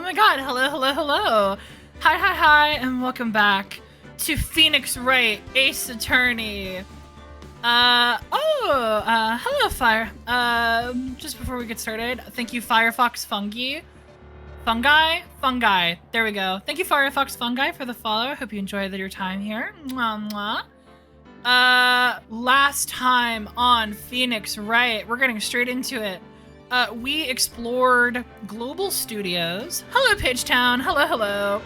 my god, hello, hello, hello. Hi, and welcome back to Phoenix Wright, Ace Attorney. Hello, Fire. Just before we get started, thank you, Firefox Fungi. Fungi. There we go. Thank you, Firefox Fungi, for the follow. I hope you enjoyed your time here. Mwah, mwah. Last time on Phoenix Wright, we're getting straight into it. We explored Global Studios. Hello, Pagetown. Hello.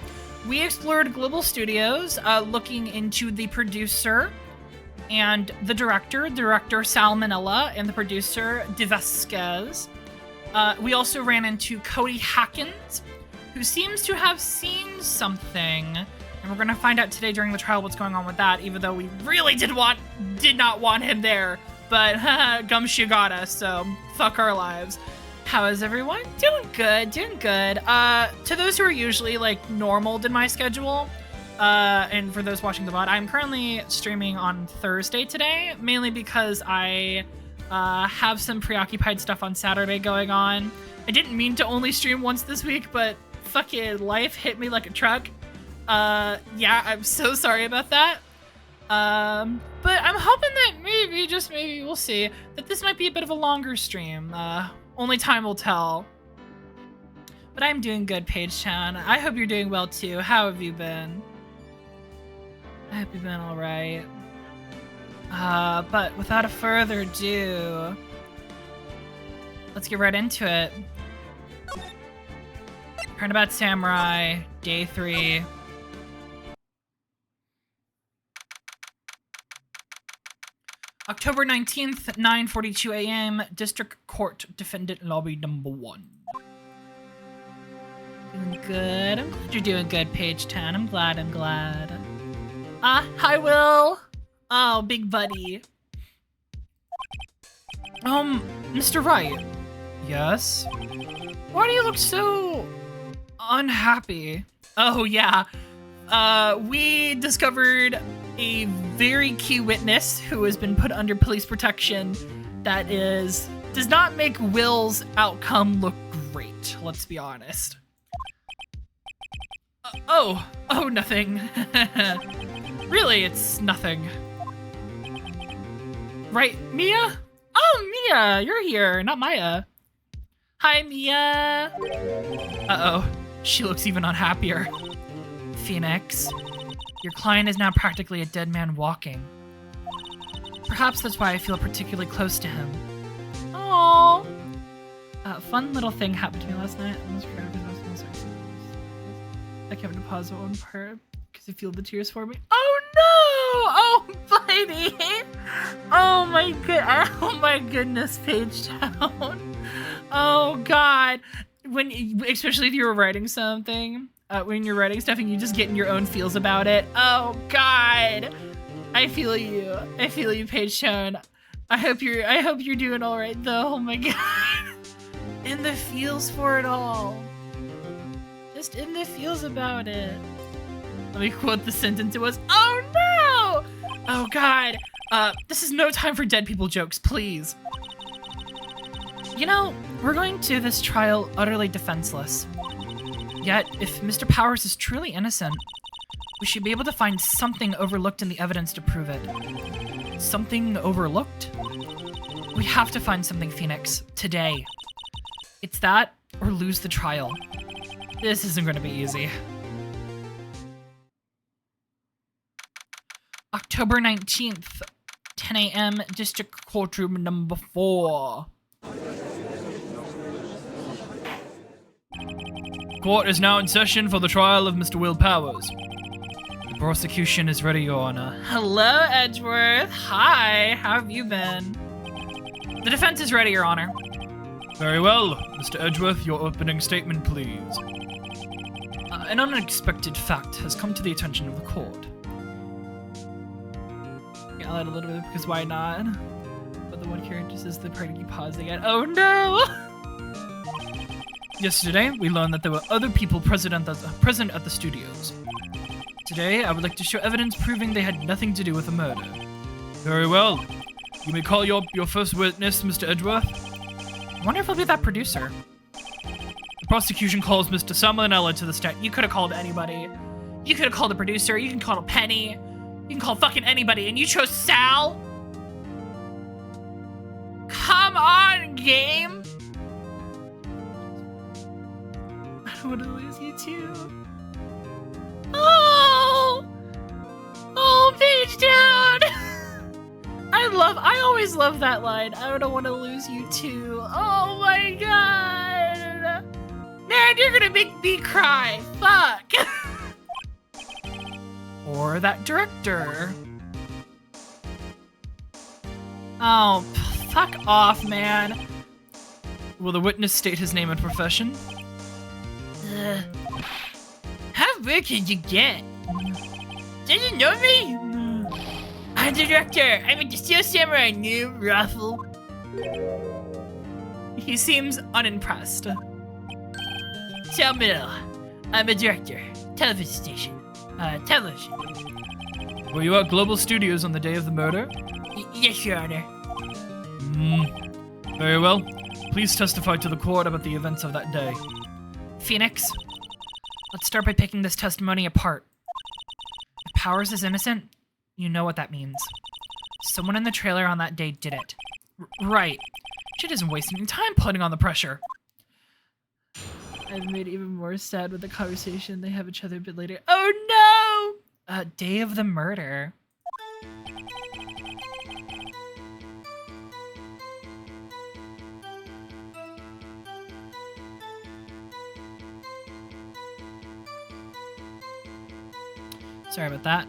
We explored Global Studios, looking into the producer and the director Salmonella, and the producer DeVasquez. We also ran into Cody Hackins, who seems to have seen something, and we're gonna find out today during the trial what's going on with that, even though we really did not want him there, but Gumshoe got us, so fuck our lives. How is everyone? Doing good. To those who are usually like normal in my schedule, and for those watching the VOD, I'm currently streaming on Thursday today, mainly because I have some preoccupied stuff on Saturday going on. I didn't mean to only stream once this week, but fucking life hit me like a truck. Yeah, I'm so sorry about that. But I'm hoping that maybe, just maybe, we'll see, that this might be a bit of a longer stream. Only time will tell. But I'm doing good, Pagetown. I hope you're doing well too. How have you been? I hope you've been alright. But without a further ado, let's get right into it. Turnabout Samurai, Day 3. October 19th, 9:42 a.m., District Court, Defendant Lobby number 1. Doing good. I'm glad you're doing good, Pagetown. I'm glad. Hi, Will. Oh, big buddy. Mr. Wright. Yes? Why do you look so unhappy? Oh, yeah. We discovered a very key witness who has been put under police protection that does not make Will's outcome look great, let's be honest. Oh, nothing. Really, it's nothing. Right, Mia? Oh, Mia, you're here, not Maya. Hi, Mia. Uh-oh, she looks even unhappier. Phoenix, your client is now practically a dead man walking. Perhaps that's why I feel particularly close to him. Aww. Fun little thing happened to me last night. I kept to pause at one part because you feel the tears for me. Oh no! Oh, buddy! Oh my goodness, Pagetown. Oh god. Especially if you were writing something. When you're writing stuff and you just get in your own feels about it. Oh god. I feel you, Pagetown. I hope you're doing alright though. Oh my god. In the feels for it all. Just in the feels about it. Let me quote the sentence. It was, oh no! Oh god. This is no time for dead people jokes, please. You know, we're going to this trial utterly defenseless. Yet, if Mr. Powers is truly innocent, we should be able to find something overlooked in the evidence to prove it. Something overlooked? We have to find something, Phoenix, today. It's that, or lose the trial. This isn't going to be easy. October 19th, 10 a.m., District Courtroom number 4. Court is now in session for the trial of Mr. Will Powers. The prosecution is ready, Your Honor. Hello, Edgeworth. Hi, how have you been? The defense is ready, Your Honor. Very well. Mr. Edgeworth, your opening statement, please. An unexpected fact has come to the attention of the court. I'll add a little bit because why not? But the one character says the part you pause again. Oh no! Yesterday, we learned that there were other people present at the studios. Today, I would like to show evidence proving they had nothing to do with the murder. Very well. You may call your first witness, Mr. Edgeworth. I wonder if he'll be that producer. The Prosecution calls Mr. Salmonella to the stand. You could have called anybody. You could have called a producer. You can call a Penny. You can call fucking anybody, and you chose Sal? Come on, game. I don't want to lose you too. Oh, page down. I always love that line. I don't want to lose you too. Oh my god. Man, you're gonna make me cry. Fuck. Or that director. Oh, fuck off, man. Will the witness state his name and profession? How big did you get? Did you know me? I'm the director. I'm a Steel Samurai, new ruffle. He seems unimpressed. Salmonella. I'm a director. Television station. Television. Were you at Global Studios on the day of the murder? Yes, Your Honor. Very well. Please testify to the court about the events of that day. Phoenix, let's start by picking this testimony apart. If Powers is innocent, you know what that means. Someone in the trailer on that day did it. Right. She doesn't waste any time putting on the pressure. I'm made even more sad with the conversation they have each other a bit later. Oh no! Day of the murder. Sorry about that.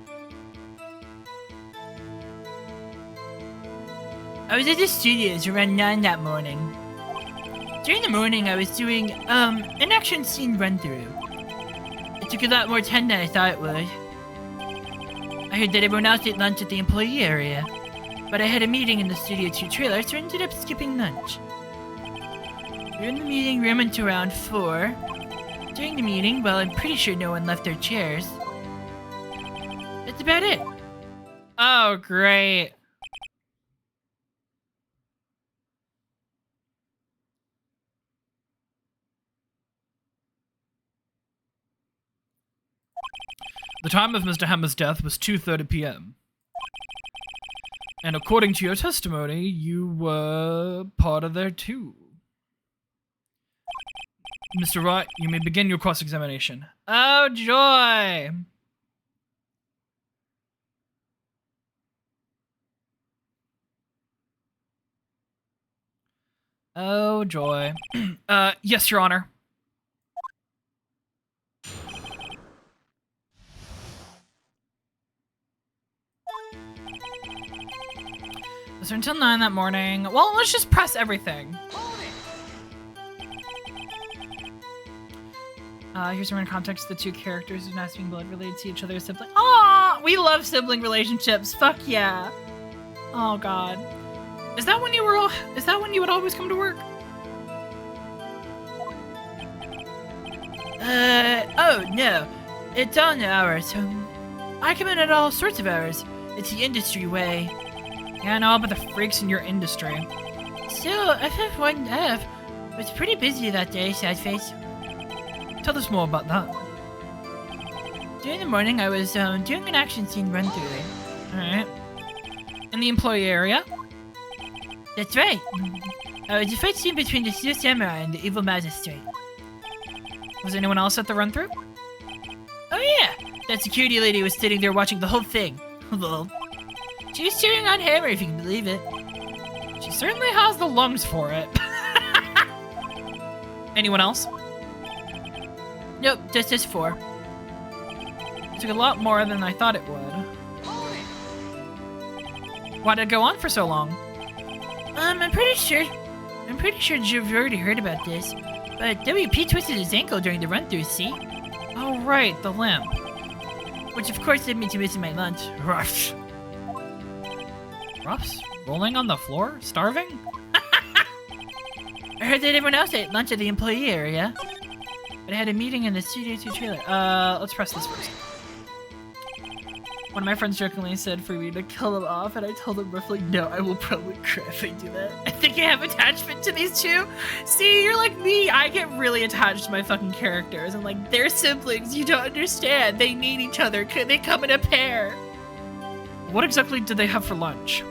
I was at the studios around 9 that morning. During the morning, I was doing, an action scene run-through. It took a lot more time than I thought it would. I heard that everyone else ate lunch at the employee area, but I had a meeting in the Studio 2 trailer, so I ended up skipping lunch. We were in the meeting room until around 4. During the meeting, well, I'm pretty sure no one left their chairs. That's about it. Oh, great. The time of Mr. Hammer's death was 2:30 p.m. And according to your testimony, you were part of there too. Mr. Wright, you may begin your cross-examination. Oh, joy! Oh, joy. Yes, Your Honor. So until 9 that morning. Well, let's just press everything. Here's more in context. The two characters are not being blood related to each other as sibling. Aww! We love sibling relationships. Fuck yeah. Oh god. Is that when you would always come to work? Oh no. It's on hours. I come in at all sorts of hours. It's the industry way. Yeah, I know about the freaks in your industry. Still, FF1F was pretty busy that day, sad face. Tell us more about that. During the morning, I was doing an action scene run-through. Alright. In the employee area? That's right. It was a fight scene between the Steel Samurai and the evil magistrate. Was anyone else at the run-through? Oh yeah! That security lady was sitting there watching the whole thing. Lol. She was cheering on Hammer, if you can believe it. She certainly has the lungs for it. Anyone else? Nope, just us 4. It took a lot more than I thought it would. Why did it go on for so long? I'm pretty sure you've already heard about this, but WP twisted his ankle during the run-through, see? Oh right, the limp. Which of course led me to missing my lunch. Rush. Ruffs? Rolling on the floor? Starving? I heard that everyone else ate lunch at the employee area. But I had a meeting in the Studio 2 trailer. Let's press this first. One of my friends jokingly said for me to kill them off, and I told him roughly, no, I will probably cry if I do that. I think I have attachment to these two. See, you're like me. I get really attached to my fucking characters. And like, they're siblings. You don't understand. They need each other. They come in a pair. What exactly did they have for lunch?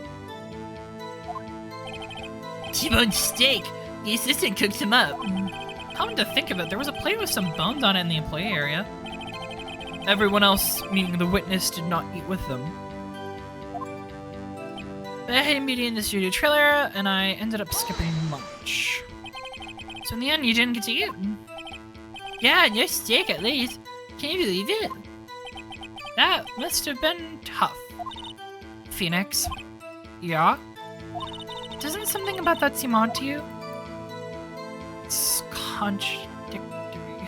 T-bone steak. The assistant cooked them up. Come to think of it, there was a plate with some bones on it in the employee area. Everyone else, meaning the witness, did not eat with them. But I had a meeting in the studio trailer, and I ended up skipping lunch. So in the end, you didn't get to eat? Yeah, no steak at least. Can you believe it? That must have been tough. Phoenix. Yeah? Doesn't something about that seem odd to you? It's contradictory.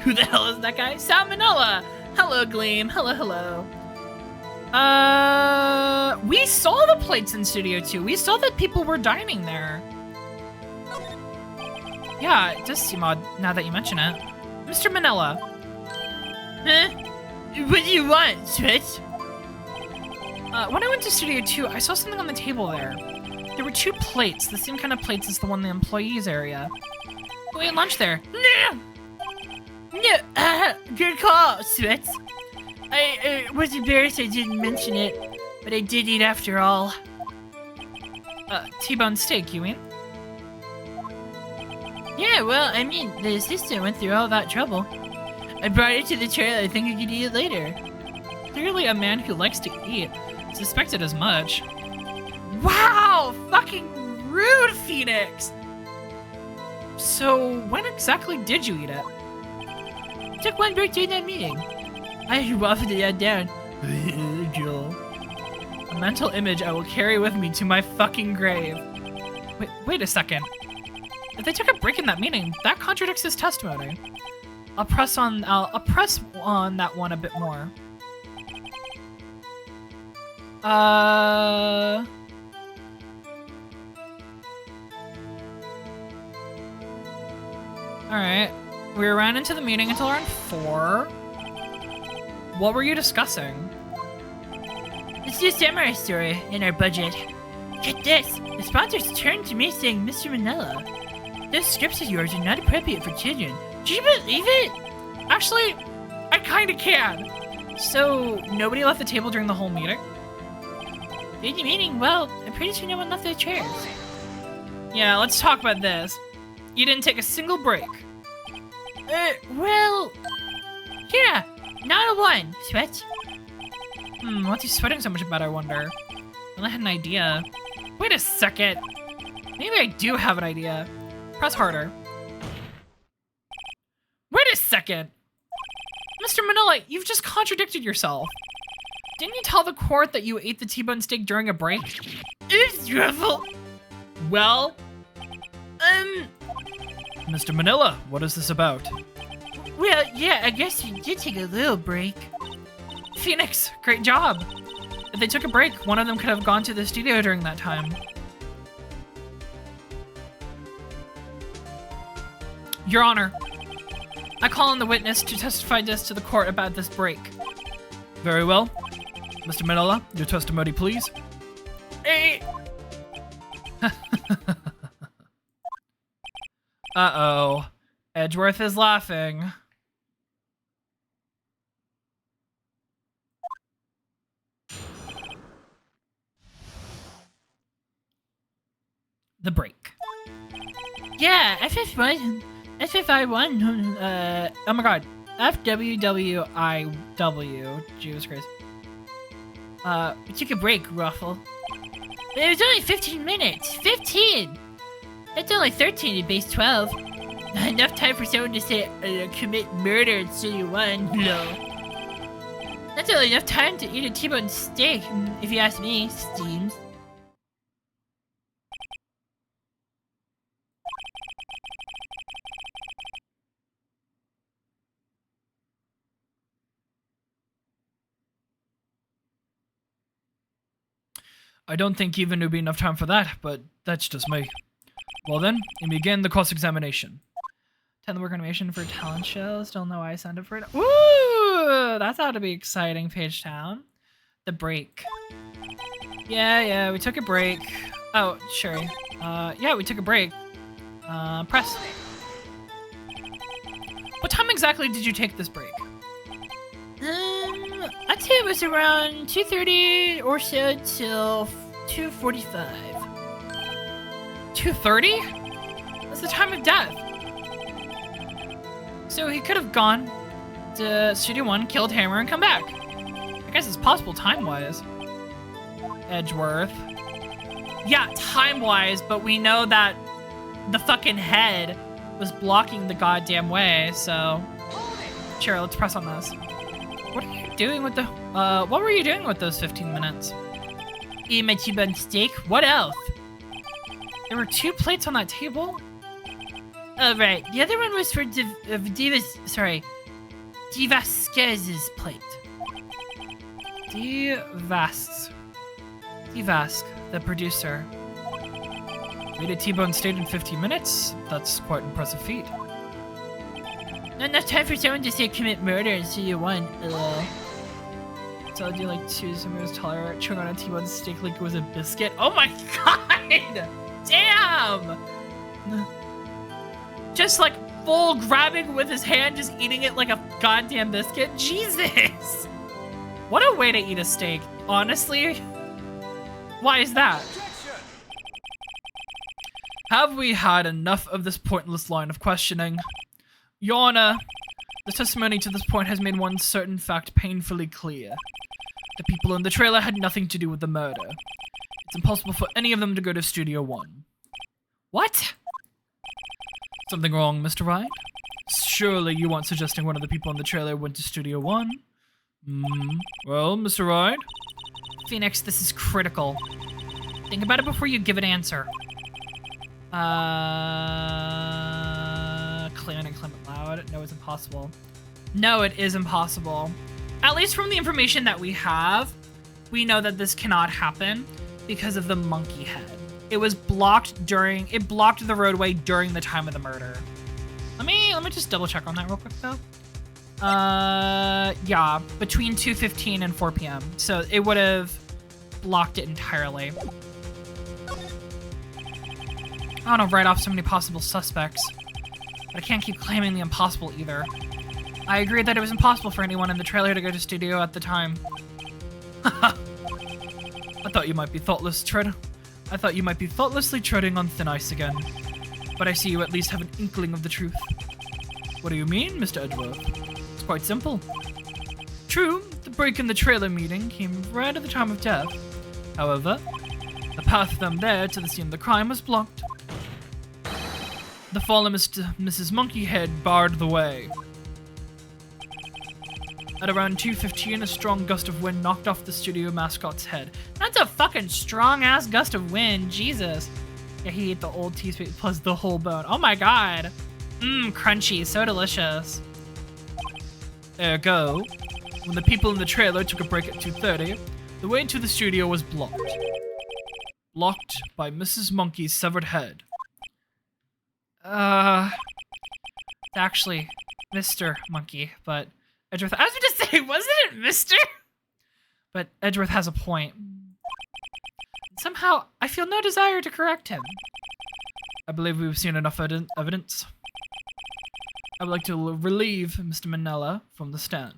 Who the hell is that guy? Salmonella! Hello, Gleam. Hello, hello. We saw the plates in Studio 2. We saw that people were dining there. Yeah, it does seem odd now that you mention it. Mr. Manila. Huh? What do you want, Switch? When I went to Studio 2, I saw something on the table there. There were 2 plates, the same kind of plates as the one in the employees area. We had lunch there. No! No, good call, Sweats. I was embarrassed I didn't mention it, but I did eat after all. T-bone steak, you mean? Yeah, well, I mean, the assistant went through all that trouble. I brought it to the trailer, thinking I could eat it later. Clearly a man who likes to eat. Suspected as much. Wow! Fucking rude, Phoenix! So, when exactly did you eat it? Took one break during that meeting. I waffled it down. Joel. A mental image I will carry with me to my fucking grave. Wait a second. If they took a break in that meeting, that contradicts his testimony. I'll press on that one a bit more. Alright. We ran into the meeting until around 4. What were you discussing? It's just a samurai story in our budget. Get this! The sponsors turned to me saying, Mr. Manila, those scripts of yours are not appropriate for children. Do you believe it? Actually, I kinda can. So, nobody left the table during the whole meeting? During the meeting? Well, I'm pretty sure no one left their chairs. Yeah, let's talk about this. You didn't take a single break. Well... Yeah, not a one, Sweat. What's he sweating so much about, I wonder? Well, I had an idea. Wait a second. Maybe I do have an idea. Press harder. Wait a second. Mr. Manila, you've just contradicted yourself. Didn't you tell the court that you ate the T-bone steak during a break? It's dreadful. Well, Mr. Manila, what is this about? Well, yeah, I guess you did take a little break. Phoenix, great job. If they took a break, one of them could have gone to the studio during that time. Your Honor, I call on the witness to testify this to the court about this break. Very well. Mr. Manila, your testimony, please. Hey. Uh-oh. Edgeworth is laughing. The break. Yeah, FF1. FFI1. Oh my god. FWWIW. Jesus Christ. We took a break, Ruffle. But it was only 15 minutes. 15! That's only 13 in base 12. Not enough time for someone to say commit murder in Studio 1. No. That's only enough time to eat a T-bone steak, if you ask me, Steams. I don't think even there'd be enough time for that, but that's just me. Well then, we begin the cross-examination. 10 the work animation for talent show. Still know why I signed up for it. Ooh, that's ought to be exciting, Page Town. The break. Yeah, we took a break. Oh, sure. Yeah, we took a break. Press. What time exactly did you take this break? I'd say it was around 2:30 or so till 2:45. 2:30? That's the time of death. So he could have gone to Studio 1, killed Hammer, and come back. I guess it's possible time-wise. Edgeworth. Yeah, time-wise, but we know that the fucking head was blocking the goddamn way, so... Sure, let's press on this. What are you doing with the... what were you doing with those 15 minutes? Eat my T-bone steak? What else? There were 2 plates on that table? Oh, right. The other one was for Divasquez's plate. Divasque, the producer. We ate a T-bone steak in 15 minutes? That's quite an impressive feat. Not enough time for someone to say commit murder in Studio 1. So I'll do like 2 Summers tolerate chewing on a T-bone steak like it was a biscuit. Oh my god! Damn! Just like full grabbing with his hand, just eating it like a goddamn biscuit. Jesus! What a way to eat a steak, honestly. Why is that? Have we had enough of this pointless line of questioning? Your Honor, the testimony to this point has made one certain fact painfully clear. The people in the trailer had nothing to do with the murder. It's impossible for any of them to go to Studio 1. What? Something wrong, Mr. Wright? Surely you aren't suggesting one of the people in the trailer went to Studio 1? Well, Mr. Wright? Phoenix, this is critical. Think about it before you give an answer. Clear and claim it loud. No, it's impossible. No, it is impossible. At least from the information that we have, we know that this cannot happen because of the monkey head. It was blocked during, it blocked the roadway during the time of the murder. Let me just double check on that real quick though. Yeah, between 2:15 and 4 p.m. So it would have blocked it entirely. I don't want to write off so many possible suspects, but I can't keep claiming the impossible either. I agreed that it was impossible for anyone in the trailer to go to studio at the time. I thought you might be thoughtlessly treading on thin ice again. But I see you at least have an inkling of the truth. What do you mean, Mr. Edgeworth? It's quite simple. True, the break in the trailer meeting came right at the time of death. However, the path from there to the scene of the crime was blocked. The fallen Mrs. Monkeyhead barred the way. At around 2:15, a strong gust of wind knocked off the studio mascot's head. That's a fucking strong-ass gust of wind, Jesus. Yeah, he ate the old teaspoon plus the whole bone. Oh my god. Crunchy, so delicious. Ergo, when the people in the trailer took a break at 2:30, the way to the studio was blocked. Blocked by Mrs. Monkey's severed head. It's actually Mr. Monkey, but Edgeworth, I was going to say, wasn't it Mr.? But Edgeworth has a point. Somehow, I feel no desire to correct him. I believe we've seen enough evidence. I would like to relieve Mr. Manella from the stand.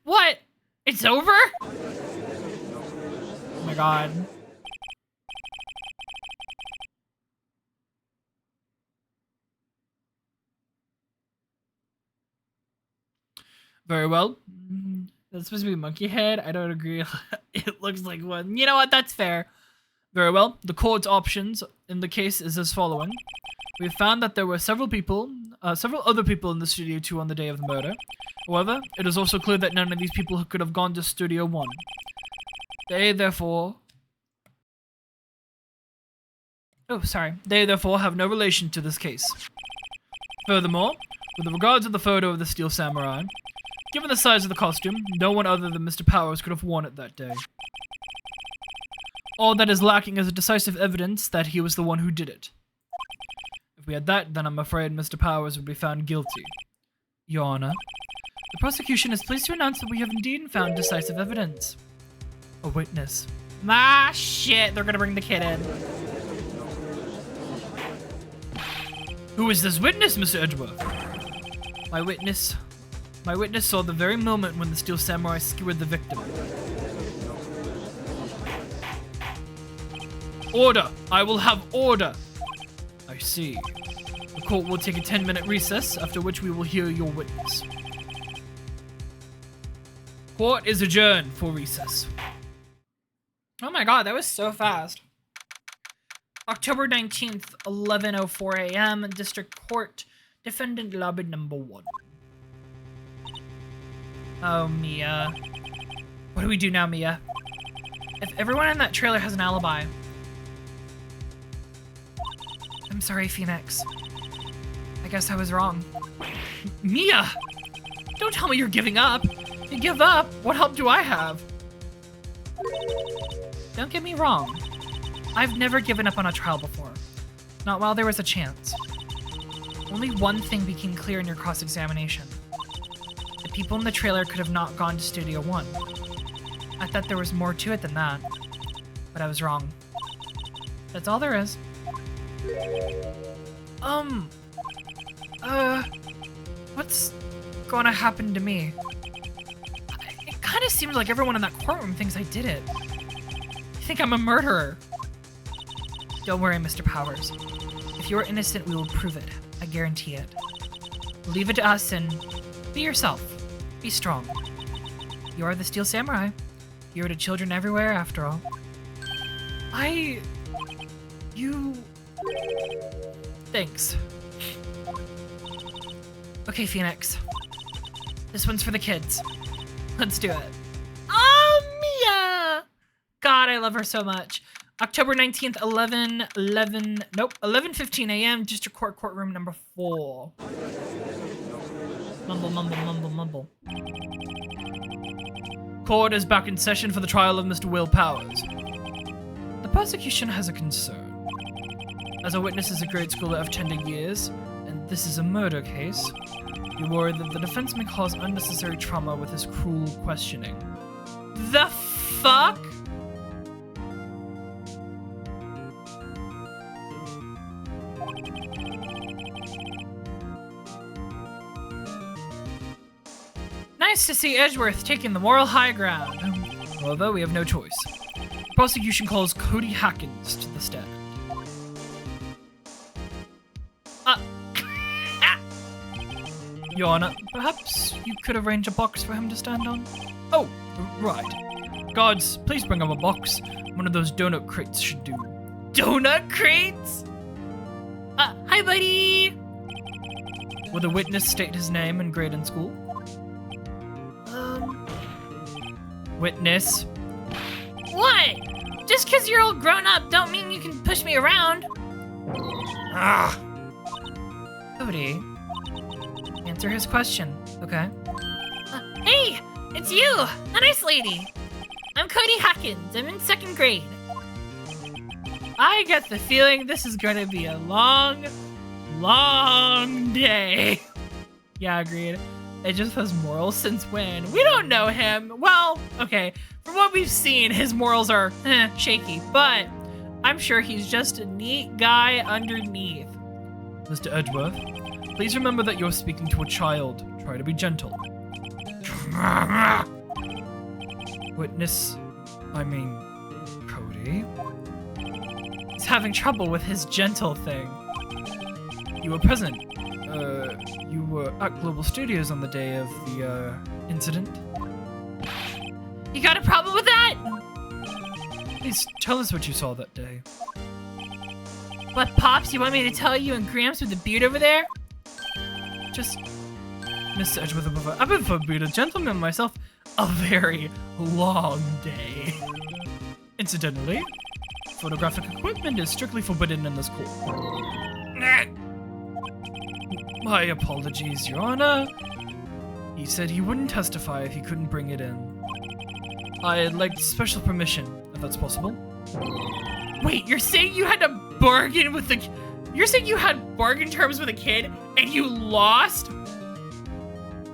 What? It's over? Oh my god. Very well. That's supposed to be a monkey head. I don't agree. It looks like one. You know what? That's fair. Very well. The court's options in the case is as following. We have found that there were several other people in the Studio 2 on the day of the murder. However, it is also clear that none of these people could have gone to Studio 1. They therefore have no relation to this case. Furthermore, with regard to the photo of the Steel Samurai, given the size of the costume, no one other than Mr. Powers could have worn it that day. All that is lacking is a decisive evidence that he was the one who did it. If we had that, then I'm afraid Mr. Powers would be found guilty. Your Honor, The prosecution is pleased to announce that we have indeed found decisive evidence. A witness. Ah, shit. They're gonna bring the kid in. Who is this witness, Mr. Edgeworth? My witness saw the very moment when the Steel Samurai skewered the victim. Order! I will have order! I see. The court will take a 10-minute recess, after which we will hear your witness. Court is adjourned for recess. Oh my god, that was so fast. October 19th, 11:04 a.m., District Court, Defendant Lobby number 1. Oh, Mia. What do we do now, Mia? If everyone in that trailer has an alibi... I'm sorry, Phoenix. I guess I was wrong. Mia! Don't tell me you're giving up. If you give up, what help do I have? Don't get me wrong. I've never given up on a trial before. Not while there was a chance. Only one thing became clear in your cross-examination. The people in the trailer could have not gone to Studio 1. I thought there was more to it than that. But I was wrong. That's all there is. What's gonna happen to me? It kind of seems like everyone in that courtroom thinks I did it. They think I'm a murderer. Don't worry, Mr. Powers. If you're innocent, we will prove it. I guarantee it. Leave it to us and be yourself. Be strong. You are the Steel Samurai. You are to children everywhere, after all. Thanks. Okay, Phoenix. This one's for the kids. Let's do it. Oh, Mia! God, I love her so much. October 19th, 11:15 a.m., District Court, courtroom number 4. Mumble, mumble, mumble, mumble. Court is back in session for the trial of Mr. Will Powers. The prosecution has a concern. As a witness is a grade schooler of tender years, and this is a murder case, we worry that the defense may cause unnecessary trauma with his cruel questioning. The fuck? Nice to see Edgeworth taking the moral high ground. Although we have no choice. The prosecution calls Cody Hackins to the stand. Your Honor, perhaps you could arrange a box for him to stand on? Oh, right. Guards, please bring him a box. One of those donut crates should do. Donut crates? Hi, buddy! Will the witness state his name and grade in school? Witness. What? Just because you're all grown up don't mean you can push me around. Ah. Cody. Answer his question, okay? Hey, it's you, a nice lady. I'm Cody Hackins. I'm in 2nd grade. I get the feeling this is gonna be a long, long day. Yeah, agreed. It just has morals since when? We don't know him. Well, okay, from what we've seen, his morals are shaky, but I'm sure he's just a neat guy underneath. Mr. Edgeworth, please remember that you're speaking to a child. Try to be gentle. Witness, Cody. He's having trouble with his gentle thing. You were present. You were at Global Studios on the day of the, incident. You got a problem with that? Please tell us what you saw that day. What, Pops? You want me to tell you and Gramps with the beard over there? Just... Mr. Edgeworth, I've been for being a gentleman myself. A very long day. Incidentally, photographic equipment is strictly forbidden in this court. My apologies, Your Honor. He said he wouldn't testify if he couldn't bring it in. I'd like special permission, if that's possible. Wait, you're saying you had to bargain with the... You're saying you had bargain terms with a kid and you lost?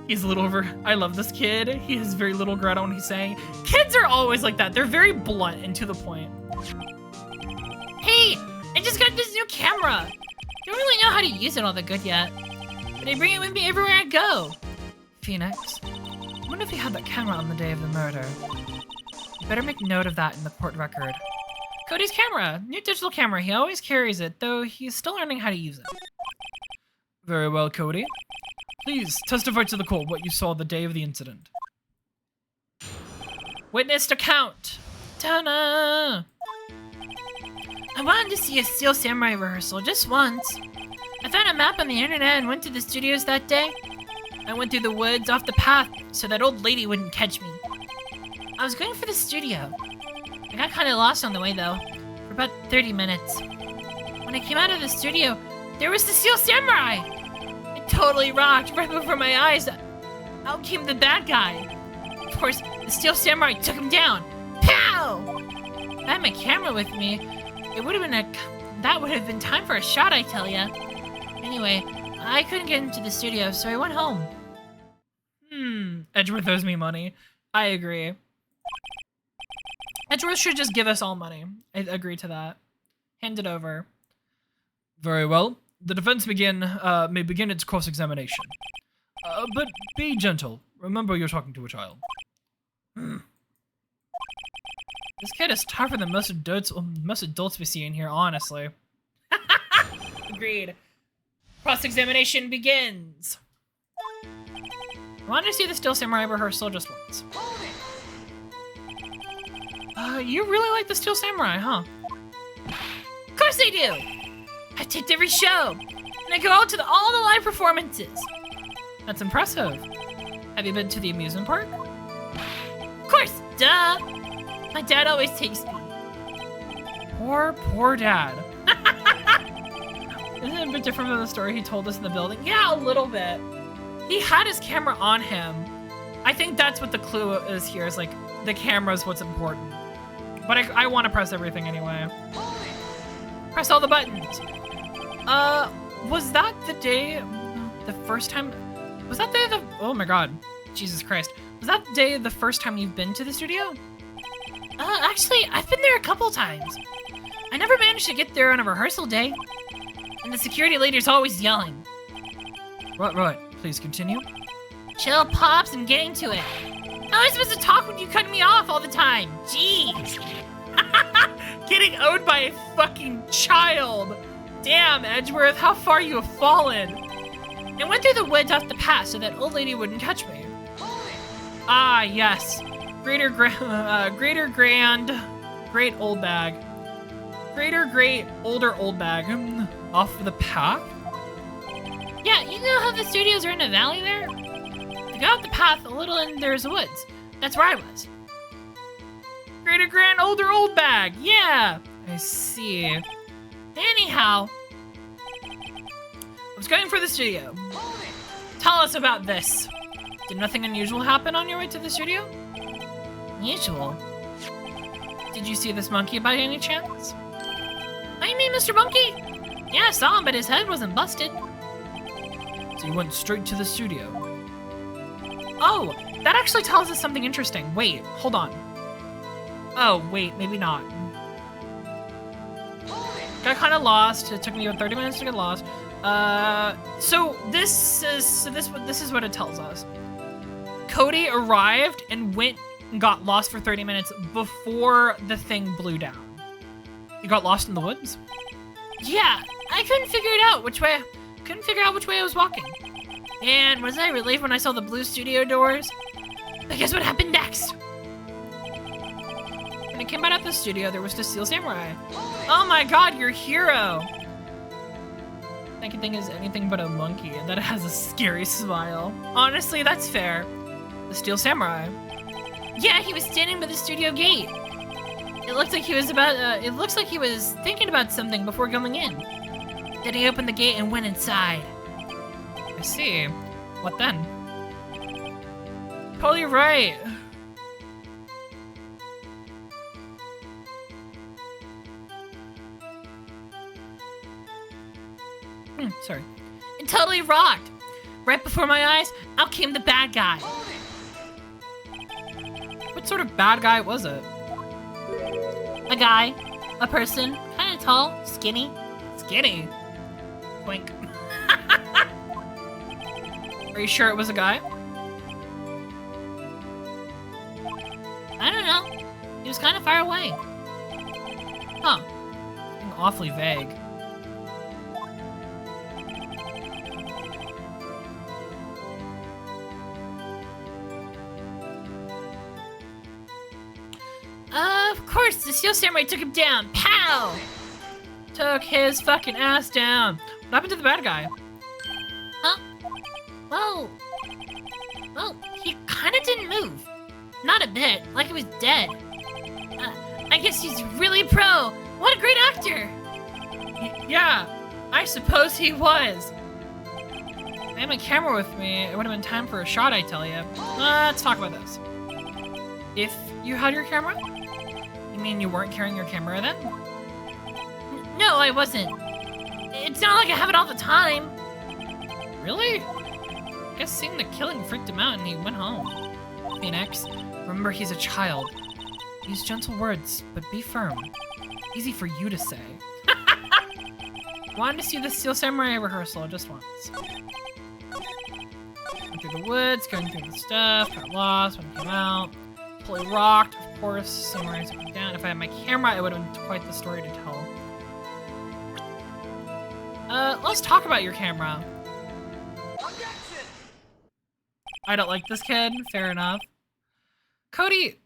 He's a little over. I love this kid. He has very little regret on what he's saying. Kids are always like that. They're very blunt and to the point. Hey, I just got this new camera. Don't really know how to use it all that good yet, but I bring it with me everywhere I go. Phoenix, I wonder if he had that camera on the day of the murder. You better make note of that in the court record. Cody's camera, new digital camera. He always carries it, though he's still learning how to use it. Very well, Cody. Please testify to the court what you saw the day of the incident. Witnessed account. Ta-da! I wanted to see a Steel Samurai rehearsal just once. I found a map on the internet and went to the studios that day. I went through the woods off the path so that old lady wouldn't catch me. I was going for the studio. I got kind of lost on the way though, for about 30 minutes. When I came out of the studio, there was the Steel Samurai! It totally rocked right before my eyes. Out came the bad guy. Of course, the Steel Samurai took him down. Pow! If I had my camera with me, that would have been time for a shot, I tell ya. Anyway, I couldn't get into the studio, so I went home. Edgeworth owes me money. I agree. Edgeworth should just give us all money. I agree to that. Hand it over. Very well. The defense may begin its cross-examination. But be gentle. Remember you're talking to a child. This kid is tougher than most adults we see in here, honestly. Agreed. Cross-examination begins. I wanted to see the Steel Samurai rehearsal just once. You really like the Steel Samurai, huh? Of course I do! I taped every show, and I go out to all the live performances. That's impressive. Have you been to the amusement park? Of course, duh! My dad always takes me. Poor dad. Isn't it a bit different from the story he told us in the building? Yeah, a little bit. He had his camera on him. I think that's what the clue is here, is like, the camera's what's important. But I want to press everything anyway. Press all the buttons. Was that the day, the first time, was that the day oh my god, Jesus Christ. Was that the day the first time you've been to the studio? Actually, I've been there a couple times. I never managed to get there on a rehearsal day. And the security lady's always yelling. Right, please continue. Chill, Pops, I'm getting to it. How am I supposed to talk when you cut me off all the time? Jeez. Getting owed by a fucking child. Damn, Edgeworth, how far you have fallen. I went through the woods off the path so that old lady wouldn't catch me. Ah, yes. Great old bag. Older old bag. Off the path? Yeah, you know how the studios are in a valley there? You go up the path a little and there's woods. That's where I was. Older old bag. Yeah, I see. Anyhow, I was going for the studio. Tell us about this. Did nothing unusual happen on your way to the studio? Unusual? Did you see this monkey by any chance? Oh, you mean Mr. Monkey? Yeah, I saw him, but his head wasn't busted. So you went straight to the studio. Oh, that actually tells us something interesting. Wait, hold on. Oh, wait, maybe not. Got kind of lost. It took me about 30 minutes to get lost. So this is what it tells us. Cody arrived and went and got lost for 30 minutes before the thing blew down. You got lost in the woods? Yeah, I couldn't figure out which way I was walking. And wasn't I relieved when I saw the blue studio doors? But guess what happened next? When I came out of the studio, there was the Steel Samurai. Oh my god, your hero! I can think is anything but a monkey that has a scary smile. Honestly, that's fair. The Steel Samurai. Yeah, he was standing by the studio gate. It looks like he was thinking about something before going in. Then he opened the gate and went inside. I see. What then? Totally right. Sorry. It totally rocked. right before my eyes, out came the bad guy. What sort of bad guy was it? A guy, a person, kind of tall, skinny. Skinny? Wink. Are you sure it was a guy? I don't know. He was kind of far away. Huh. Being awfully vague. Of course, the Steel Samurai took him down. Pow! Took his fucking ass down. What happened to the bad guy? Huh? Well, he kind of didn't move. Not a bit, like he was dead. I guess he's really pro. What a great actor. Yeah, I suppose he was. I had my camera with me. It would have been time for a shot, I tell you. Let's talk about this. If you had your camera? You mean you weren't carrying your camera then? No, I wasn't. It's not like I have it all the time. Really? I guess seeing the killing freaked him out and he went home. Phoenix, remember he's a child. Use gentle words, but be firm. Easy for you to say. Wanted to see the Steel Samurai rehearsal just once. Went through the woods, going through the stuff, got lost when it came out. Totally rocked, of course. Samurai took me down. If I had my camera, it would have been quite the story to tell. Let's talk about your camera. I don't like this kid. Fair enough. Cody,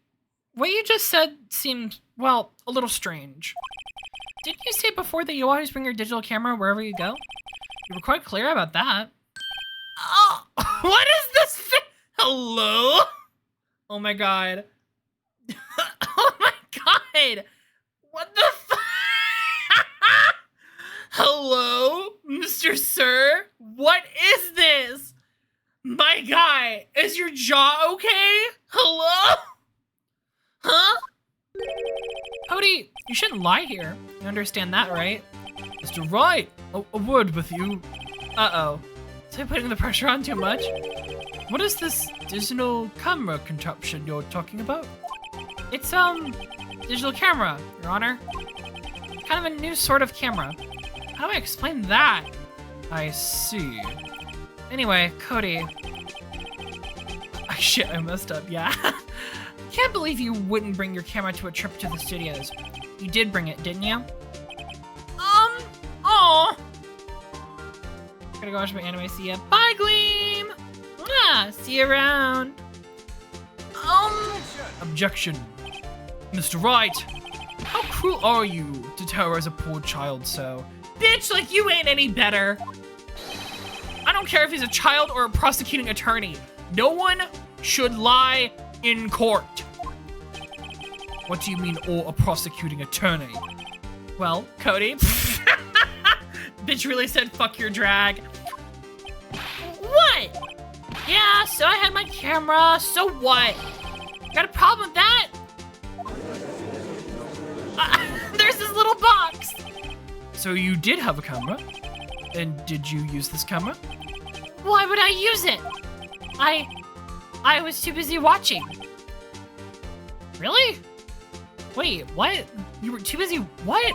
what you just said seemed, well, a little strange. Didn't you say before that you always bring your digital camera wherever you go? You were quite clear about that. Oh, what is this? Hello? Oh my god. Oh my god. What the f- Hello, Mr. Sir? What is this? My guy, is your jaw okay? Hello? Huh? Cody, you shouldn't lie here. You understand that, right? Mr. Wright, a word with you. Uh-oh. Is I putting the pressure on too much? What is this digital camera contraption you're talking about? It's, digital camera, Your Honor. Kind of a new sort of camera. How do I explain that? I see. Anyway, Cody. Oh, shit, I messed up, yeah. Can't believe you wouldn't bring your camera to a trip to the studios. You did bring it, didn't you? Aw. Gotta go watch my anime, see ya. Bye, Gleam! See you around. Objection. Mr. Wright! How cruel are you to terrorize a poor child so? Bitch, like you ain't any better. I don't care if he's a child or a prosecuting attorney. No one should lie in court. What do you mean, or a prosecuting attorney? Well, Cody. Bitch really said fuck your drag. What? Yeah, so I had my camera, so what? Got a problem with that? There's this little box. So you did have a camera? And did you use this camera? Why would I use it? I was too busy watching. Really? Wait, what? You were too busy, what?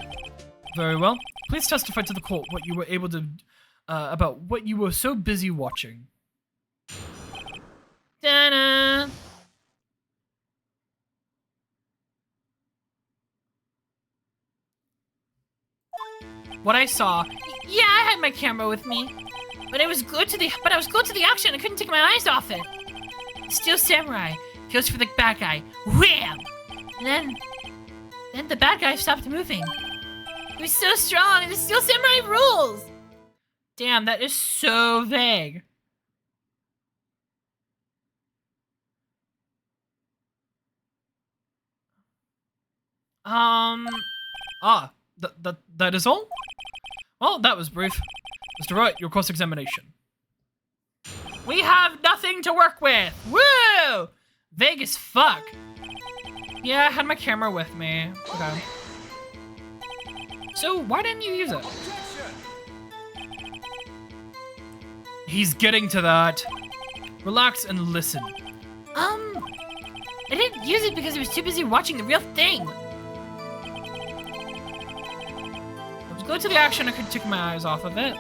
Very well. Please testify to the court what you were able to, about what you were so busy watching. Ta-da! What I saw. Yeah, I had my camera with me. But I was glued to the action. I couldn't take my eyes off it. Steel Samurai goes for the bad guy. Wham! And then the bad guy stopped moving. He was so strong, and the Steel Samurai rules. Damn, that is so vague. That is all? Well, that was brief. Mr. Wright, your cross-examination. We have nothing to work with! Woo! Vague as fuck. Yeah, I had my camera with me. Okay. So, why didn't you use it? He's getting to that. Relax and listen. I didn't use it because I was too busy watching the real thing. Let's go to the action. I could take my eyes off of it.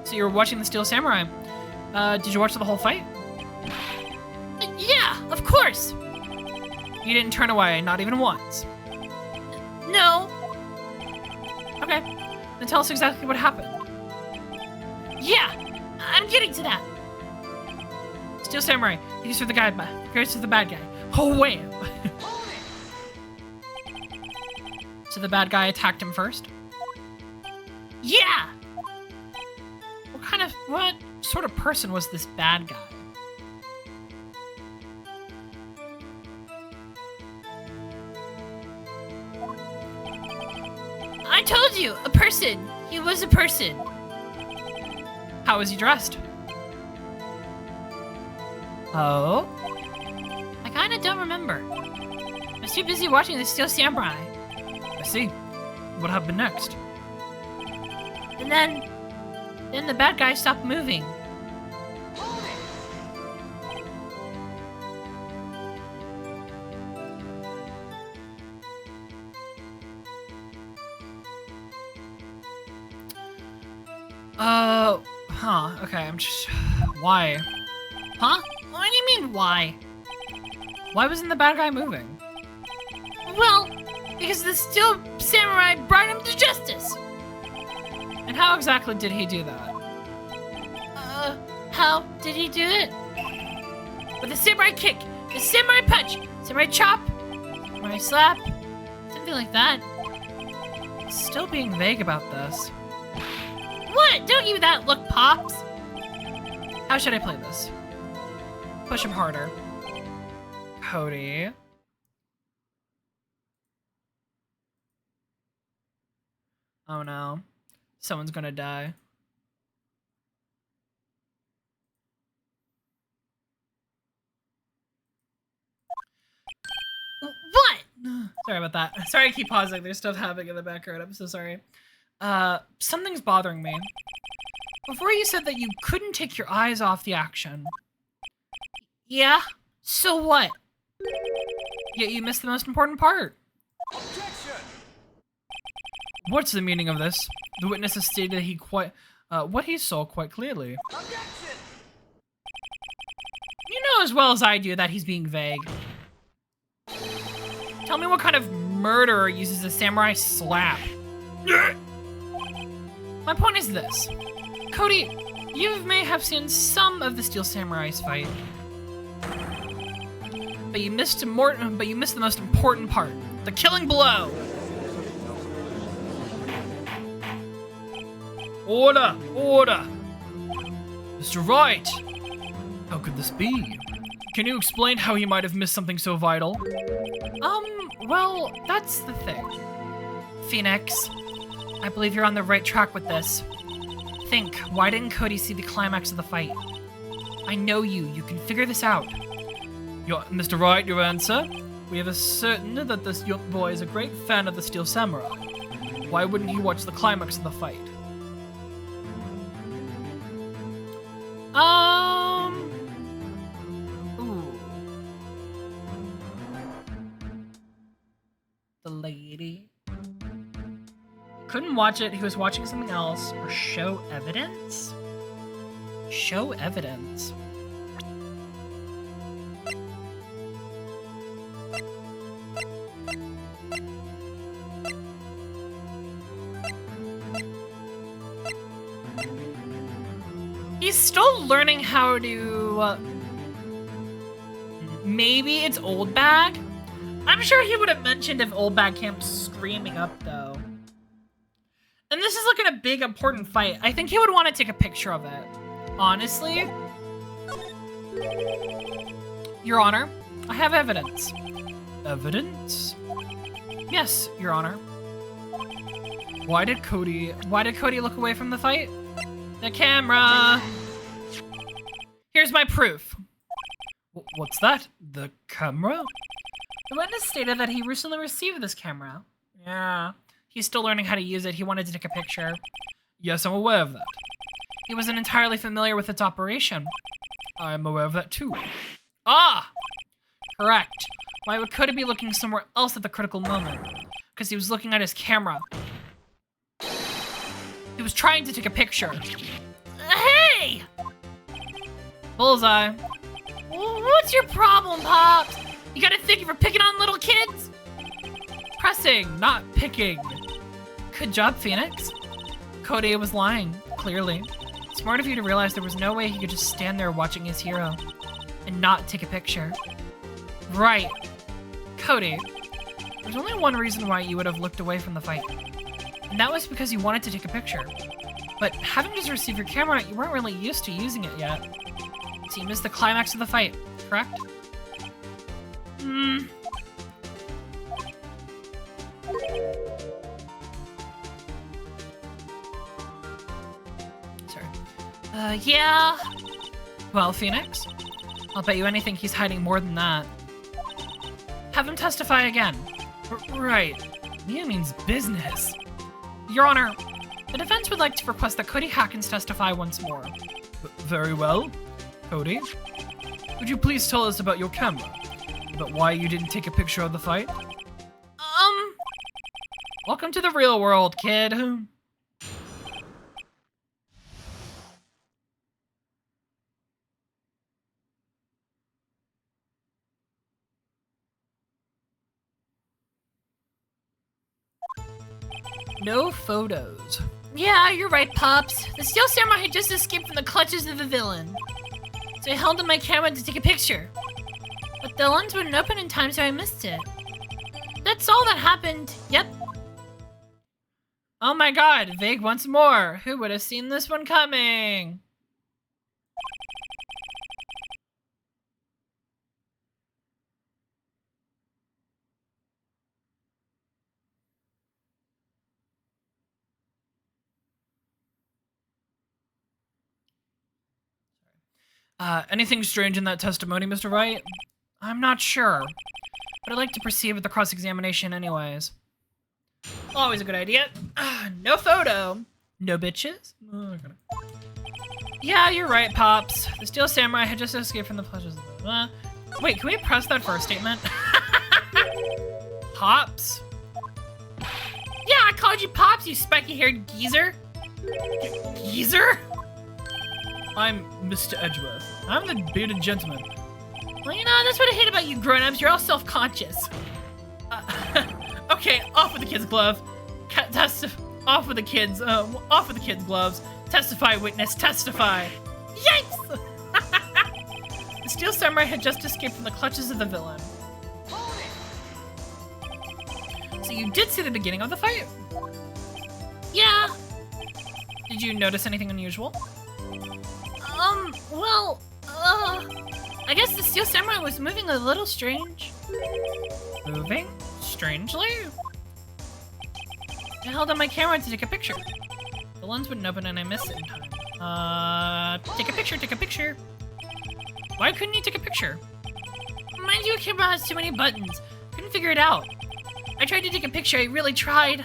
So you were watching the Steel Samurai. Did you watch the whole fight? Yeah, of course. You didn't turn away, not even once. No. Okay, then tell us exactly what happened. Yeah, I'm getting to that. Steel Samurai, he goes for the bad guy. Oh, wait. So the bad guy attacked him first? Yeah. What sort of person was this bad guy? I told you, a person. He was a person. How was he dressed? Oh? I kinda don't remember. I was too busy watching the Steel Samurai. I see. What happened next? And then the bad guy stopped moving. Okay, why? Huh? What do you mean, why? Why wasn't the bad guy moving? Well, because the Steel Samurai brought him to justice. And how exactly did he do that? How did he do it? With a samurai kick, a samurai punch, samurai chop, samurai slap, something like that. Still being vague about this. What? Don't give me that look, Pops. How should I play this? Push him harder. Cody. Oh no. Someone's gonna die. What? Sorry about that. Sorry I keep pausing. There's stuff happening in the background. I'm so sorry. Something's bothering me. Before you said that you couldn't take your eyes off the action. Yeah? So what? Yet you missed the most important part. Objection! What's the meaning of this? The witness has stated that what he saw quite clearly. Objection! You know as well as I do that he's being vague. Tell me what kind of murderer uses a samurai slap. My point is this. Cody, you may have seen some of the Steel Samurai's fight. But you missed the most important part. The killing blow. Order! Order! Mr. Wright! How could this be? Can you explain how he might have missed something so vital? Well, that's the thing. Phoenix, I believe you're on the right track with this. Think, why didn't Cody see the climax of the fight? I know you can figure this out. Mr. Wright, your answer? We have ascertained that this young boy is a great fan of the Steel Samurai. Why wouldn't he watch the climax of the fight? Ooh. The lady. Couldn't watch it, he was watching something else. Or show evidence? Show evidence. He's still learning how to... maybe it's Old Bag? I'm sure he would have mentioned if Old Bag came screaming up, though. And this is like a big, important fight. I think he would want to take a picture of it. Honestly. Your Honor, I have evidence. Evidence? Yes, Your Honor. Why did Cody look away from the fight? The camera! Here's my proof. What's that? The camera? The witness stated that he recently received this camera. Yeah. He's still learning how to use it. He wanted to take a picture. Yes, I'm aware of that. he wasn't entirely familiar with its operation. I'm aware of that too. Ah! Correct. Why would Cody be looking somewhere else at the critical moment? Because he was looking at his camera. He was trying to take a picture. Hey! Bullseye. What's your problem, Pops? You gotta think you were picking on little kids? Pressing, not picking. Good job, Phoenix. Cody was lying, clearly. Smart of you to realize there was no way he could just stand there watching his hero and not take a picture. Right. Cody, there's only one reason why you would have looked away from the fight. And that was because you wanted to take a picture. But having just received your camera, you weren't really used to using it yet. So you missed the climax of the fight, correct? Sorry. Yeah. Well, Phoenix, I'll bet you anything he's hiding more than that. Have him testify again. Right. Mia means business. Your Honor, the defense would like to request that Cody Hackins testify once more. Very well. Cody, would you please tell us about your camera? About why you didn't take a picture of the fight? Welcome to the real world, kid. No photos. Yeah, you're right, Pops. The Steel Samurai had just escaped from the clutches of the villain. So I held up my camera to take a picture. But the lens wouldn't open in time, so I missed it. That's all that happened. Yep. Oh my god, vague once more. Who would have seen this one coming? Anything strange in that testimony, Mr. Wright? I'm not sure, but I'd like to proceed with the cross-examination anyways. Always a good idea. No photo. No bitches. Oh, yeah, you're right, Pops. The Steel Samurai had just escaped from the pleasures of the... Wait, can we press that first statement? Pops? Yeah, I called you Pops, you spiky-haired geezer. Geezer? I'm Mr. Edgeworth. I'm the bearded gentleman. Well, you know, that's what I hate about you grown-ups. You're all self-conscious. Okay, off with the kid's glove. Off with the kids. Off with the kids' gloves. Testify, witness, testify. Yikes! The Steel Samurai had just escaped from the clutches of the villain. So you did see the beginning of the fight? Yeah. Did you notice anything unusual? Well, I guess the Steel Samurai was moving a little strange. Moving? Strangely? I held on my camera to take a picture. The lens wouldn't open and I missed it in time. Take a picture, take a picture. Why couldn't you take a picture? Mind you, a camera has too many buttons. Couldn't figure it out. I tried to take a picture, I really tried.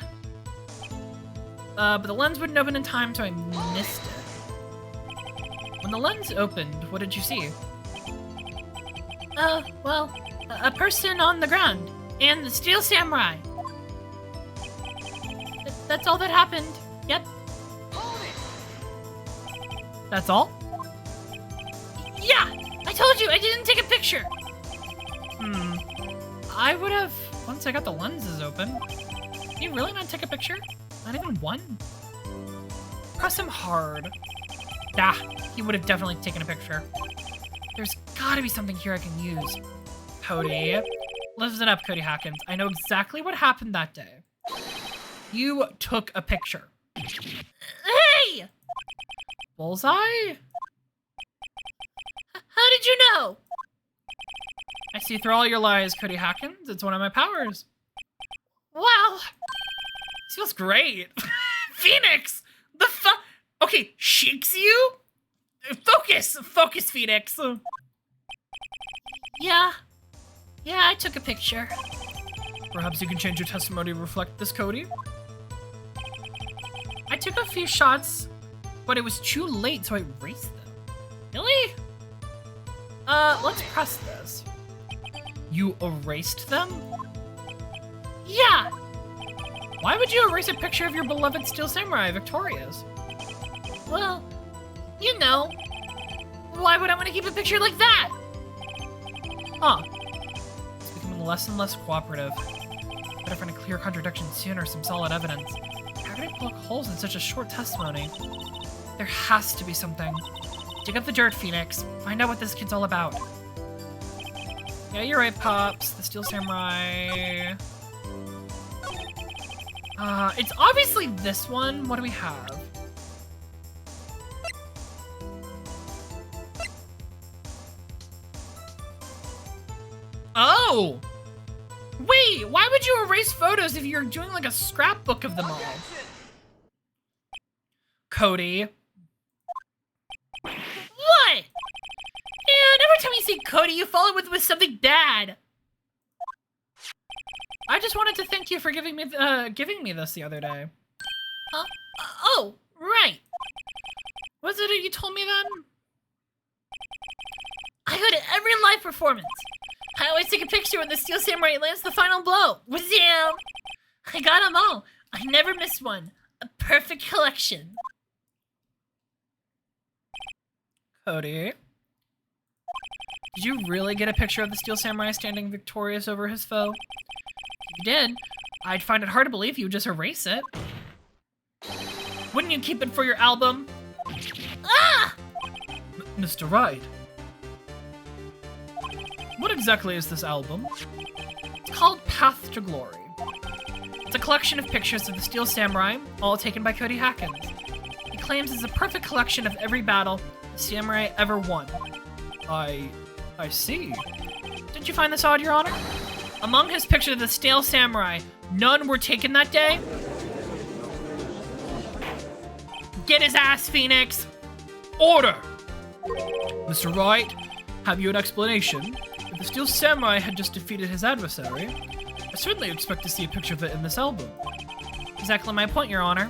But the lens wouldn't open in time, so I missed it. When the lens opened, what did you see? Well, a person on the ground. And the Steel Samurai. That's all that happened. Yep. That's all? Yeah! I told you, I didn't take a picture! I would have, once I got the lenses open. Can you really not take a picture? Not even one? Press him hard. Ah, he would have definitely taken a picture. There's gotta be something here I can use. Cody. Listen up, Cody Hackins. I know exactly what happened that day. You took a picture. Hey! Bullseye? How did you know? I see through all your lies, Cody Hackins. It's one of my powers. Wow. This feels great. Phoenix! The fuck? Okay, shakes you? Focus! Focus, Phoenix! Yeah. Yeah, I took a picture. Perhaps you can change your testimony to reflect this, Cody? I took a few shots but it was too late, so I erased them. Really? Let's press this. You erased them? Yeah! Why would you erase a picture of your beloved Steel Samurai victorious? Well, you know. Why would I want to keep a picture like that? Huh. It's becoming less and less cooperative. Better find a clear contradiction soon or some solid evidence. How could I poke holes in such a short testimony? There has to be something. Dig up the dirt, Phoenix. Find out what this kid's all about. Yeah, you're right, Pops. The Steel Samurai. It's obviously this one. What do we have? Oh! Wait, why would you erase photos if you're doing like a scrapbook of them all? Cody. What? And every time you say Cody, you follow it with something bad. I just wanted to thank you for giving me this the other day. Oh, right. Was it you told me then? I go to every live performance. I always take a picture when the Steel Samurai lands the final blow. Wazam! I got them all. I never miss one. A perfect collection. Cody? Did you really get a picture of the Steel Samurai standing victorious over his foe? If you did, I'd find it hard to believe you would just erase it. Wouldn't you keep it for your album? Ah! Mr. Wright. What exactly is this album? It's called Path to Glory. It's a collection of pictures of the Steel Samurai, all taken by Cody Hackins. He claims it's a perfect collection of every battle the samurai ever won. I see. Didn't you find this odd, Your Honor? Among his pictures of the Steel Samurai, none were taken that day? Get his ass, Phoenix! Order! Mr. Wright, have you an explanation? If the Steel Samurai had just defeated his adversary, I certainly expect to see a picture of it in this album. Exactly my point, Your Honor.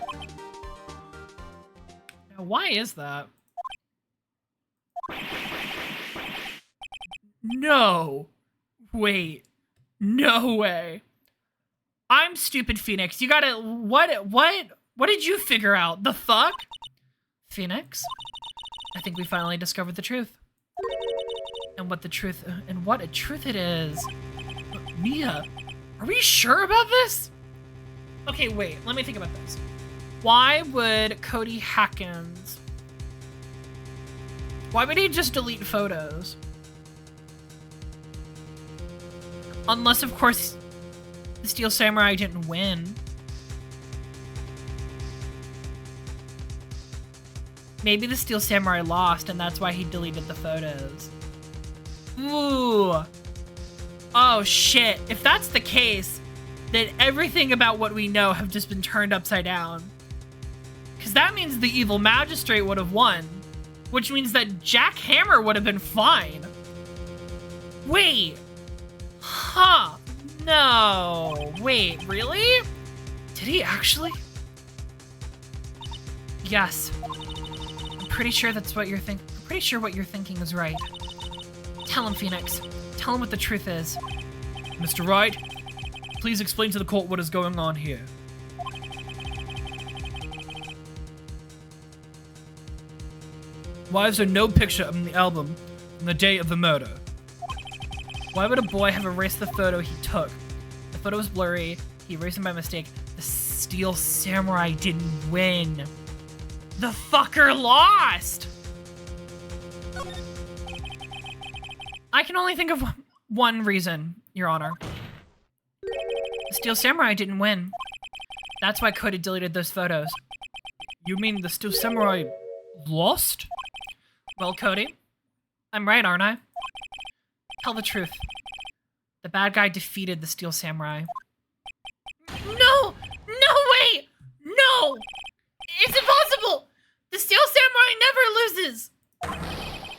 Now, why is that? No. Wait. No way. I'm stupid, Phoenix. You gotta... What did you figure out? The fuck? Phoenix? I think we finally discovered the truth. And what a truth it is. Mia, are we sure about this? Okay, wait, let me think about this. Why would Cody Hackins... Why would he just delete photos? Unless, of course, the Steel Samurai didn't win. Maybe the Steel Samurai lost, and that's why he deleted the photos. Ooh. Oh, shit. If that's the case, then everything about what we know have just been turned upside down. Because that means the evil magistrate would have won. Which means that Jack Hammer would have been fine. Wait. Huh. No. Wait, really? Did he actually? Yes. I'm pretty sure that's what you're thinking. I'm pretty sure what you're thinking is right. Tell him, Phoenix. Tell him what the truth is. Mr. Wright, please explain to the court what is going on here. Why is there no picture in the album on the day of the murder? Why would a boy have erased the photo he took? The photo was blurry. He erased it by mistake. The Steel Samurai didn't win. The fucker lost! I can only think of one reason, Your Honor. The Steel Samurai didn't win. That's why Cody deleted those photos. You mean the Steel Samurai lost? Well, Cody, I'm right, aren't I? Tell the truth. The bad guy defeated the Steel Samurai. No! No way! No! It's impossible! The Steel Samurai never loses!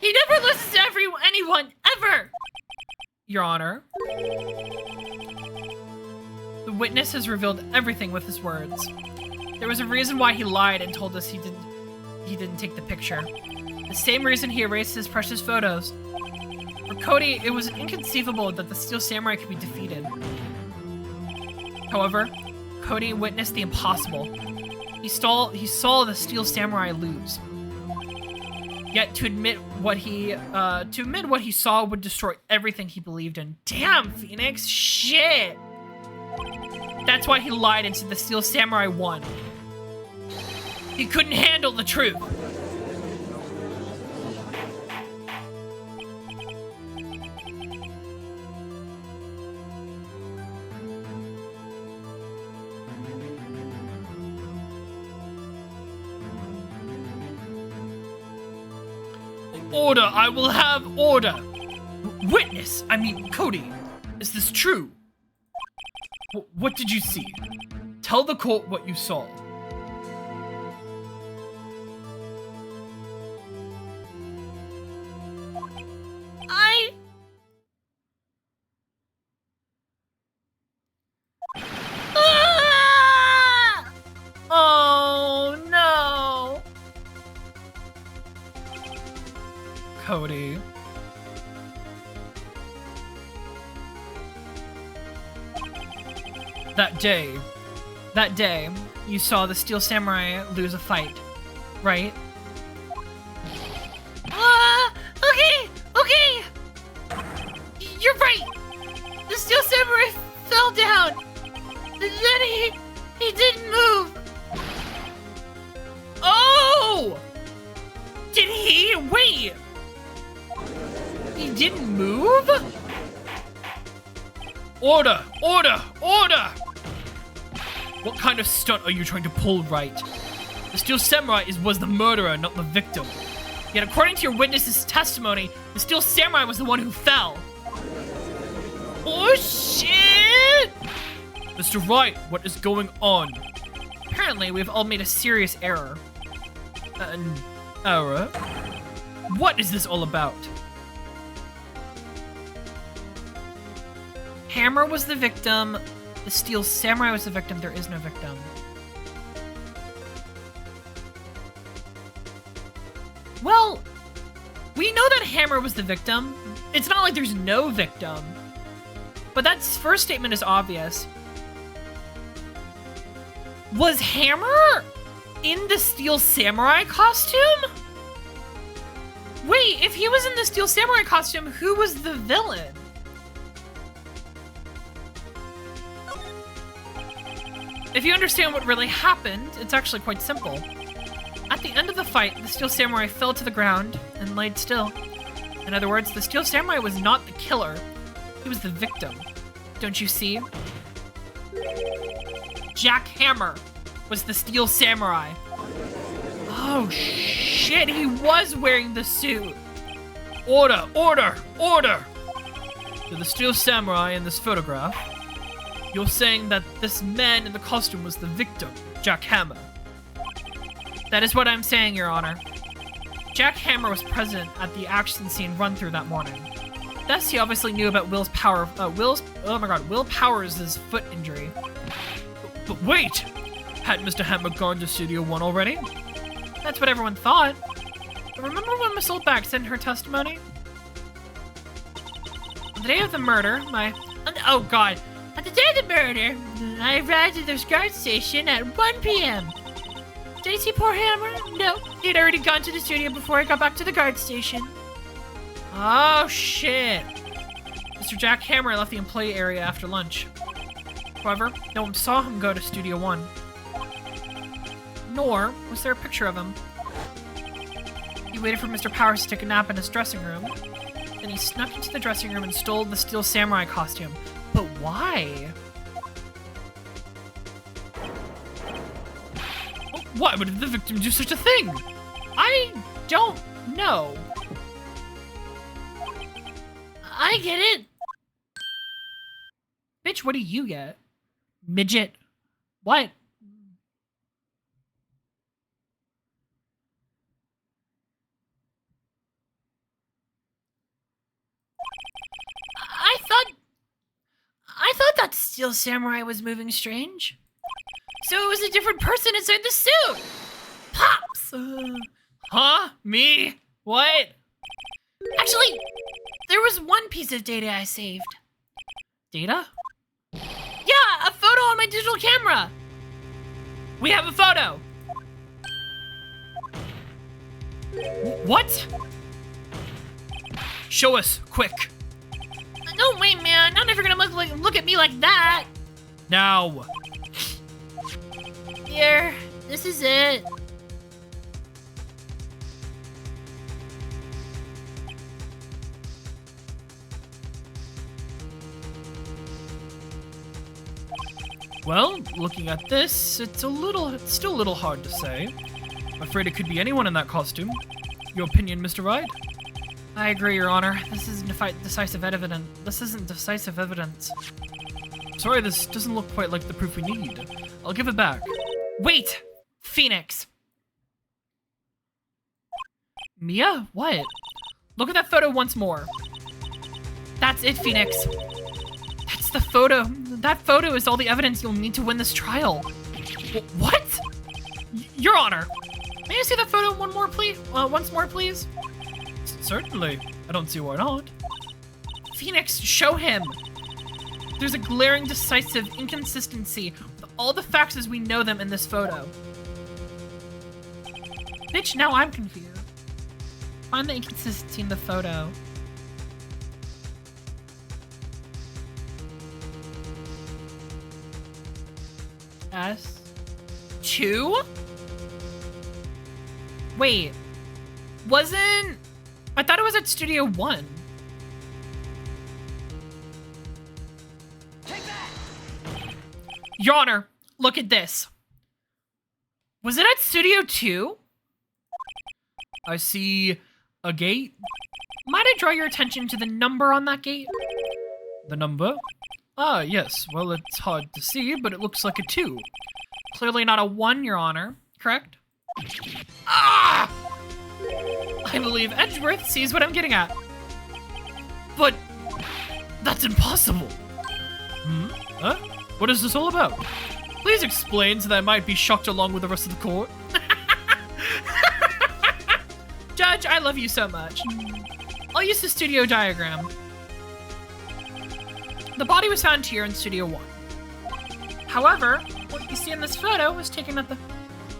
He never loses to anyone, ever! Your Honor. The witness has revealed everything with his words. There was a reason why he lied and told us he didn't. he didn't take the picture. The same reason he erased his precious photos. For Cody, it was inconceivable that the Steel Samurai could be defeated. However, Cody witnessed the impossible. He saw the Steel Samurai lose. Yet to admit what he saw would destroy everything he believed in. Damn, Phoenix, shit. That's why he lied and said the Steel Samurai won. He couldn't handle the truth. Order, I will have order. Witness, I mean Cody, is this true? What did you see? Tell the court what you saw. Oh no! Cody. That day, you saw the Steel Samurai lose a fight, right? Okay! You're right! The Steel Samurai fell down! And then he didn't move! Oh! Did he? Wait! He didn't move? Order! Order! Order! What kind of stunt are you trying to pull, Wright? The Steel Samurai was the murderer, not the victim. Yet according to your witness's testimony, the Steel Samurai was the one who fell. Oh shit! Mr. Wright, what is going on? Apparently, we've all made a serious error. An error? What is this all about? Hammer was the victim. The Steel Samurai was the victim. There is no victim. Well, we know that Hammer was the victim. It's not like there's no victim. But that first statement is obvious. Was Hammer in the Steel Samurai costume? Wait, if he was in the Steel Samurai costume, who was the villain? If you understand what really happened, it's actually quite simple. At the end of the fight, the Steel Samurai fell to the ground and laid still. In other words, the Steel Samurai was not the killer. He was the victim. Don't you see? Jack Hammer was the Steel Samurai. Oh shit, he was wearing the suit. Order, order, order! To the Steel Samurai in this photograph, you're saying that this man in the costume was the victim, Jack Hammer. That is what I'm saying, Your Honor. Jack Hammer was present at the action scene run-through that morning. Thus, he obviously knew about Will Powers' foot injury. But wait! Had Mr. Hammer gone to Studio 1 already? That's what everyone thought. But remember when Miss Oldback sent her testimony? On the day of the murder, oh god. On the day of the murder, I arrived at this guard station at 1 p.m. Did I see poor Hammer? No, he had already gone to the studio before I got back to the guard station. Oh, shit. Mr. Jack Hammer left the employee area after lunch. However, no one saw him go to Studio 1. Nor was there a picture of him. He waited for Mr. Powers to take a nap in his dressing room. Then he snuck into the dressing room and stole the Steel Samurai costume. But why? Why would the victim do such a thing? I don't know. I get it. Bitch, what do you get? Midget. What? I thought that Steel Samurai was moving strange. So it was a different person inside the suit. Pops! Phoenix? Huh? Me? What? Actually, there was one piece of data I saved. Data? Yeah, a photo on my digital camera. We have a photo! What? Show us, quick. No way, man. Not ever gonna look at me like that. Now. Here, this is it. Well, looking at this, it's still a little hard to say. I'm afraid it could be anyone in that costume. Your opinion, Mr. Wright? I agree, Your Honor. This isn't decisive evidence. Sorry, this doesn't look quite like the proof we need. I'll give it back. Wait! Phoenix! Mia? What? Look at that photo once more. That's it, Phoenix. That's the photo. That photo is all the evidence you'll need to win this trial. What? Your Honor! May I see the photo once more, please? Certainly. I don't see why not. Phoenix, show him! There's a glaring, decisive inconsistency with all the facts as we know them in this photo. Bitch, now I'm confused. Find the inconsistency in the photo. S2? Wait. I thought it was at Studio 1. Take that! Your Honor, look at this. Was it at Studio 2? I see a gate. Might I draw your attention to the number on that gate? The number? Ah, yes. Well, it's hard to see, but it looks like a 2. Clearly not a 1, Your Honor. Correct? Ah! I believe Edgeworth sees what I'm getting at. But that's impossible. Huh? What is this all about? Please explain so that I might be shocked along with the rest of the court. Judge, I love you so much. I'll use the studio diagram. The body was found here in Studio 1. However, what you see in this photo was taken at the...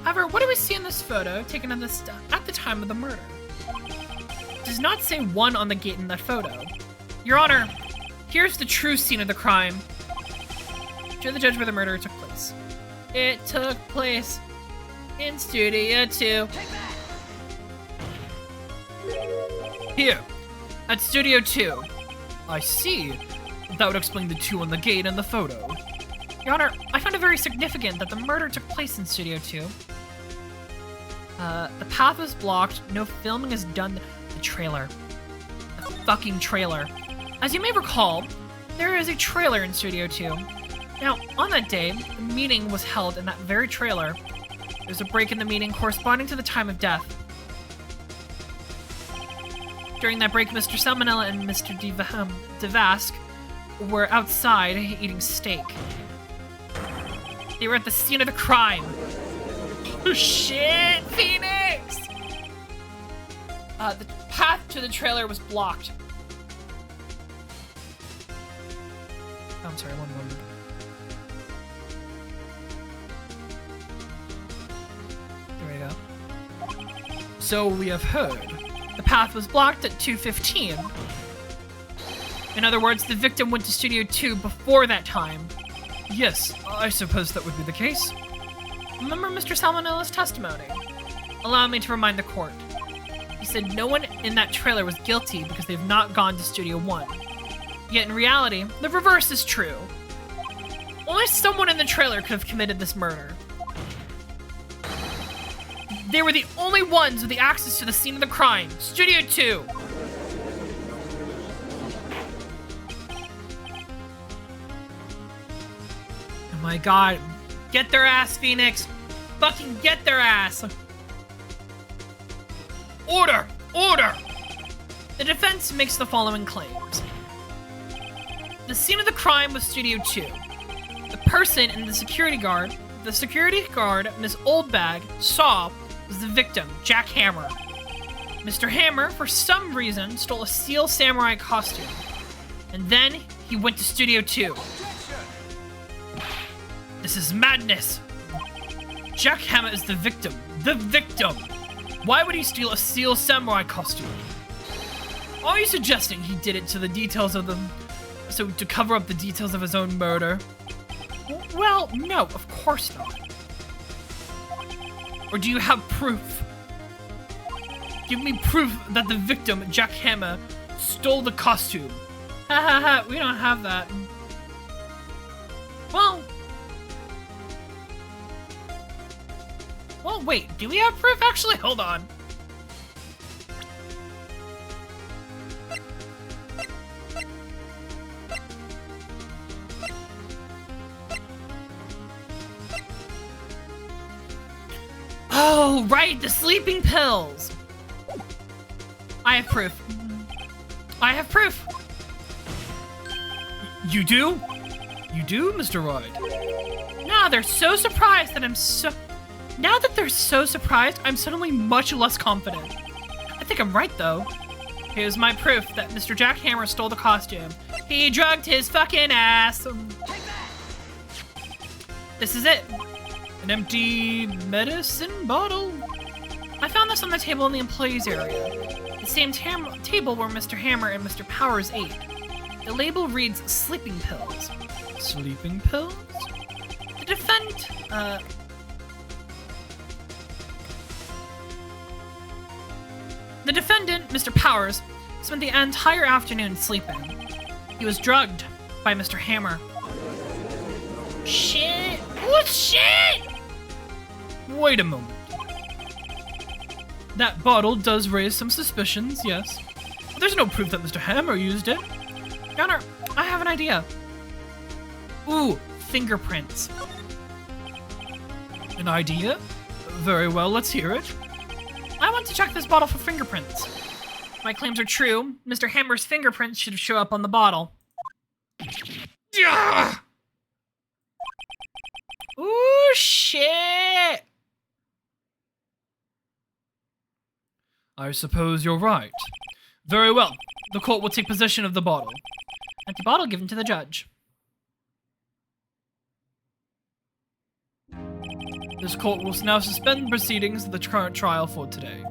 what do we see in this photo taken at the time of the murder? It does not say 1 on the gate in that photo. Your Honor, here's the true scene of the crime. Show the judge where the murder took place. It took place in Studio 2. Here, at Studio 2. I see. That would explain the 2 on the gate and the photo. Your Honor, I find it very significant that the murder took place in Studio 2. The path was blocked, no filming is done. The trailer. The fucking trailer. As you may recall, there is a trailer in Studio 2. Now, on that day, the meeting was held in that very trailer. There's a break in the meeting corresponding to the time of death. During that break, Mr. Salmonella and Mr. Devask were outside eating steak. They were at the scene of the crime. Oh shit, Phoenix! The path to the trailer was blocked. Oh, I'm sorry, one moment. There we go. So we have heard. The path was blocked at 2:15. In other words, the victim went to Studio 2 before that time. Yes, I suppose that would be the case. Remember Mr. Salmonella's testimony. Allow me to remind the court. He said no one in that trailer was guilty because they've not gone to Studio 1. Yet in reality, the reverse is true. Only someone in the trailer could have committed this murder. They were the only ones with the access to the scene of the crime. Studio 2. Oh my god. Get their ass, Phoenix. Fucking get their ass. Order! Order! The defense makes the following claims. The scene of the crime was Studio 2. The person in the security guard, Miss Oldbag, saw was the victim, Jack Hammer. Mr. Hammer, for some reason, stole a Steel Samurai costume. And then he went to Studio 2. This is madness. Jack Hammer is the victim. The victim! Why would he steal a Steel Samurai costume? Are you suggesting he did it to to cover up the details of his own murder? Well, no, of course not. Or do you have proof? Give me proof that the victim, Jack Hammer, stole the costume. Ha ha ha, we don't have that. Well, wait, do we have proof actually? Hold on. Oh, right, the sleeping pills. I have proof. I have proof. You do? You do, Mr. Wright? No, they're so surprised that Now that they're so surprised, I'm suddenly much less confident. I think I'm right, though. Here's my proof that Mr. Jack Hammer stole the costume. He drugged his fucking ass. This is it. An empty medicine bottle. I found this on the table in the employees area. The same table where Mr. Hammer and Mr. Powers ate. The label reads sleeping pills. Sleeping pills? The defendant, Mr. Powers, spent the entire afternoon sleeping. He was drugged by Mr. Hammer. Shit! What shit? Wait a moment. That bottle does raise some suspicions, yes. But there's no proof that Mr. Hammer used it. Your Honor, I have an idea. Ooh, fingerprints. An idea? Very well, let's hear it. I want to check this bottle for fingerprints. If my claims are true, Mr. Hammer's fingerprints should show up on the bottle. Yeah! Ooh, shit! I suppose you're right. Very well. The court will take possession of the bottle. Empty bottle given to the judge. This court will now suspend proceedings of the current trial for today.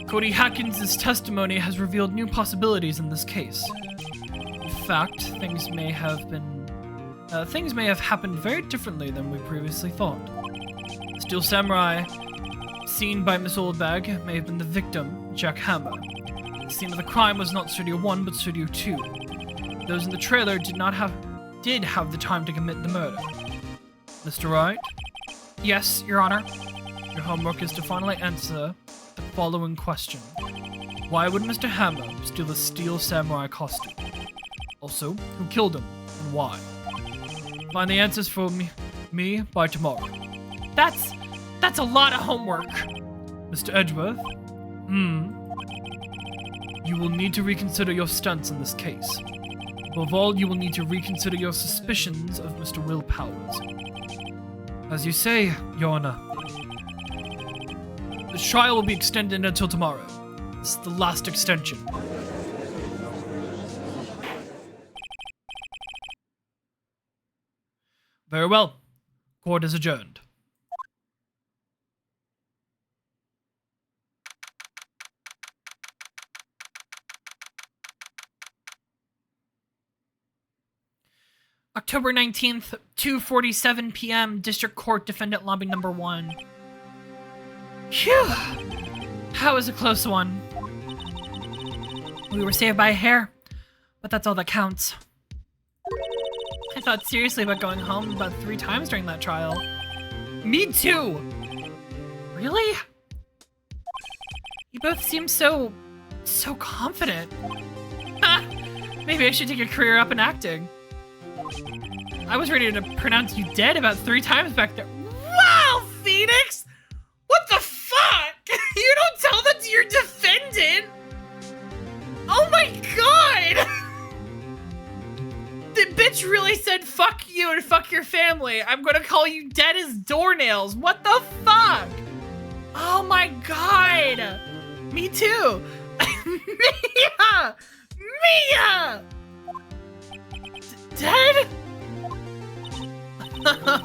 Cody Hatkins' testimony has revealed new possibilities in this case. In fact, things may have happened very differently than we previously thought. The Steel Samurai seen by Miss Oldbag may have been the victim, Jack Hammer. The scene of the crime was not Studio 1, but Studio 2. Those in the trailer did have the time to commit the murder. Mr. Wright? Yes, Your Honor. Your homework is to finally answer the following question. Why would Mr. Hammer steal a Steel Samurai costume? Also, who killed him, and why? Find the answers for me by tomorrow. That's a lot of homework. Mr. Edgeworth? You will need to reconsider your stance in this case. Above all, you will need to reconsider your suspicions of Mr. Will Powers. As you say, Your Honor. The trial will be extended until tomorrow. This is the last extension. Very well. Court is adjourned. October 19th, 2:47 p.m., District Court, Defendant Lobby Number 1. Phew! That was a close one. We were saved by a hair, but that's all that counts. I thought seriously about going home about 3 times during that trial. Me too! Really? You both seem so confident. Maybe I should take a career up in acting. I was ready to pronounce you dead about 3 times back there. Wow, Phoenix! What the fuck? You don't tell that to your defendant! Oh my god! The bitch really said fuck you and fuck your family. I'm gonna call you dead as doornails. What the fuck? my god! Me too! Mia! Mia! Dead?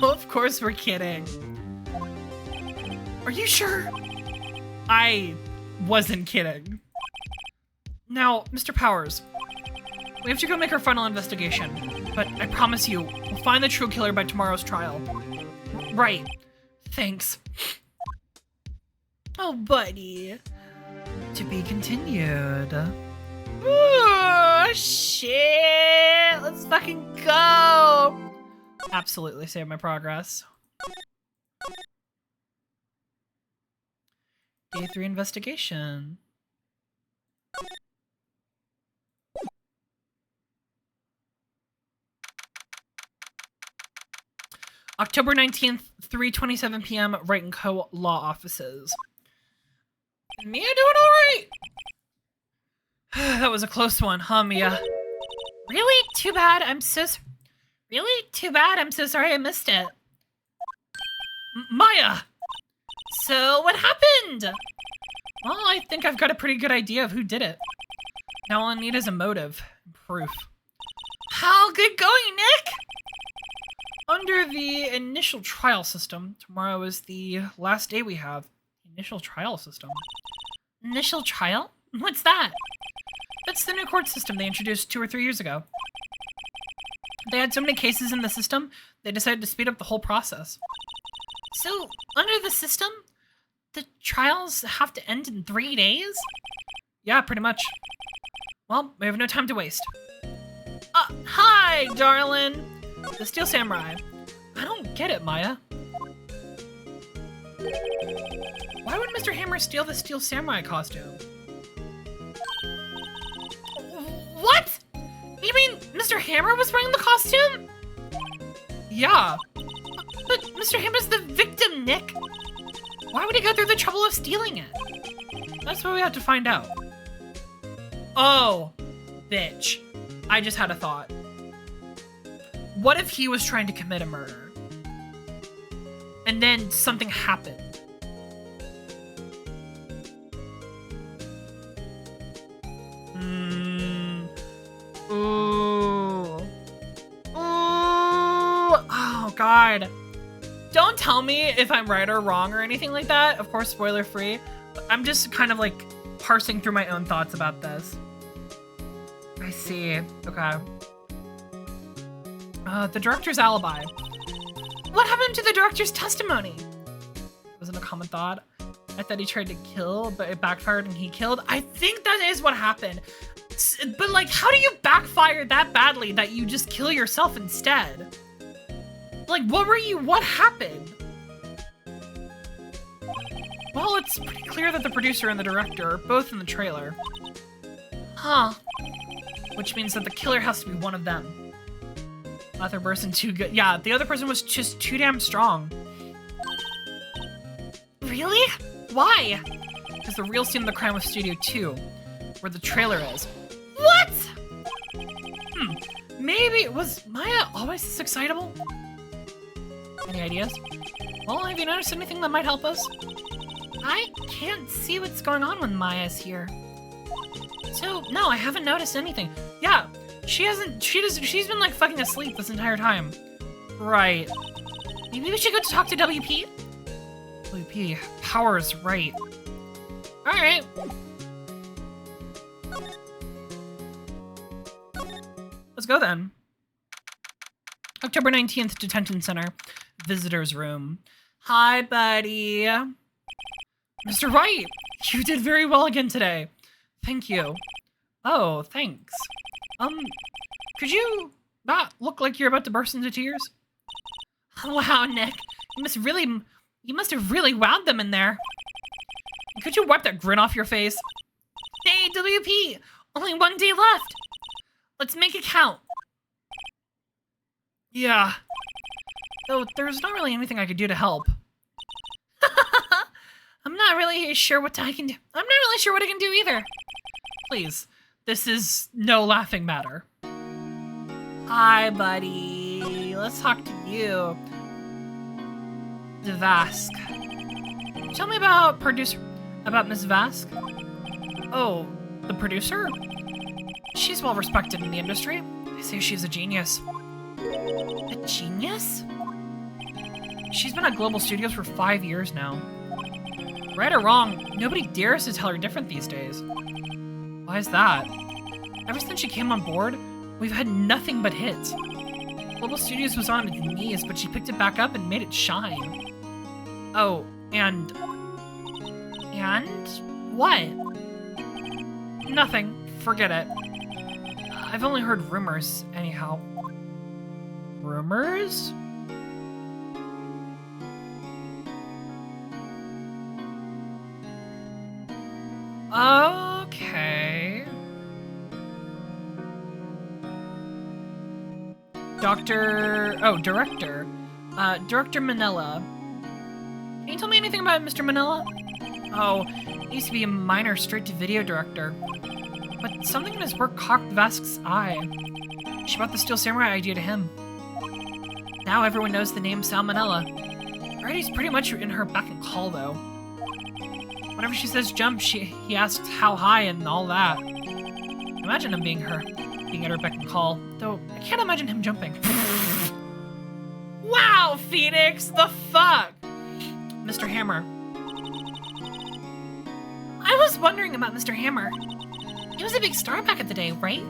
Of course we're kidding. Are you sure? I wasn't kidding. Now, Mr. Powers, we have to go make our final investigation, but I promise you, we'll find the true killer by tomorrow's trial. Right. Thanks. Oh, buddy. To be continued. Ooh, shit! Let's fucking go! Absolutely save my progress. Day 3 investigation. October 19th, 3:27 p.m. Wright & Co. Law Offices. Mia doing alright? That was a close one, huh, Mia? Really? Too bad. Really? Too bad. I'm so sorry I missed it. Maya! So, what happened? Well, I think I've got a pretty good idea of who did it. Now all I need is a motive. Proof. How good going, Nick? Under the initial trial system, tomorrow is the last day we have. Initial trial system. Initial trial? What's that? That's the new court system they introduced 2 or 3 years ago. They had so many cases in the system, they decided to speed up the whole process. So, under the system, the trials have to end in 3 days? Yeah, pretty much. Well, we have no time to waste. Hi, darling. The Steel Samurai. I don't get it, Maya. Why would Mr. Hammer steal the Steel Samurai costume? What? You mean Mr. Hammer was wearing the costume? Yeah. But Mr. Hammer's the victim, Nick. Why would he go through the trouble of stealing it? That's what we have to find out. Oh, bitch. I just had a thought. What if he was trying to commit a murder? And then something happened? Ooh. Ooh. Oh, God. Don't tell me if I'm right or wrong or anything like that. Of course, spoiler free. I'm just kind of like parsing through my own thoughts about this. I see. Okay. The director's alibi. What happened to the director's testimony? Wasn't a common thought. I thought he tried to kill, but it backfired and he killed. I think that is what happened. But like, how do you backfire that badly that you just kill yourself instead? Like, what happened? Well, it's pretty clear that the producer and the director are both in the trailer. Huh. Which means that the killer has to be one of them. Other person too good. Yeah, the other person was just too damn strong. Really? Why? Because the real scene of the crime was Studio 2, where the trailer is. What? Maybe, was Maya always this excitable? Any ideas? Well, have you noticed anything that might help us? I can't see what's going on when Maya's here. So, no, I haven't noticed anything. Yeah, she's been like fucking asleep this entire time. Right. Maybe we should go to talk to WP? WP, Powers, right. Alright. Let's go then. October 19th, Detention Center. Visitor's room. Hi, buddy. Mr. Wright, you did very well again today. Thank you. Oh, thanks. Could you not look like you're about to burst into tears? Wow, Nick. You must have really wowed them in there. Could you wipe that grin off your face? Hey, WP! Only 1 day left! Let's make it count. Yeah. Though there's not really anything I could do to help. I'm not really sure what I can do. I'm not really sure what I can do either. Please, this is no laughing matter. Hi, buddy. Let's talk to you. Dvask. Tell me about Miss Vask. Oh, the producer? She's well respected in the industry. They say she's a genius. A genius? She's been at Global Studios for 5 years now. Right or wrong, nobody dares to tell her different these days. Why is that? Ever since she came on board, we've had nothing but hits. Global Studios was on its knees, but she picked it back up and made it shine. Oh, and... And? What? Nothing. Forget it. I've only heard rumors, anyhow. Rumors? Okay. Director. Director Manila. Can you tell me anything about Mr. Manila? Oh, he used to be a minor straight-to-video director. But something in his work caught Vask's eye. She brought the Steel Samurai idea to him. Now everyone knows the name Salmonella. Wright is pretty much in her beck and call, though. Whenever she says jump, he asks how high and all that. Imagine him being at her beck and call, though I can't imagine him jumping. Wow, Phoenix, the fuck? Mr. Hammer. I was wondering about Mr. Hammer. He was a big star back in the day, right?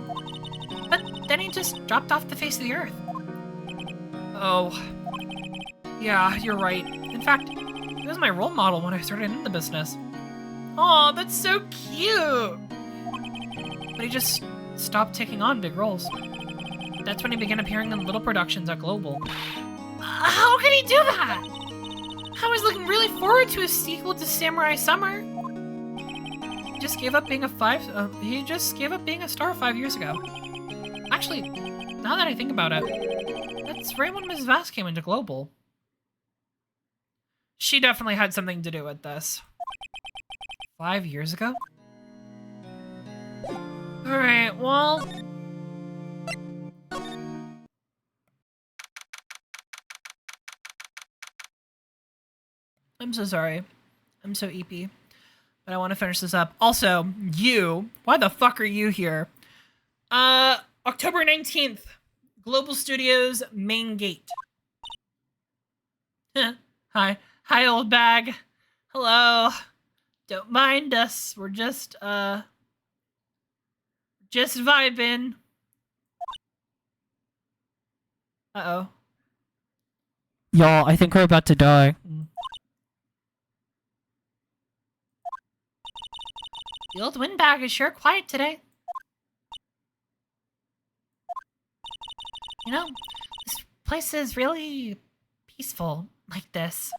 But then he just dropped off the face of the earth. Oh. Yeah, you're right. In fact, he was my role model when I started in the business. Aw, that's so cute! But he just stopped taking on big roles. That's when he began appearing in little productions at Global. How could he do that? I was looking really forward to a sequel to Samurai Summer. He just gave up being a star 5 years ago. Actually, now that I think about it, that's right when Ms. Vask came into Global. She definitely had something to do with this. 5 years ago? Alright, well... I'm so sorry. I'm so eepy. But I want to finish this up. Also, why the fuck are you here? October 19th, Global Studios main gate. Hi, old bag. Hello. Don't mind us. We're just vibing. Uh-oh. Y'all, I think we're about to die. The old windbag is sure quiet today. You know, this place is really peaceful like this.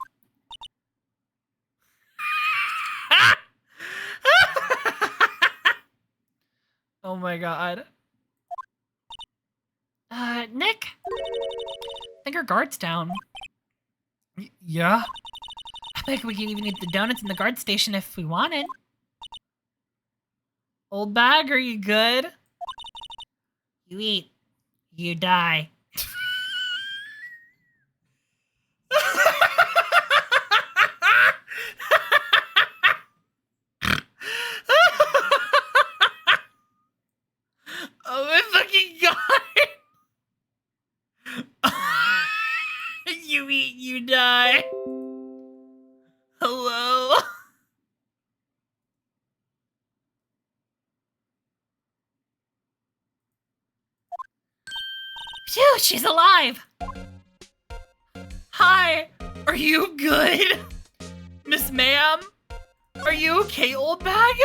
Oh my god. Nick? I think our guard's down. Yeah? I think we can even eat the donuts in the guard station if we wanted. Old bag, are you good? You eat, you die. Oh my fucking god! You eat, you die. Hello? Phew, she's alive! Hi, are you good? Miss Ma'am? Are you okay, old bag?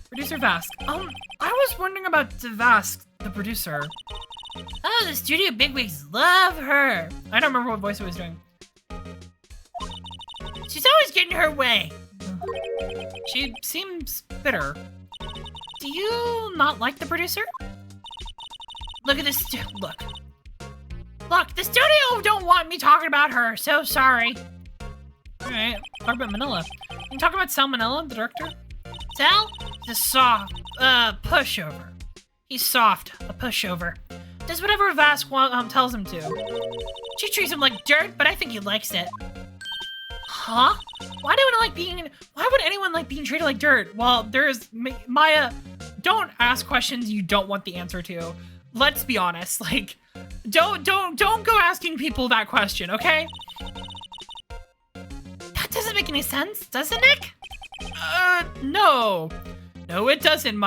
Producer Vask. I was wondering about Vask, the producer. Oh, the studio bigwigs love her. I don't remember what voice I was doing. She's always getting her way. She seems bitter. Do you not like the producer? Look at this. Look, the studio don't want me talking about her. So sorry. All right, talk about Manila. Can you talk about Sal Manila, the director? Sal? The soft, pushover. He's soft, a pushover. Does whatever Vask tells him to. She treats him like dirt, but I think he likes it. Huh? Why would anyone like being treated like dirt? Well, there's Maya. Don't ask questions you don't want the answer to. Let's be honest. Like, don't go asking people that question, okay? That doesn't make any sense, does it, Nick? No. No, it doesn't.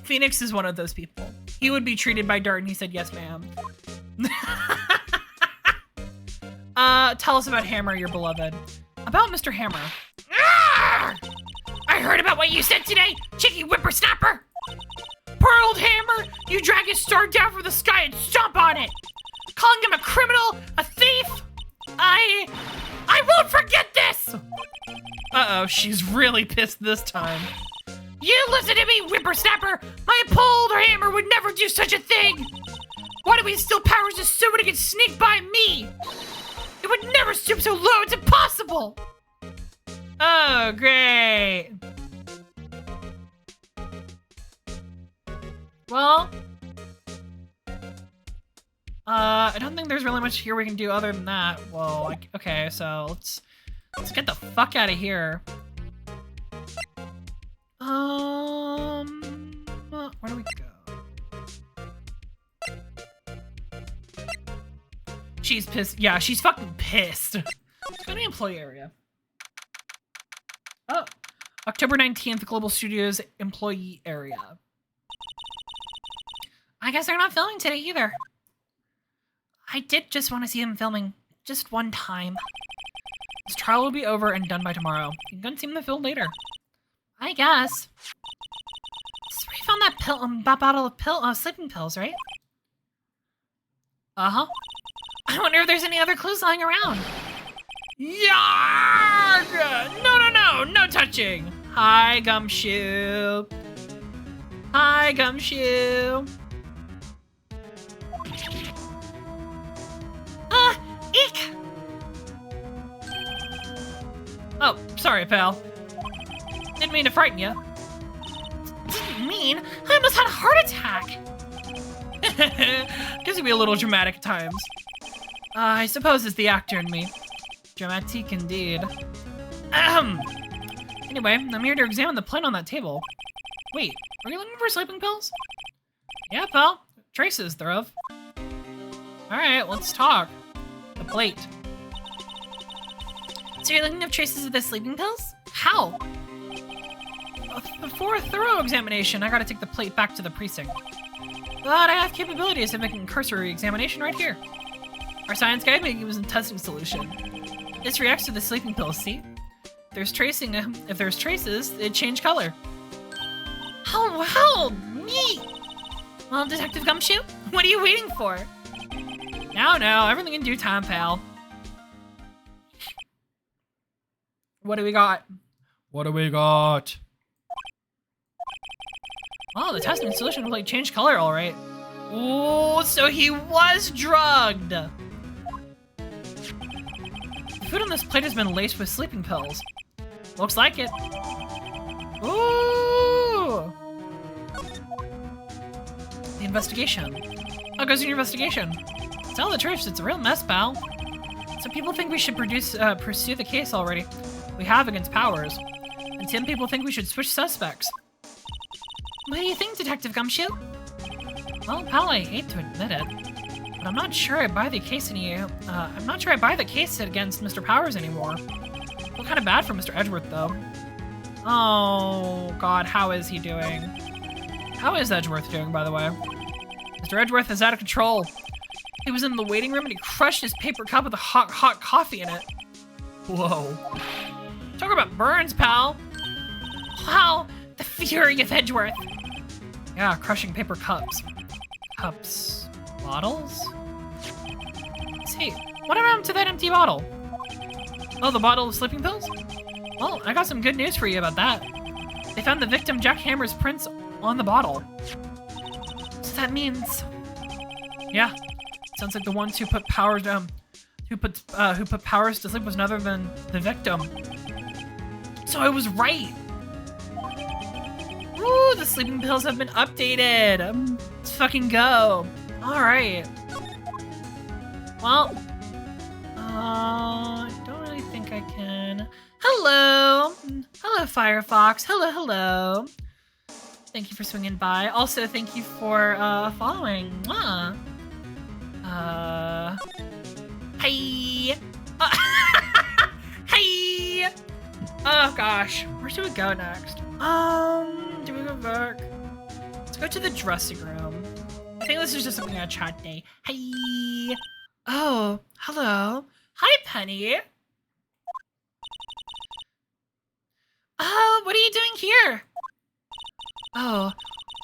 Phoenix is one of those people. He would be treated by dirt, and he said, yes, ma'am. Tell us about Hammer, your beloved. About Mr. Hammer. I heard about what you said today, cheeky whippersnapper. Poor old Hammer, you drag his star down from the sky and stomp on it. Calling him a criminal, a thief. I won't forget this. Uh-oh, she's really pissed this time. You listen to me, whippersnapper. My poor old Hammer would never do such a thing. Why do we steal powers just so it can sneak by me? It would never stoop so low, it's impossible. Oh, great. Well, I don't think there's really much here we can do other than that. Well, like, okay, so let's get the fuck out of here. Where do we go? She's pissed. Yeah, she's fucking pissed. Let's go to the employee area. Oh, October 19th, Global Studios employee area. I guess they're not filming today either. I did just want to see them filming just one time. This trial will be over and done by tomorrow. You can see them in the field later. I guess. This is where you found that that bottle of sleeping pills, right? Uh-huh. I wonder if there's any other clues lying around. Yarg! No touching. Hi, Gumshoe. Hi, Gumshoe. Eek! Oh, sorry, pal. Didn't mean to frighten you. Didn't mean. I almost had a heart attack. Gives me a little dramatic at times. I suppose it's the actor in me. Dramatique indeed. Anyway, I'm here to examine the plate on that table. Wait, are you looking for sleeping pills? Yeah, pal. Traces thereof. Alright, let's talk. The plate. So you're looking for traces of the sleeping pills? How? Before a thorough examination, I gotta take the plate back to the precinct. But I have capabilities of making cursory examination right here. Our science guide may give us a testing solution. This reacts to the sleeping pills, see? If there's traces, it change color. Oh, wow! Neat! Well, Detective Gumshoe, what are you waiting for? No, everything in due time, pal. What do we got? Oh, the testing solution will change color, all right. Ooh, so he was drugged. The food on this plate has been laced with sleeping pills. Looks like it. Ooh. The investigation. How goes your investigation? To tell the truth, it's a real mess, pal. Some people think we should pursue the case already. We have against Powers. And some people think we should switch suspects. What do you think, Detective Gumshoe? Well, pal, I hate to admit it, but I'm not sure I buy the case against Mr. Powers anymore. Feel kind of bad for Mr. Edgeworth, though. Oh, God, how is he doing? How is Edgeworth doing, by the way? Mr. Edgeworth is out of control. He was in the waiting room and he crushed his paper cup with a hot coffee in it. Whoa. Talk about burns, pal. Wow, the fury of Edgeworth. Yeah, crushing paper cups. Bottles? Let's see, what happened to that empty bottle? Oh, the bottle of sleeping pills? Well, I got some good news for you about that. They found the victim Jack Hammer's prints on the bottle. So that means... Yeah, sounds like the ones who put Powers who put Powers to sleep was none other than the victim. So I was right. Ooh, the sleeping pills have been updated. Let's fucking go. All right. Well, I don't really think I can. Hello. Hello, Firefox. Hello, hello. Thank you for swinging by. Also, thank you for following. Mwah. Hey. Hey. Oh gosh, where should we go next? Do we go back? Let's go to the dressing room. I think this is just something on a chat day. Hey. Oh, hello. Hi, Penny. Oh, what are you doing here? Oh,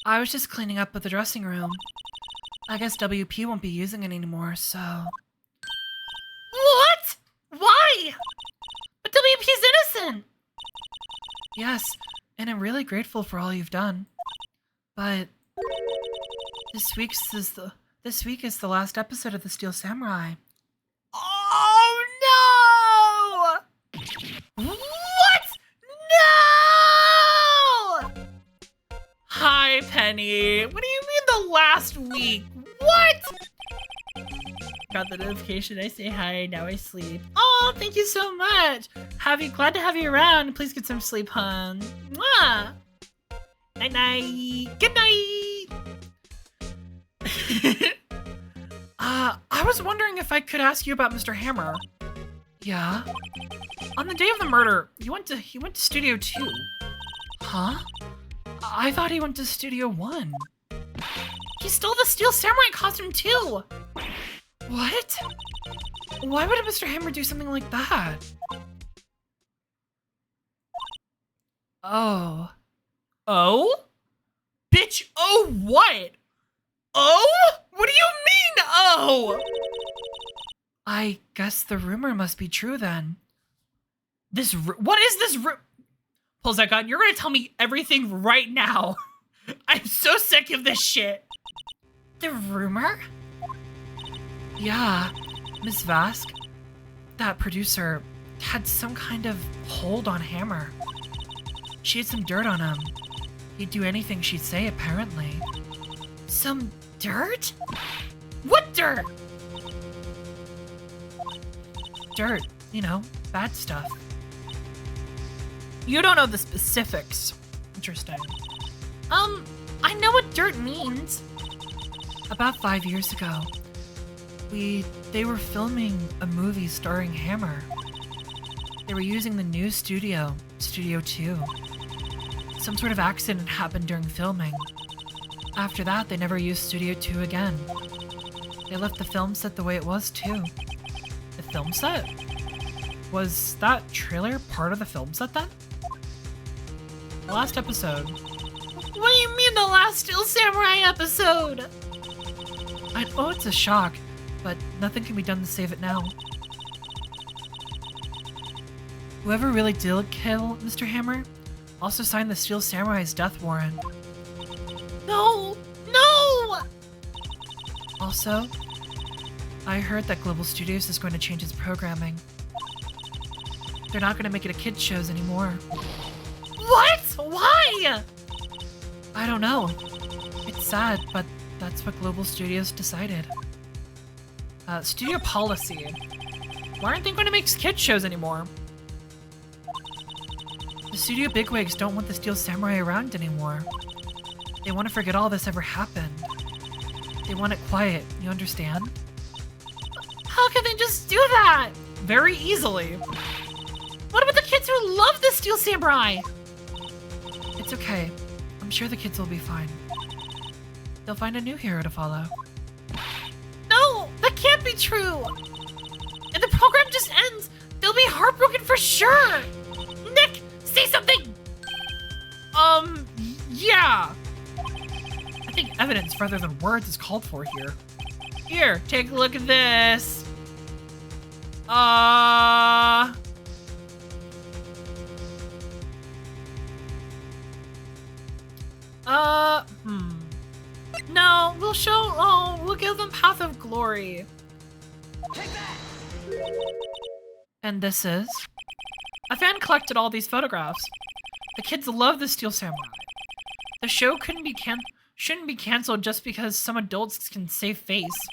I was just cleaning up with the dressing room. I guess WP won't be using it anymore, so... What? Why? But WP's innocent! Yes, and I'm really grateful for all you've done. But... This week is the last episode of The Steel Samurai. Oh no! What? No! Hi, Penny. What do you mean the last week? What? Got the notification. I say hi. Now I sleep. Oh, thank you so much. Glad to have you around. Please get some sleep, hon. Mwah. Night night. Good night. I was wondering if I could ask you about Mr. Hammer. Yeah. On the day of the murder, he went to Studio 2. Huh? I thought he went to Studio 1. He stole the Steel Samurai costume too! What? Why would Mr. Hammer do something like that? Oh. Oh? Bitch, oh what? Oh? What do you mean, oh? I guess the rumor must be true then. What is this Pulls that gun, you're gonna tell me everything right now. I'm so sick of this shit. The rumor? Yeah, Miss Vask, that producer, had some kind of hold on Hammer. She had some dirt on him. He'd do anything she'd say, apparently. Some dirt? What dirt? Dirt, you know, bad stuff. You don't know the specifics. Interesting. I know what dirt means. About 5 years ago, they were filming a movie starring Hammer. They were using the new studio, Studio 2. Some sort of accident happened during filming. After that, they never used Studio 2 again. They left the film set the way it was, too. The film set? Was that trailer part of the film set then? The last episode. What do you mean the last Steel Samurai episode? I know it's a shock, but nothing can be done to save it now. Whoever really did kill Mr. Hammer also signed the Steel Samurai's death warrant. No! No! Also, I heard that Global Studios is going to change its programming. They're not going to make it a kids' shows anymore. What? Why? I don't know. It's sad, but that's what Global Studios decided. Studio policy. Why aren't they going to make kids' shows anymore? The studio bigwigs don't want the Steel Samurai around anymore. They want to forget all this ever happened. They want it quiet, you understand? How can they just do that? Very easily. What about the kids who love the Steel Samurai? It's okay. I'm sure the kids will be fine. They'll find a new hero to follow. No! That can't be true! If the program just ends, they'll be heartbroken for sure! Nick! Say something! Yeah! I think evidence rather than words is called for here. Here, take a look at this. No, we'll give them Path of Glory. Take that! And this is? A fan collected all these photographs. The kids love the Steel Samurai. The show shouldn't be canceled just because some adults can save face.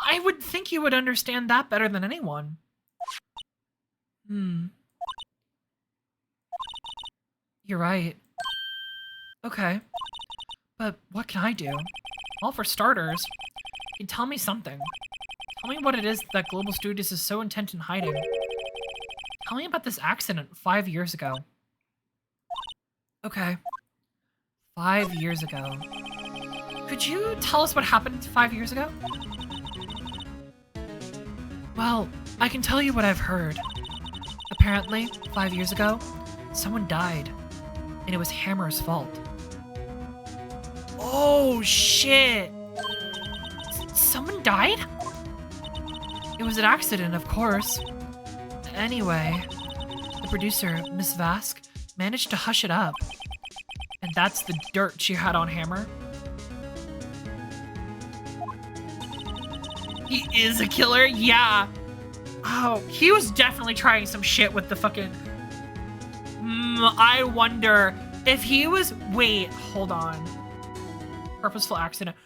I would think you would understand that better than anyone. You're right. Okay. But what can I do? Well, for starters, you can tell me something. Tell me what it is that Global Studios is so intent in hiding. Tell me about this accident 5 years ago. Okay. 5 years ago. Could you tell us what happened 5 years ago? Well, I can tell you what I've heard. Apparently, 5 years ago, someone died, and it was Hammer's fault. Oh, shit! Someone died? It was an accident, of course. Anyway, the producer, Miss Vask, managed to hush it up. And that's the dirt she had on Hammer. He is a killer? Yeah. Oh, he was definitely trying some shit with the fucking... I wonder if he was... Wait, hold on. Purposeful accident.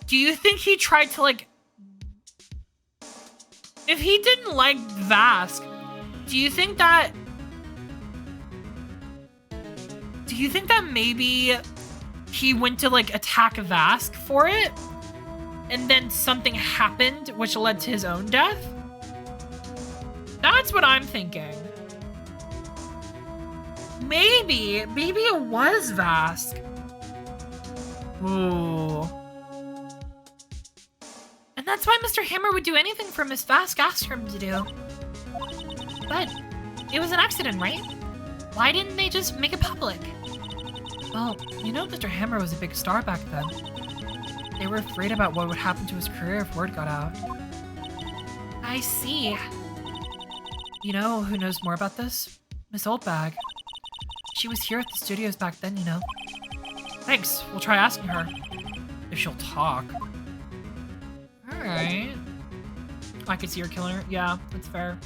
Do you think he tried to, like... If he didn't like Vask, do you think that... Do you think that maybe he went to, like, attack Vask for it? And then something happened which led to his own death? That's what I'm thinking. Maybe it was Vask. Ooh. And that's why Mr. Hammer would do anything for Miss Vask asked him to do. But it was an accident, right? Why didn't they just make it public? Well, you know Mr. Hammer was a big star back then. They were afraid about what would happen to his career if word got out. I see. You know who knows more about this? Miss Oldbag. She was here at the studios back then, you know. Thanks, we'll try asking her. If she'll talk. Alright. I could see her killing her. Yeah, that's fair.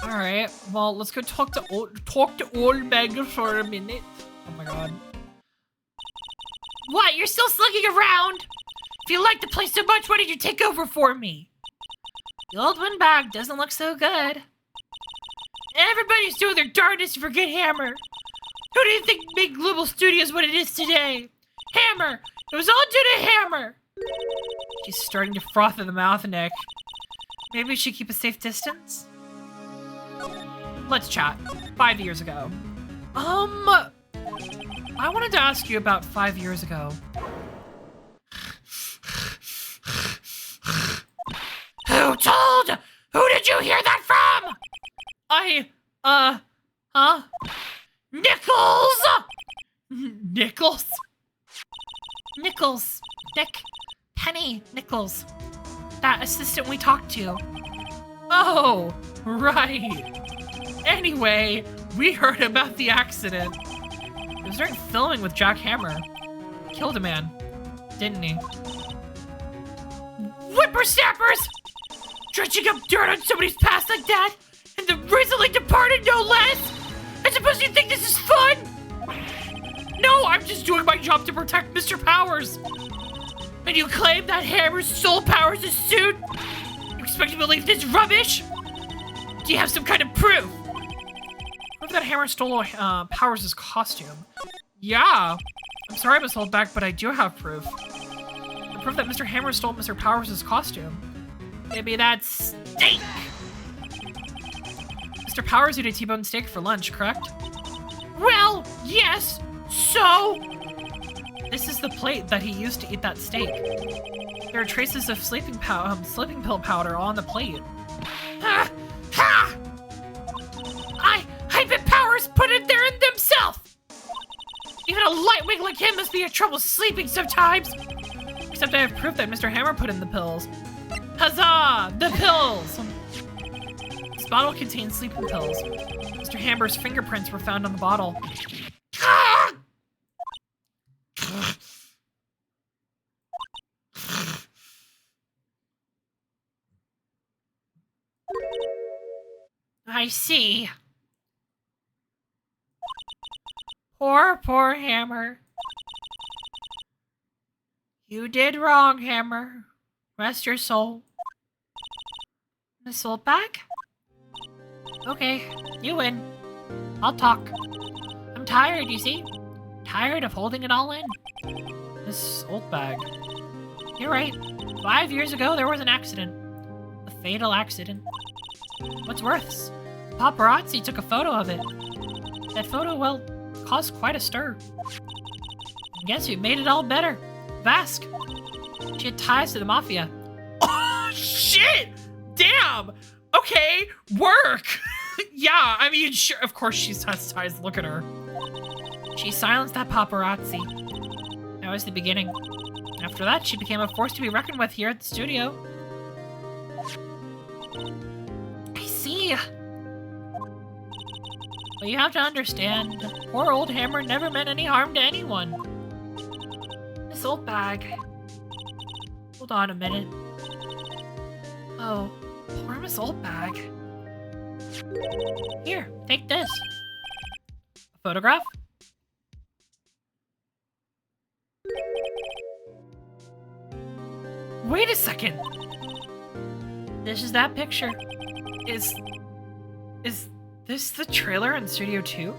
Alright, well, let's go talk to Oldbag for a minute. Oh my god. What? You're still slugging around? If you like the place so much, why did you take over for me? The old windbag doesn't look so good. Everybody's doing their darndest to forget Hammer. Who do you think made Global Studios what it is today? Hammer! It was all due to Hammer! She's starting to froth at the mouth, Nick. Maybe we should keep a safe distance? Let's chat. 5 years ago. I wanted to ask you about 5 years ago. Who told? Who did you hear that from? Huh? Nichols! Nichols? Nichols. Nick. Penny Nichols. That assistant we talked to. Oh, right. Anyway, we heard about the accident. It was during filming with Jack Hammer. Killed a man, didn't he? Whippersnappers! Dredging up dirt on somebody's past like that? And the recently departed, no less? I suppose you think this is fun? No, I'm just doing my job to protect Mr. Powers. And you claim that Hammer's soul powers his suit? You expect me to believe this rubbish? Do you have some kind of proof? Proof that Hammer stole Powers' costume. Yeah. I'm sorry, Miss Holdback, but I do have proof. The proof that Mr. Hammer stole Mr. Powers' costume. Maybe that's steak! Mr. Powers ate a T-bone steak for lunch, correct? Well, yes. So? This is the plate that he used to eat that steak. There are traces of sleeping pill powder on the plate. Ha! I bet Powers put it there in themselves. Even a lightweight like him must be in trouble sleeping sometimes. Except I have proof that Mr. Hammer put in the pills. Huzzah! The pills! This bottle contains sleeping pills. Mr. Hammer's fingerprints were found on the bottle. I see. Poor Hammer. You did wrong, Hammer. Rest your soul. Miss Oldbag? Okay, you win. I'll talk. I'm tired, you see? Tired of holding it all in. Miss Oldbag. You're right. 5 years ago, there was an accident. A fatal accident. What's worse, paparazzi took a photo of it. That photo, well, caused quite a stir. And guess who made it all better? Vask. She had ties to the mafia. Oh, shit! Damn! Okay, work! Yeah, I mean, sure, of course she has ties. Look at her. She silenced that paparazzi. That was the beginning. After that, she became a force to be reckoned with here at the studio. I see. But you have to understand, poor old Hammer never meant any harm to anyone. This old bag. Hold on a minute. Oh, poor Miss Oldbag. Here, take this. A photograph? Wait a second. This is that picture. Is this the trailer in Studio 2?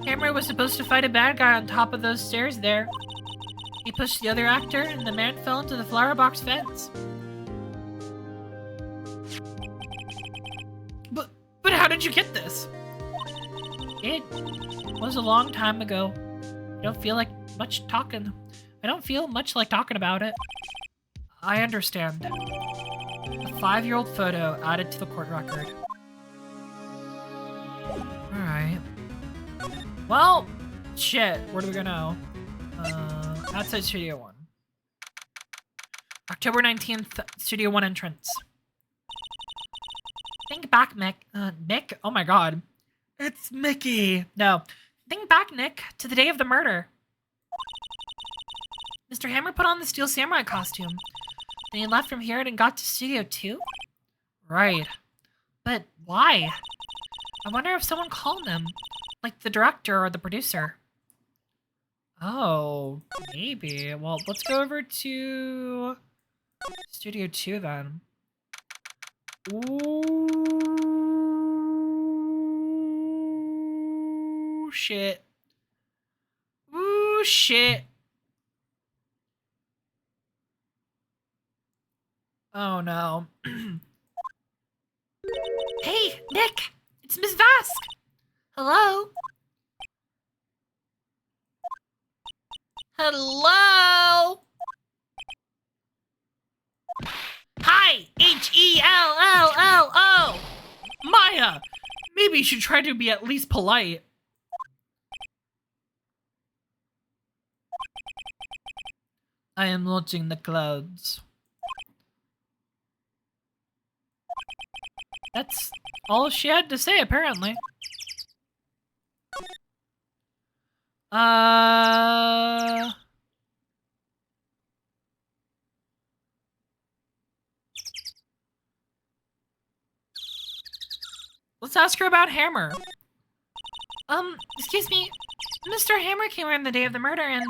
Hammer was supposed to fight a bad guy on top of those stairs there. He pushed the other actor, and the man fell into the flower box fence. But how did you get this? It was a long time ago. I don't feel much like talking about it. I understand. A 5-year-old photo added to the court record. Alright. Well, shit. Where do we go now? Outside Studio 1. October 19th, Studio 1 entrance. Think back, Nick? Oh my god. It's Mickey. No. Think back, Nick, to the day of the murder. Mr. Hammer put on the Steel Samurai costume. Then he left from here and got to Studio 2? Right. But why? I wonder if someone called him. Like the director or the producer. Oh, maybe. Well, let's go over to Studio 2 then. Ooh, shit. Ooh, shit. Oh, no. Hey, Nick! It's Miss Vask! Hello? Hello? Hi! H-E-L-L-L-O! Maya! Maybe you should try to be at least polite. I am watching the clouds. That's all she had to say, apparently. Let's ask her about Hammer. Excuse me. Mr. Hammer came around the day of the murder and...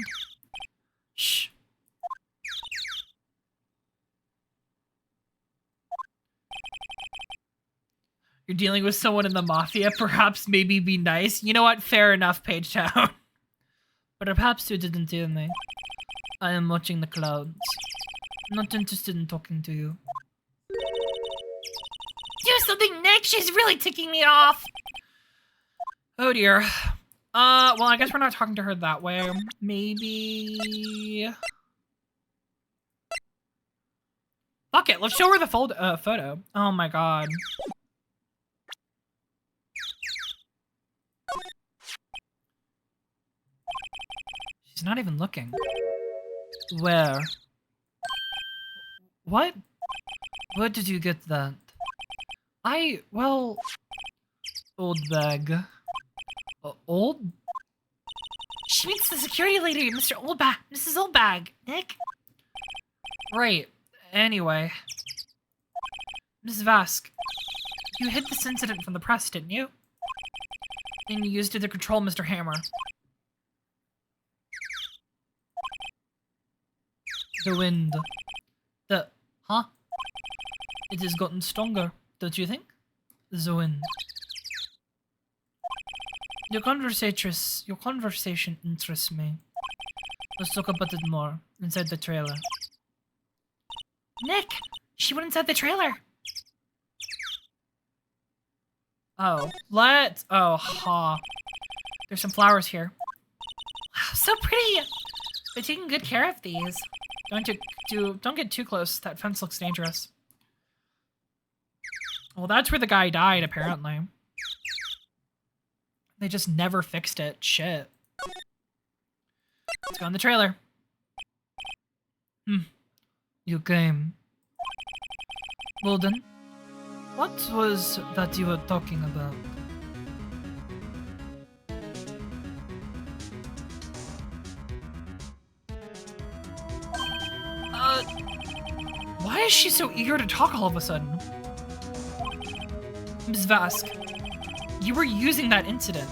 Shh. You're dealing with someone in the mafia, perhaps maybe be nice. You know what? Fair enough, Page Town. But perhaps you didn't hear me. I am watching the clouds. Not interested in talking to you. Do something, Nick! She's really ticking me off! Oh dear. Well, I guess we're not talking to her that way. Maybe... Fuck it, let's show her the photo. Oh my god. She's not even looking. Where? What? Where did you get that? Well... Old bag. Old? She meets the security lady, Mrs. Oldbag. Nick? Right. Anyway. Ms. Vask, you hid this incident from the press, didn't you? And you used it to control Mr. Hammer. The wind. Huh? It has gotten stronger, don't you think? The wind. Your conversation interests me. Let's talk about it more inside the trailer. Nick, she went inside the trailer. Oh, there's some flowers here. Wow, so pretty. They're taking good care of these. Don't get too close. That fence looks dangerous. Well, that's where the guy died, apparently. They just never fixed it. Shit. Let's go in the trailer. You came. Well then, what was that you were talking about? Why is she so eager to talk all of a sudden? Ms. Vask, you were using that incident.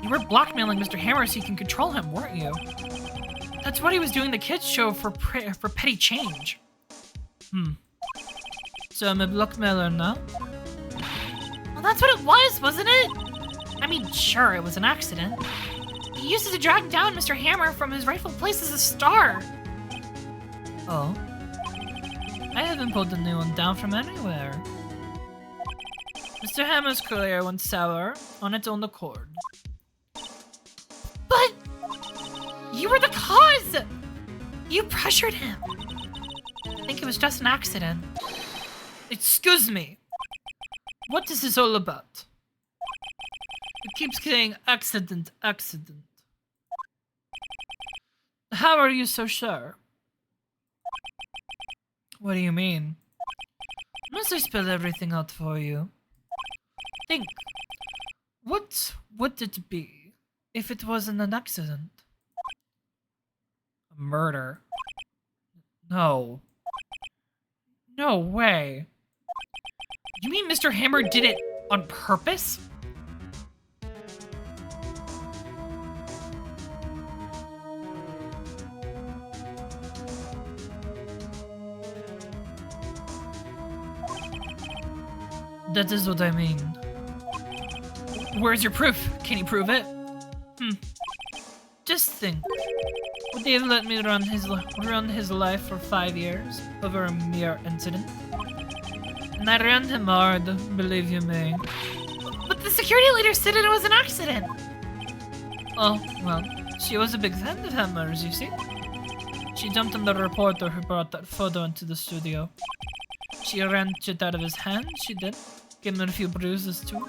You were blackmailing Mr. Hammer so you can control him, weren't you? That's what he was doing the kids show for petty change. So I'm a blackmailer now? Well, that's what it was, wasn't it? I mean, sure, it was an accident. He used it to drag down Mr. Hammer from his rightful place as a star. Oh? I haven't pulled anyone down from anywhere. Mr. Hammer's career went sour on its own accord. But you were the cause! You pressured him. I think it was just an accident. Excuse me. What is this all about? It keeps saying accident, accident. How are you so sure? What do you mean? Must I spell everything out for you? Think. What would it be if it wasn't an accident? A murder? No. No way. You mean Mr. Hammer did it on purpose? That is what I mean. Where's your proof? Can you prove it? Just think. Would they have let me run his life for 5 years over a mere incident? And I ran him hard, believe you me. But the security leader said it was an accident. Oh, well, she was a big fan of Hammer's, you see? She jumped on the reporter who brought that photo into the studio. She wrenched it out of his hand, she did. Gave him a few bruises, too.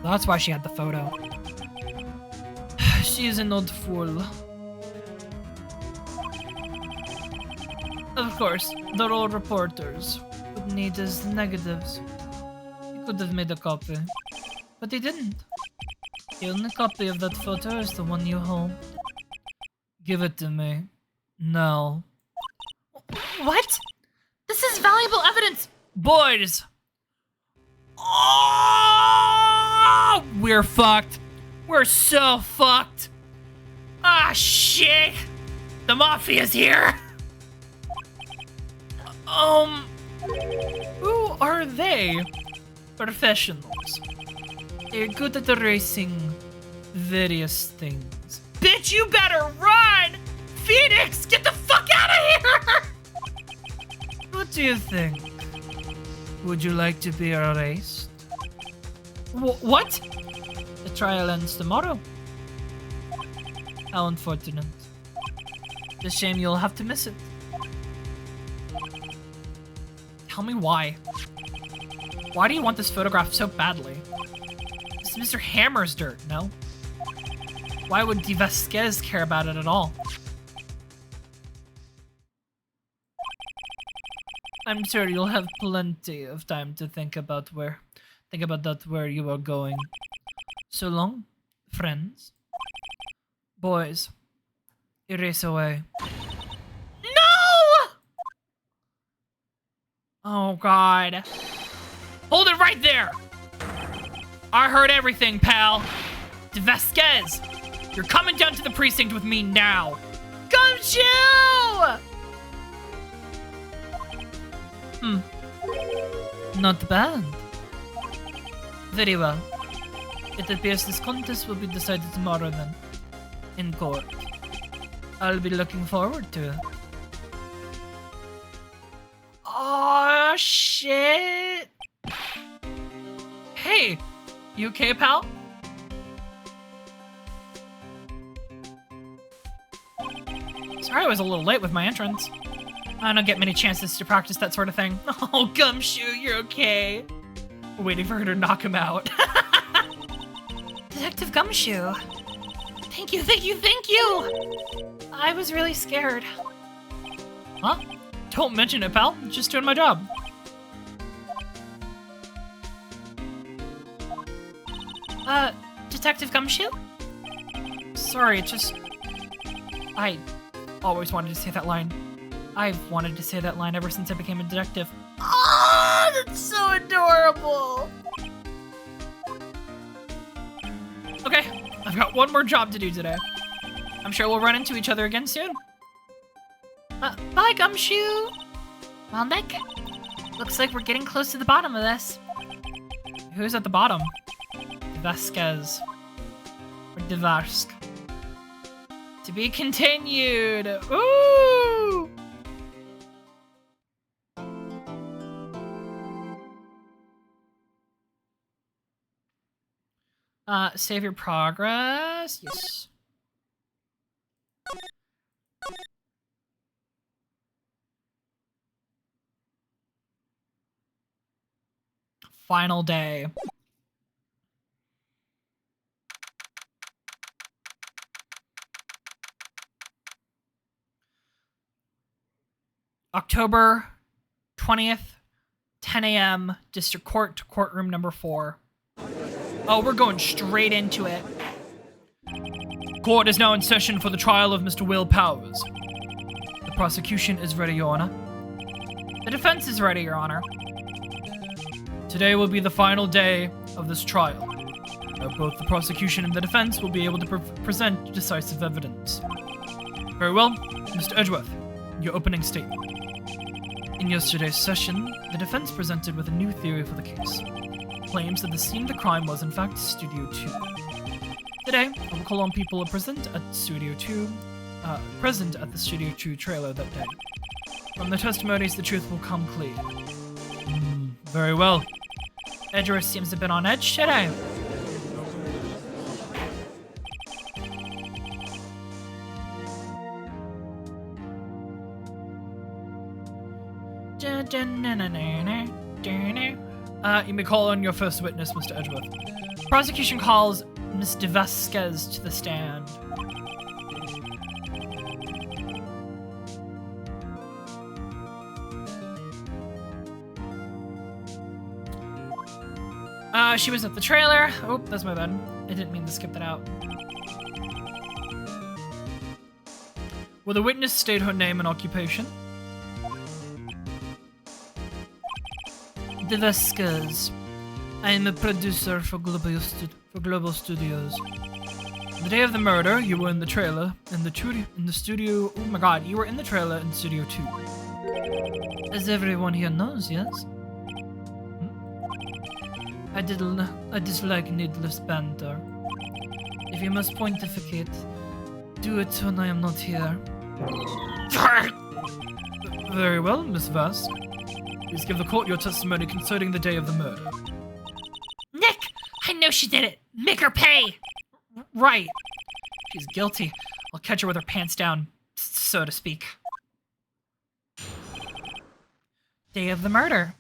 That's why she had the photo. She is an old fool. Of course, they're all reporters. Would need his negatives. He could have made a copy. But he didn't. The only copy of that photo is the one you hold. Give it to me. Now. What? This is valuable evidence! Boys! Oh! We're fucked. We're so fucked. Ah, shit! The mafia's here! Who are they? Professionals. They're good at erasing various things. Bitch, you better run! Phoenix, get the fuck out of here! What do you think? Would you like to be erased? What? The trial ends tomorrow. How unfortunate. It's a shame you'll have to miss it. Tell me why. Why do you want this photograph so badly? This is Mr. Hammer's dirt, no? Why would De Vasquez care about it at all? I'm sure you'll have plenty of time to think about where you are going. So long, friends. Boys, erase away. No! Oh, God. Hold it right there! I heard everything, pal. Vasquez, you're coming down to the precinct with me now. Gumshoe! Not bad. Very well. It appears this contest will be decided tomorrow then. In court. I'll be looking forward to it. Oh shit! Hey! You okay, pal? Sorry I was a little late with my entrance. I don't get many chances to practice that sort of thing. Oh, Gumshoe, you're okay. We're waiting for her to knock him out. Detective Gumshoe. Thank you, thank you, thank you! I was really scared. Huh? Don't mention it, pal. I'm just doing my job. Detective Gumshoe? Sorry, I always wanted to say that line. I've wanted to say that line ever since I became a detective. Oh, that's so adorable! Okay, I've got one more job to do today. I'm sure we'll run into each other again soon. Bye, Gumshoe! Well, Nick, looks like we're getting close to the bottom of this. Who's at the bottom? Vasquez. Or Devarsk. To be continued! Ooh! Save your progress. Yes. Final day. October 20th, 10 a.m., District Court, courtroom number 4. Oh, we're going straight into it. Court is now in session for the trial of Mr. Will Powers. The prosecution is ready, Your Honor. The defense is ready, Your Honor. Today will be the final day of this trial. Both the prosecution and the defense will be able to present decisive evidence. Very well, Mr. Edgeworth, your opening statement. In yesterday's session, the defense presented with a new theory for the case. Claims that the scene of the crime was in fact Studio 2. Today, I will call on people present at Studio 2, present at the Studio 2 trailer that day. From their testimonies, the truth will come clear. Very well. Edgeworth seems a bit on edge today. You may call on your first witness, Mr. Edgeworth. Prosecution calls Mr. Vasquez to the stand. She was at the trailer. Oh, that's my bad. I didn't mean to skip that out. Will the witness state her name and occupation? De Vasquez. I am a producer for Global Studios. The day of the murder, you were in the trailer, in the studio. Oh my god, you were in the trailer in Studio 2. As everyone here knows, yes? I dislike needless banter. If you must pontificate, do it when I am not here. Very well, Miss Vask. Please give the court your testimony concerning the day of the murder. Nick! I know she did it! Make her pay! Right. She's guilty. I'll catch her with her pants down, so to speak. Day of the murder.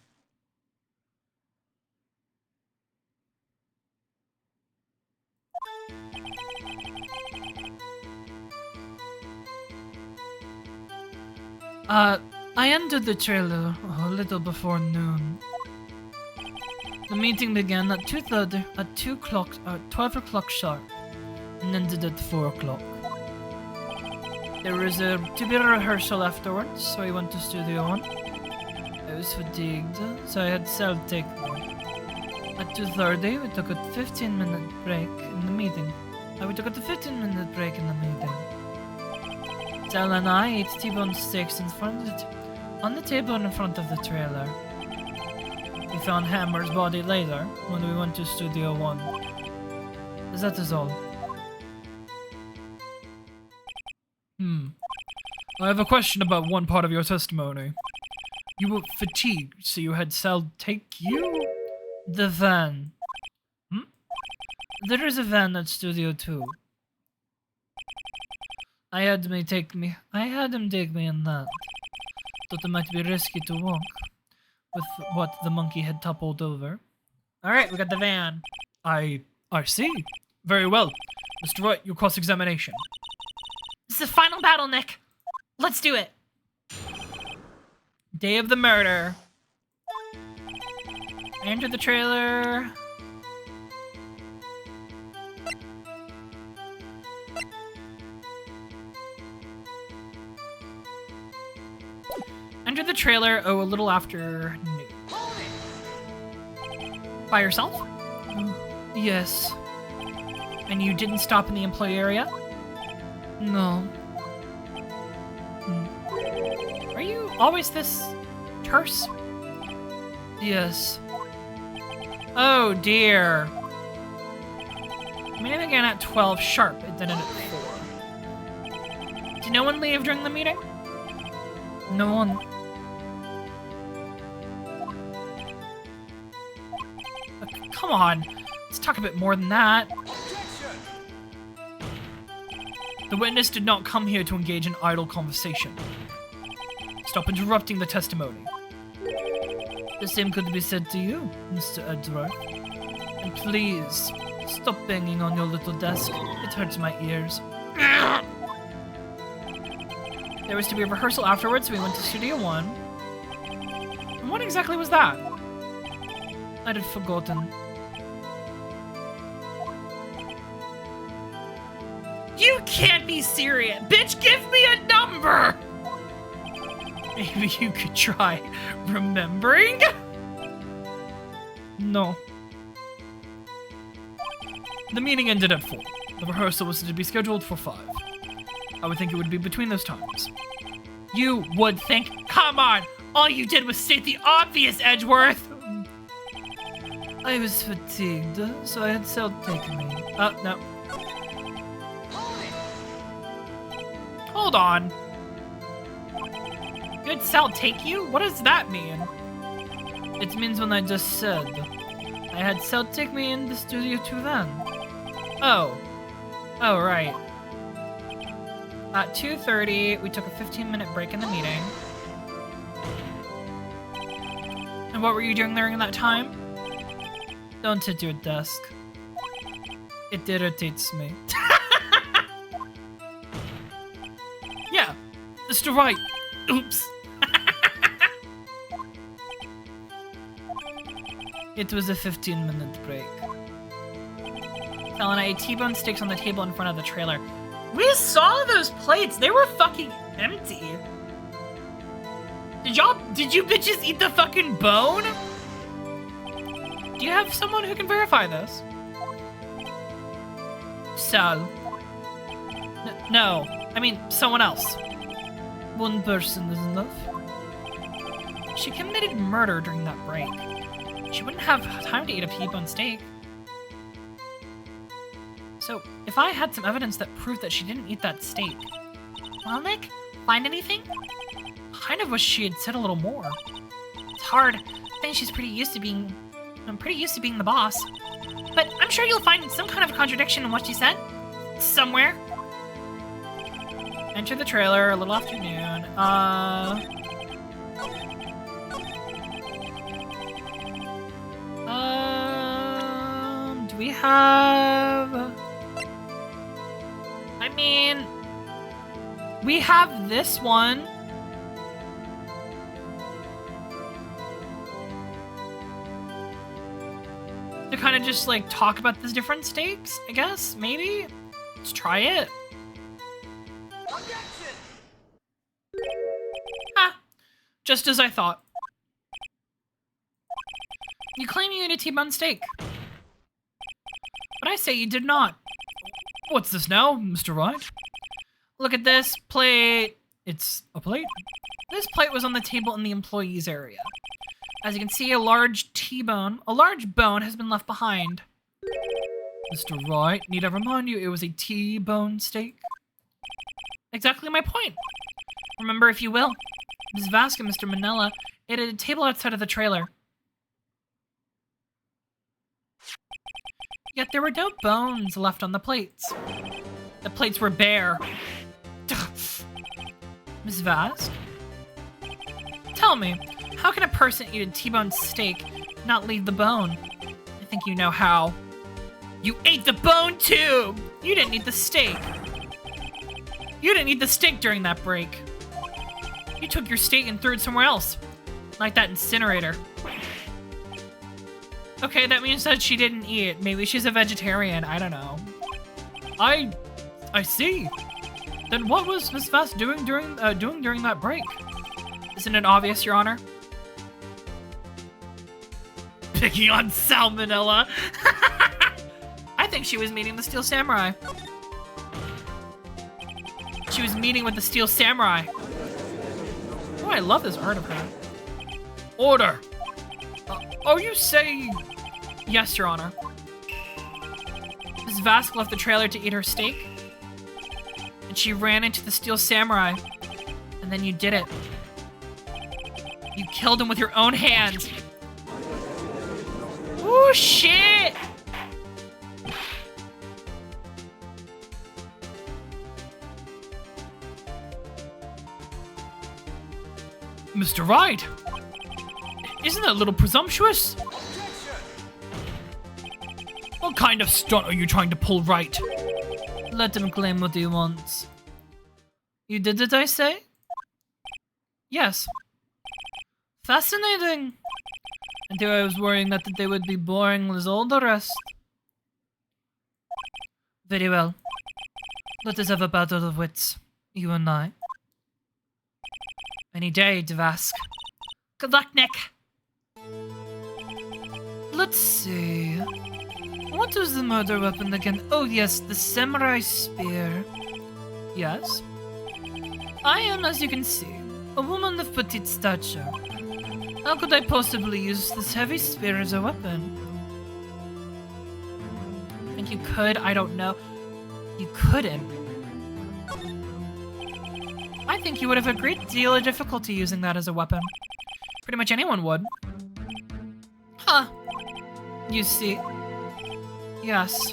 I entered the trailer a little before noon. The meeting began at 2:30, at 12 o'clock sharp, and ended at 4 o'clock. There was a to-be rehearsal afterwards, so I went to Studio 1. I was fatigued, so I had Sal take me. At 2:30, we took a 15-minute break in the meeting. We took a 15-minute break in the meeting. Sal and I ate T-bone steaks in front of on the table in front of the trailer. We found Hammer's body later when we went to Studio 1. That is all. I have a question about one part of your testimony. You were fatigued, so you had Sal take you? The van. There is a van at Studio 2. I had him take me in that. Thought it might be risky to walk with what the monkey had toppled over. Alright, we got the van. I see. Very well. Mr. Wright, your cross-examination. This is the final battle, Nick. Let's do it. Day of the murder. I entered the trailer. Entered the trailer, a little after noon. By yourself? Yes. And you didn't stop in the employee area? No. Are you always this terse? Yes. Oh dear. Meeting again at 12 sharp. It didn't at 4. Did no one leave during the meeting? No one. Come on. Let's talk a bit more than that. The witness did not come here to engage in idle conversation. Stop interrupting the testimony. The same could be said to you, Mr. Edward. And please, stop banging on your little desk. It hurts my ears. There was to be a rehearsal afterwards, so we went to Studio 1. And what exactly was that? I'd have forgotten. You can't be serious! Bitch, give me a number! Maybe you could try remembering? No. The meeting ended at 4. The rehearsal was to be scheduled for 5. I would think it would be between those times. You would think? Come on! All you did was state the obvious, Edgeworth! I was fatigued, so I had Sal take me. No. Hold on. You had Sal take you? What does that mean? It means when I just said. I had Sal take me in the Studio 2 then. Oh. Oh, right. At 2:30, we took a 15-minute break in the meeting. And what were you doing during that time? Don't hit your desk. It irritates me. Yeah, Mr. Wright. Oops. It was a 15-minute break. Sal and I ate T-bone steaks on the table in front of the trailer. We saw those plates. They were fucking empty. Did you bitches eat the fucking bone? Do you have someone who can verify this? Sal. No, I mean someone else. One person is enough. She committed murder during that break. She wouldn't have time to eat a T-bone steak. So, if I had some evidence that proved that she didn't eat that steak... Well, Nick, find anything? Kind of wish she had said a little more. It's hard. I think she's pretty used to being the boss. But I'm sure you'll find some kind of contradiction in what she said. Somewhere. Enter the trailer, a little afternoon. Do we have... I mean... We have this one. To kind of just, like, talk about the different steaks, I guess? Maybe? Let's try it. Objection! Ah, just as I thought. You claim you ate a T-bone steak. But I say you did not. What's this now, Mr. Wright? Look at this plate. It's a plate? This plate was on the table in the employees area. As you can see, a large bone has been left behind. Mr. Wright, need I remind you, it was a T-bone steak? Exactly my point. Remember, if you will, Ms. Vask and Mr. Manella ate at a table outside of the trailer. Yet there were no bones left on the plates. The plates were bare. Ms. Vask? Tell me, how can a person eat a T-bone steak and not leave the bone? I think you know how. You ate the bone too! You didn't eat the steak. You didn't eat the steak during that break. You took your steak and threw it somewhere else. Like that incinerator. Okay, that means that she didn't eat it. Maybe she's a vegetarian. I don't know. I see. Then what was Miss Vask doing during that break? Isn't it obvious, Your Honor? Picking on Salmonella. I think she was meeting the Steel Samurai. She was meeting with the Steel Samurai. Oh, I love this art of her. Order. Oh, you say... Yes, Your Honor. Ms. Vask left the trailer to eat her steak. And she ran into the Steel Samurai. And then you did it. You killed him with your own hands. Oh, shit! Mr. Wright! Isn't that a little presumptuous? What kind of stunt are you trying to pull, Wright? Let him claim what he wants. You did it, I say? Yes. Fascinating. Until I was worrying that they would be boring as all the rest. Very well. Let us have a battle of wits, you and I. Any day, Vask. Good luck, Nick. Let's see. What was the murder weapon again? Oh yes, the samurai spear. Yes. I am, as you can see, a woman of petite stature. How could I possibly use this heavy spear as a weapon? I think you could, I don't know. You couldn't. I think you would have a great deal of difficulty using that as a weapon. Pretty much anyone would. Huh. You see. Yes.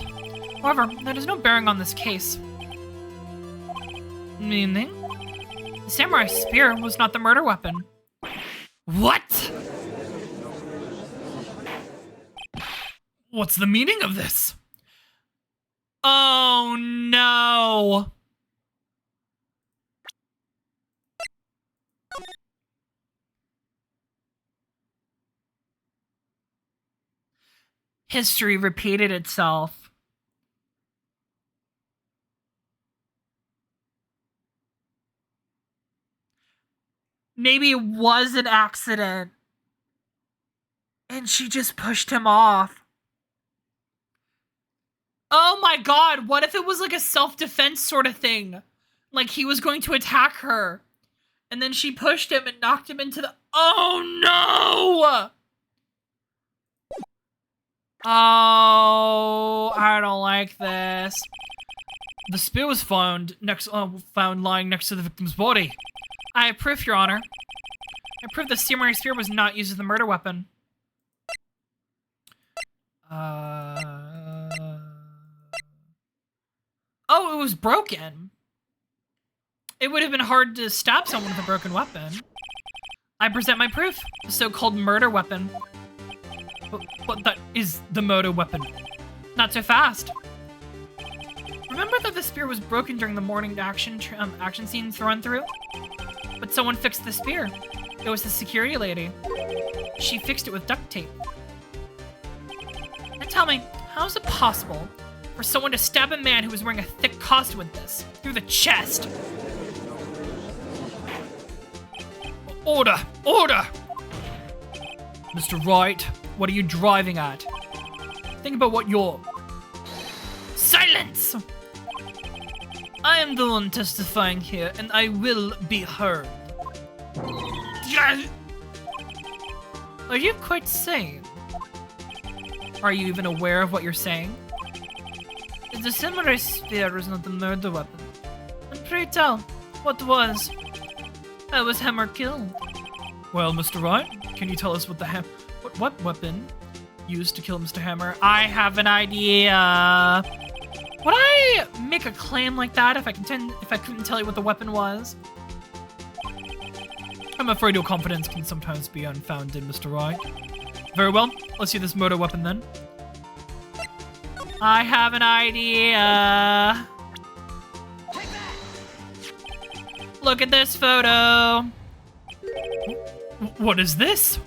However, that has no bearing on this case. Meaning? The samurai spear was not the murder weapon. What? What's the meaning of this? Oh no! History repeated itself. Maybe it was an accident. And she just pushed him off. Oh my god, what if it was like a self-defense sort of thing? Like he was going to attack her. And then she pushed him and knocked him into the... Oh no! Oh, I don't like this. The spear was found lying next to the victim's body. I have proof, Your Honor. I prove the samurai spear was not used as the murder weapon. Oh, it was broken. It would have been hard to stab someone with a broken weapon. I present my proof, the so-called murder weapon. But that is the murder weapon. Not so fast. Remember that the spear was broken during the morning action scenes run through? But someone fixed the spear. It was the security lady. She fixed it with duct tape. And tell me, how is it possible for someone to stab a man who was wearing a thick costume with this through the chest? Order! Order! Mr. Wright, what are you driving at? Think about what you're... Silence! I am the one testifying here, and I will be heard. Are you quite sane? Are you even aware of what you're saying? The samurai spear was not the murder weapon. And pray tell, what was? How was Hammer killed? Well, Mr. Wright, can you tell us what what weapon used to kill Mr. Hammer? I have an idea. Would I make a claim like that if I couldn't tell you what the weapon was? I'm afraid your confidence can sometimes be unfounded, Mr. Wright. Very well, let's see this murder weapon then. I have an idea. Look at this photo. What is this?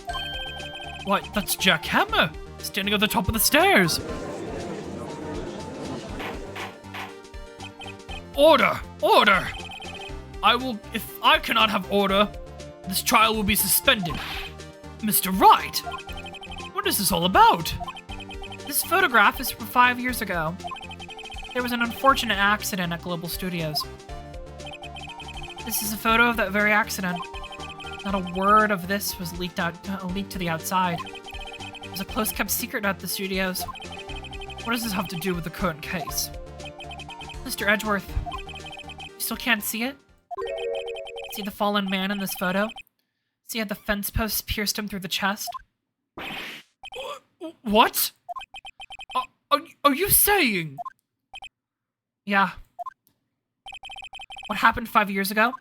Why, that's Jack Hammer, standing at the top of the stairs. Order! Order! If I cannot have order, this trial will be suspended. Mr. Wright! What is this all about? This photograph is from 5 years ago. There was an unfortunate accident at Global Studios. This is a photo of that very accident. Not a word of this was leaked to the outside. It was a close-kept secret at the studios. What does this have to do with the current case? Mr. Edgeworth, you still can't see it? See the fallen man in this photo? See how the fence posts pierced him through the chest? What? Are you saying? Yeah. What happened 5 years ago?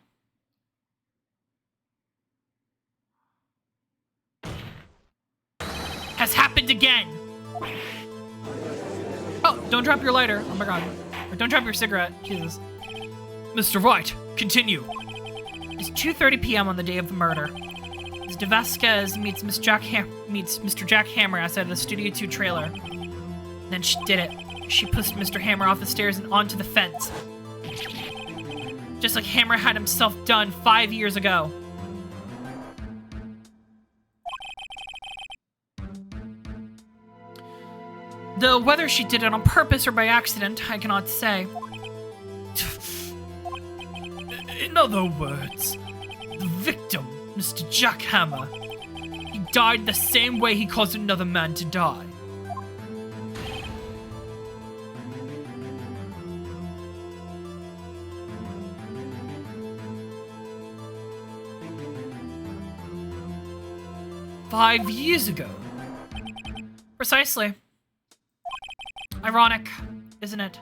Has happened again! Oh, don't drop your lighter. Oh my god. Or don't drop your cigarette. Jesus. Mr. Wright, continue. It's 2:30 p.m. on the day of the murder. As DeVasquez meets Mr. Jack Hammer outside the Studio 2 trailer. Then she did it. She pushed Mr. Hammer off the stairs and onto the fence. Just like Hammer had himself done 5 years ago. Though whether she did it on purpose or by accident, I cannot say. In other words, the victim, Mr. Jack Hammer, he died the same way he caused another man to die. "5 years ago." Precisely. Ironic, isn't it?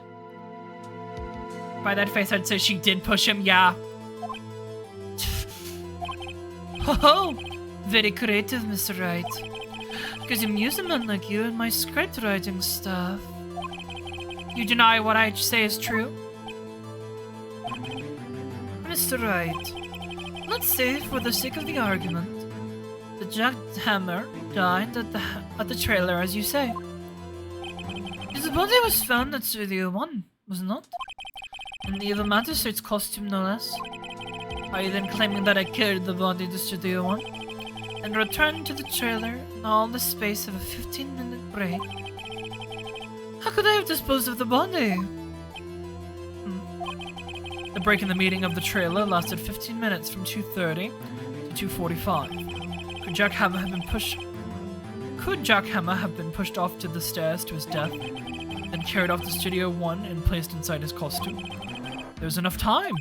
By that face, I'd say she did push him, yeah. Ho-ho! Very creative, Mr. Wright. Because you amuse a man like you and my script writing stuff. You deny what I say is true? Mr. Wright, let's say, for the sake of the argument, that Jack Hammer died at the trailer, as you say. His body was found at Studio 1, was it not? In the evil magistrate's costume, no less. Are you then claiming that I carried the body to Studio 1 and returned to the trailer in all the space of a 15-minute break? How could I have disposed of the body? The break in the meeting of the trailer lasted 15 minutes from 2:30 to 2:45. Could Jack Hammer have been pushed off to the stairs to his death, then carried off to Studio 1 and placed inside his costume? There's enough time.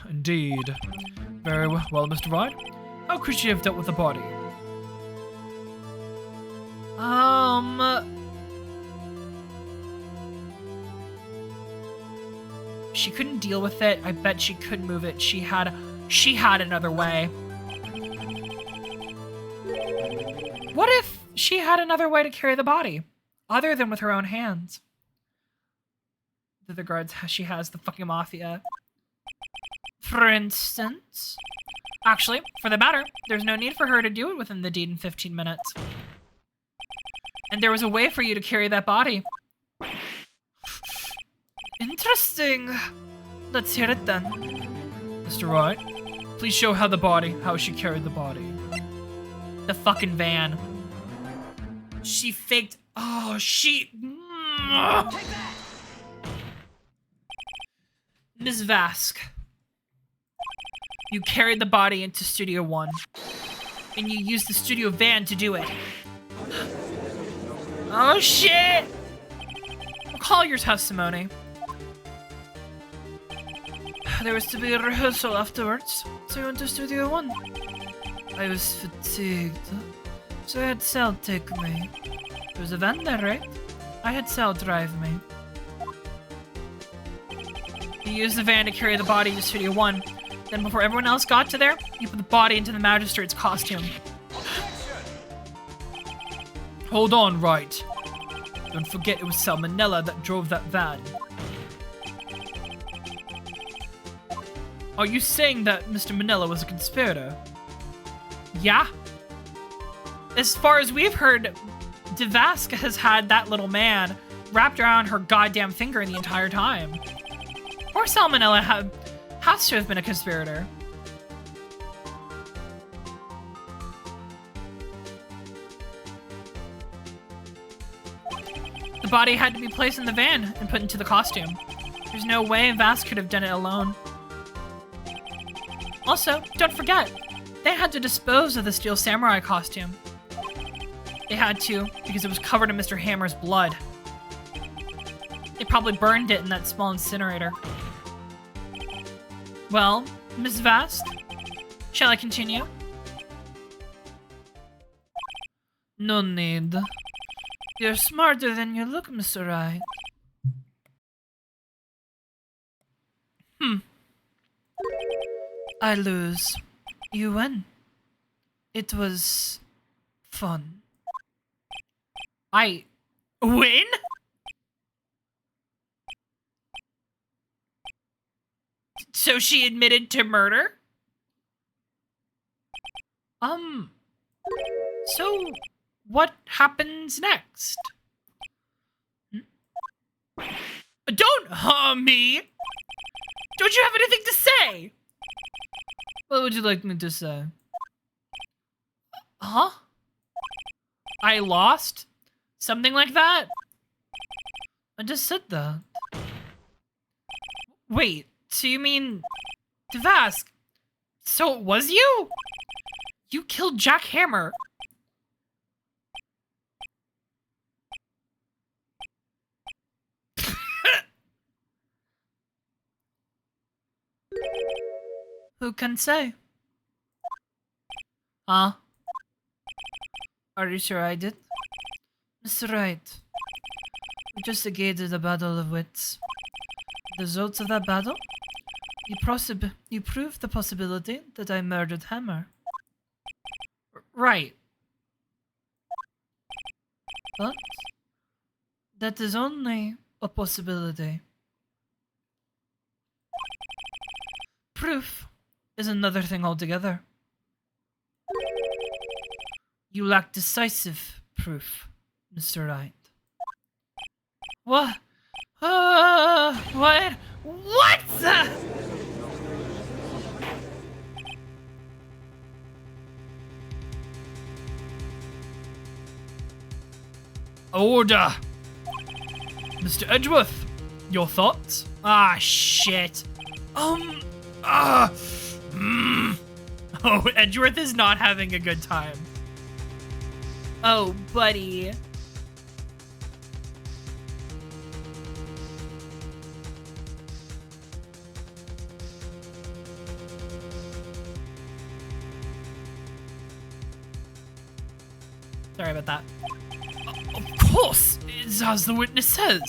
Indeed. Very well, Mr. Wright. How could she have dealt with the body? She couldn't deal with it. I bet she could move it. She had another way. What if she had another way to carry the body, other than with her own hands? The regards she has the fucking mafia. For instance, actually, for the matter, there's no need for her to do it within the deed in 15 minutes. And there was a way for you to carry that body. Interesting. Let's hear it then. Mr. Wright, Please show how she carried the body. The fucking van. She faked. Oh, she. Ms. Vask, you carried the body into Studio 1, and you used the studio van to do it. Oh shit! Recall your testimony. There was to be a rehearsal afterwards, so I went to Studio 1. I was fatigued, so I had Sal take me. There was a van there, right? I had Sal drive me. You used the van to carry the body to Studio 1. Then before everyone else got to there, you put the body into the magistrate's costume. Hold on, Wright. Don't forget it was Salmonella that drove that van. Are you saying that Mr. Manila was a conspirator? Yeah. As far as we've heard, Devaska has had that little man wrapped around her goddamn finger the entire time. Or Salmonella has to have been a conspirator. The body had to be placed in the van and put into the costume. There's no way Vask could have done it alone. Also, don't forget, they had to dispose of the Steel Samurai costume. They had to, because it was covered in Mr. Hammer's blood. They probably burned it in that small incinerator. Well, Miss Vask, shall I continue? No need. You're smarter than you look, Mr. Wright. I lose. You win. It was fun. I win? So she admitted to murder? So what happens next? Don't me! Don't you have anything to say? What would you like me to say? Huh? I lost? Something like that? I just said that. Wait, so you mean... Devask? So it was you? You killed Jack Hammer. Who can say? Huh? Are you sure I did? Mr. Wright, we just negated a battle of wits. The results of that battle? You proved the possibility that I murdered Hammer. Right. But that is only a possibility. Proof is another thing altogether. You lack decisive proof, Mr. Wright. What? What? What? Order! Mr. Edgeworth, your thoughts? Ah, shit. Oh, Edgeworth is not having a good time. Oh, buddy. Sorry about that. Of course, it's as the witness says.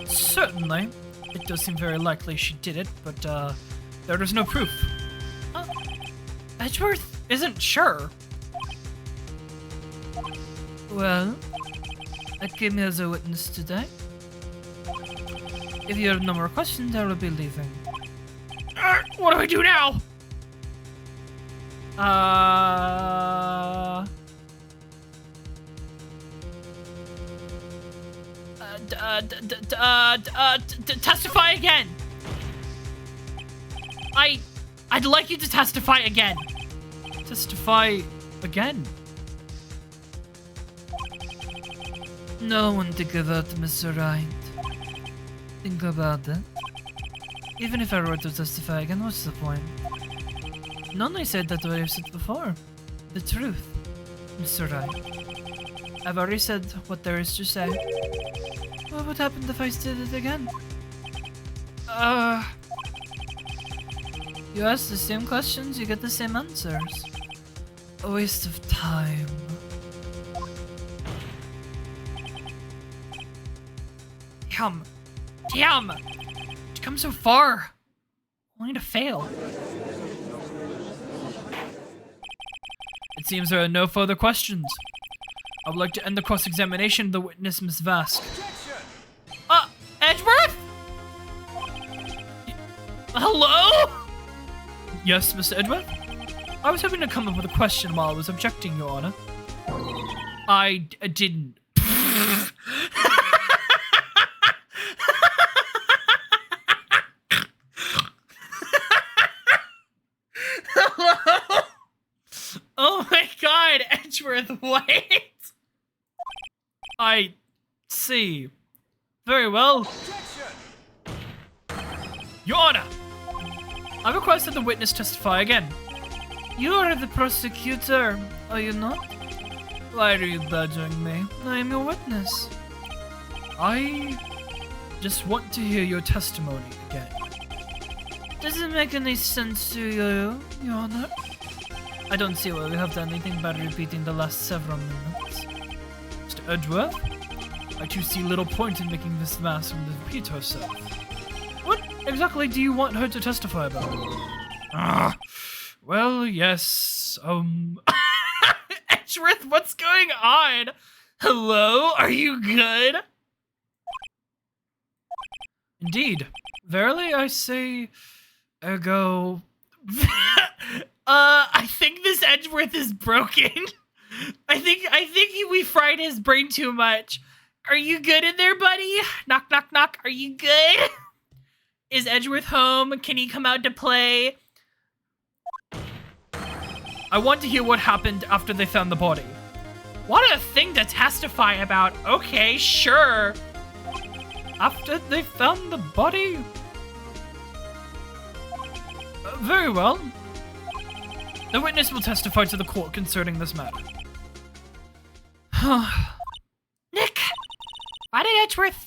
Certainly. It does seem very likely she did it, but there is no proof. Edgeworth isn't sure. Well, I came here as a witness today. If you have no more questions, I will be leaving. What do I do now? Testify again. I'd like you to testify again. Testify again? No one think about Mr. Wright. Think about it. Even if I were to testify again, what's the point? None I said that what I've said before. The truth, Mr. Wright. I've already said what there is to say. What would happen if I said it again? You ask the same questions, you get the same answers. A waste of time. Damn! To come so far, only to fail. It seems there are no further questions. I would like to end the cross-examination of the witness, Miss Vask. Edgeworth? Hello? Yes, Mr. Edward? I was hoping to come up with a question while I was objecting, Your Honor. I didn't. Hello? Oh my god, Edgeworth, wait! I see. Very well. Your Honor! I request that the witness testify again. You are the prosecutor, are you not? Why are you badgering me? I am your witness. I just want to hear your testimony again. Does it make any sense to you, Your Honor? I don't see why we have done anything but repeating the last several minutes. Mr. Edgeworth, I too see little point in making this mask repeat herself. What exactly do you want her to testify about? Well, yes, Edgeworth, what's going on? Hello? Are you good? Indeed. Verily I say, ergo... I think this Edgeworth is broken. I think we fried his brain too much. Are you good in there, buddy? Knock, knock, knock. Are you good? Is Edgeworth home? Can he come out to play? I want to hear what happened after they found the body. What a thing to testify about. Okay, sure. After they found the body? Very well. The witness will testify to the court concerning this matter. Nick! Why did Edgeworth?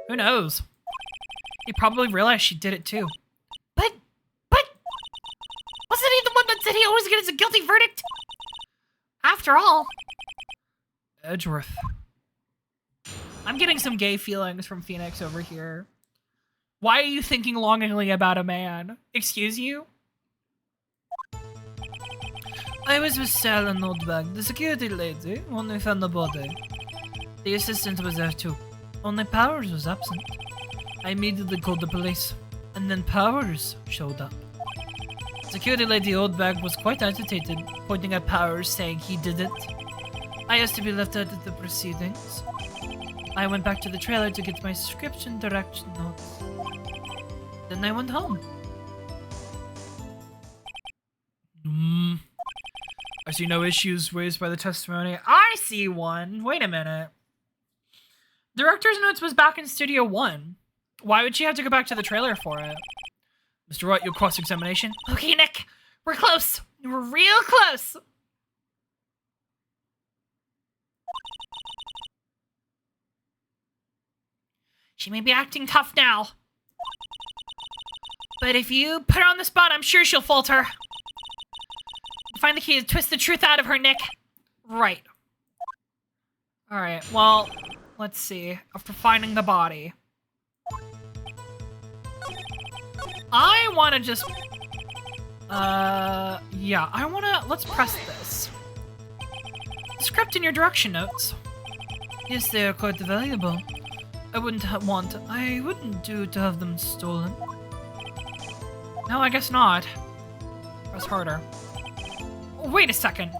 Who knows? He probably realized she did it too. But, wasn't he the one that said he always gets a guilty verdict? After all. Edgeworth. I'm getting some gay feelings from Phoenix over here. Why are you thinking longingly about a man? Excuse you? I was with Sal and Oldbag, the security lady, when we found the body. The assistant was there too. Only Powers was absent. I immediately called the police, and then Powers showed up. Security lady Oldbag was quite agitated, pointing at Powers, saying he did it. I asked to be left out of the proceedings. I went back to the trailer to get my script and direction notes. Then I went home. I see no issues raised by the testimony. I see one. Wait a minute. Director's notes was back in Studio 1. Why would she have to go back to the trailer for it? Mr. Wright, your cross-examination? Okay, Nick. We're close. We're real close. She may be acting tough now. But if you put her on the spot, I'm sure she'll falter. Find the key to twist the truth out of her, Nick. Right. Alright, well, let's see. After finding the body. I want to just... yeah, I want to... Let's press this. The script in your direction notes. Yes, they are quite valuable. I wouldn't do to have them stolen. No, I guess not. Press harder. Wait a second.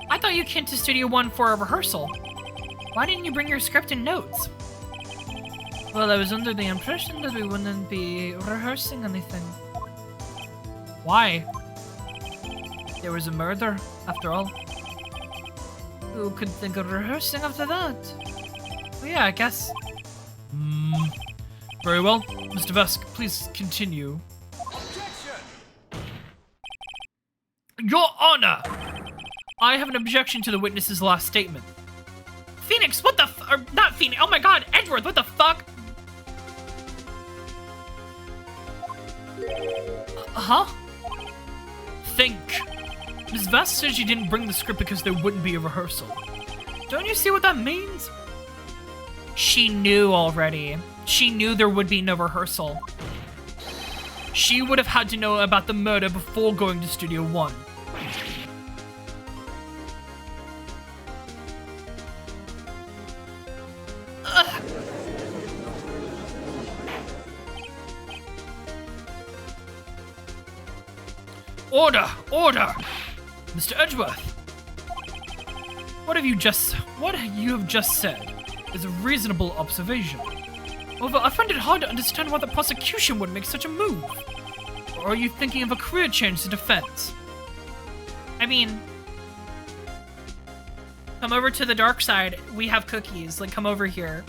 I thought you came to Studio 1 for a rehearsal. Why didn't you bring your script and notes? Well, I was under the impression that we wouldn't be rehearsing anything. Why? There was a murder, after all. Who could think of rehearsing after that? Well, yeah, I guess. Very well. Mr. Vesk, please continue. Your Honor! I have an objection to the witness's last statement. Phoenix, what the or not Phoenix, oh my god, Edgeworth, what the fuck? Huh? Think. Ms. Vesk said she didn't bring the script because there wouldn't be a rehearsal. Don't you see what that means? She knew already. She knew there would be no rehearsal. She would have had to know about the murder before going to Studio One. Order! Order! Mr. Edgeworth! What you have just said is a reasonable observation. However, I find it hard to understand why the prosecution would make such a move. Or are you thinking of a career change to defense? I mean, come over to the dark side. We have cookies. Like, come over here.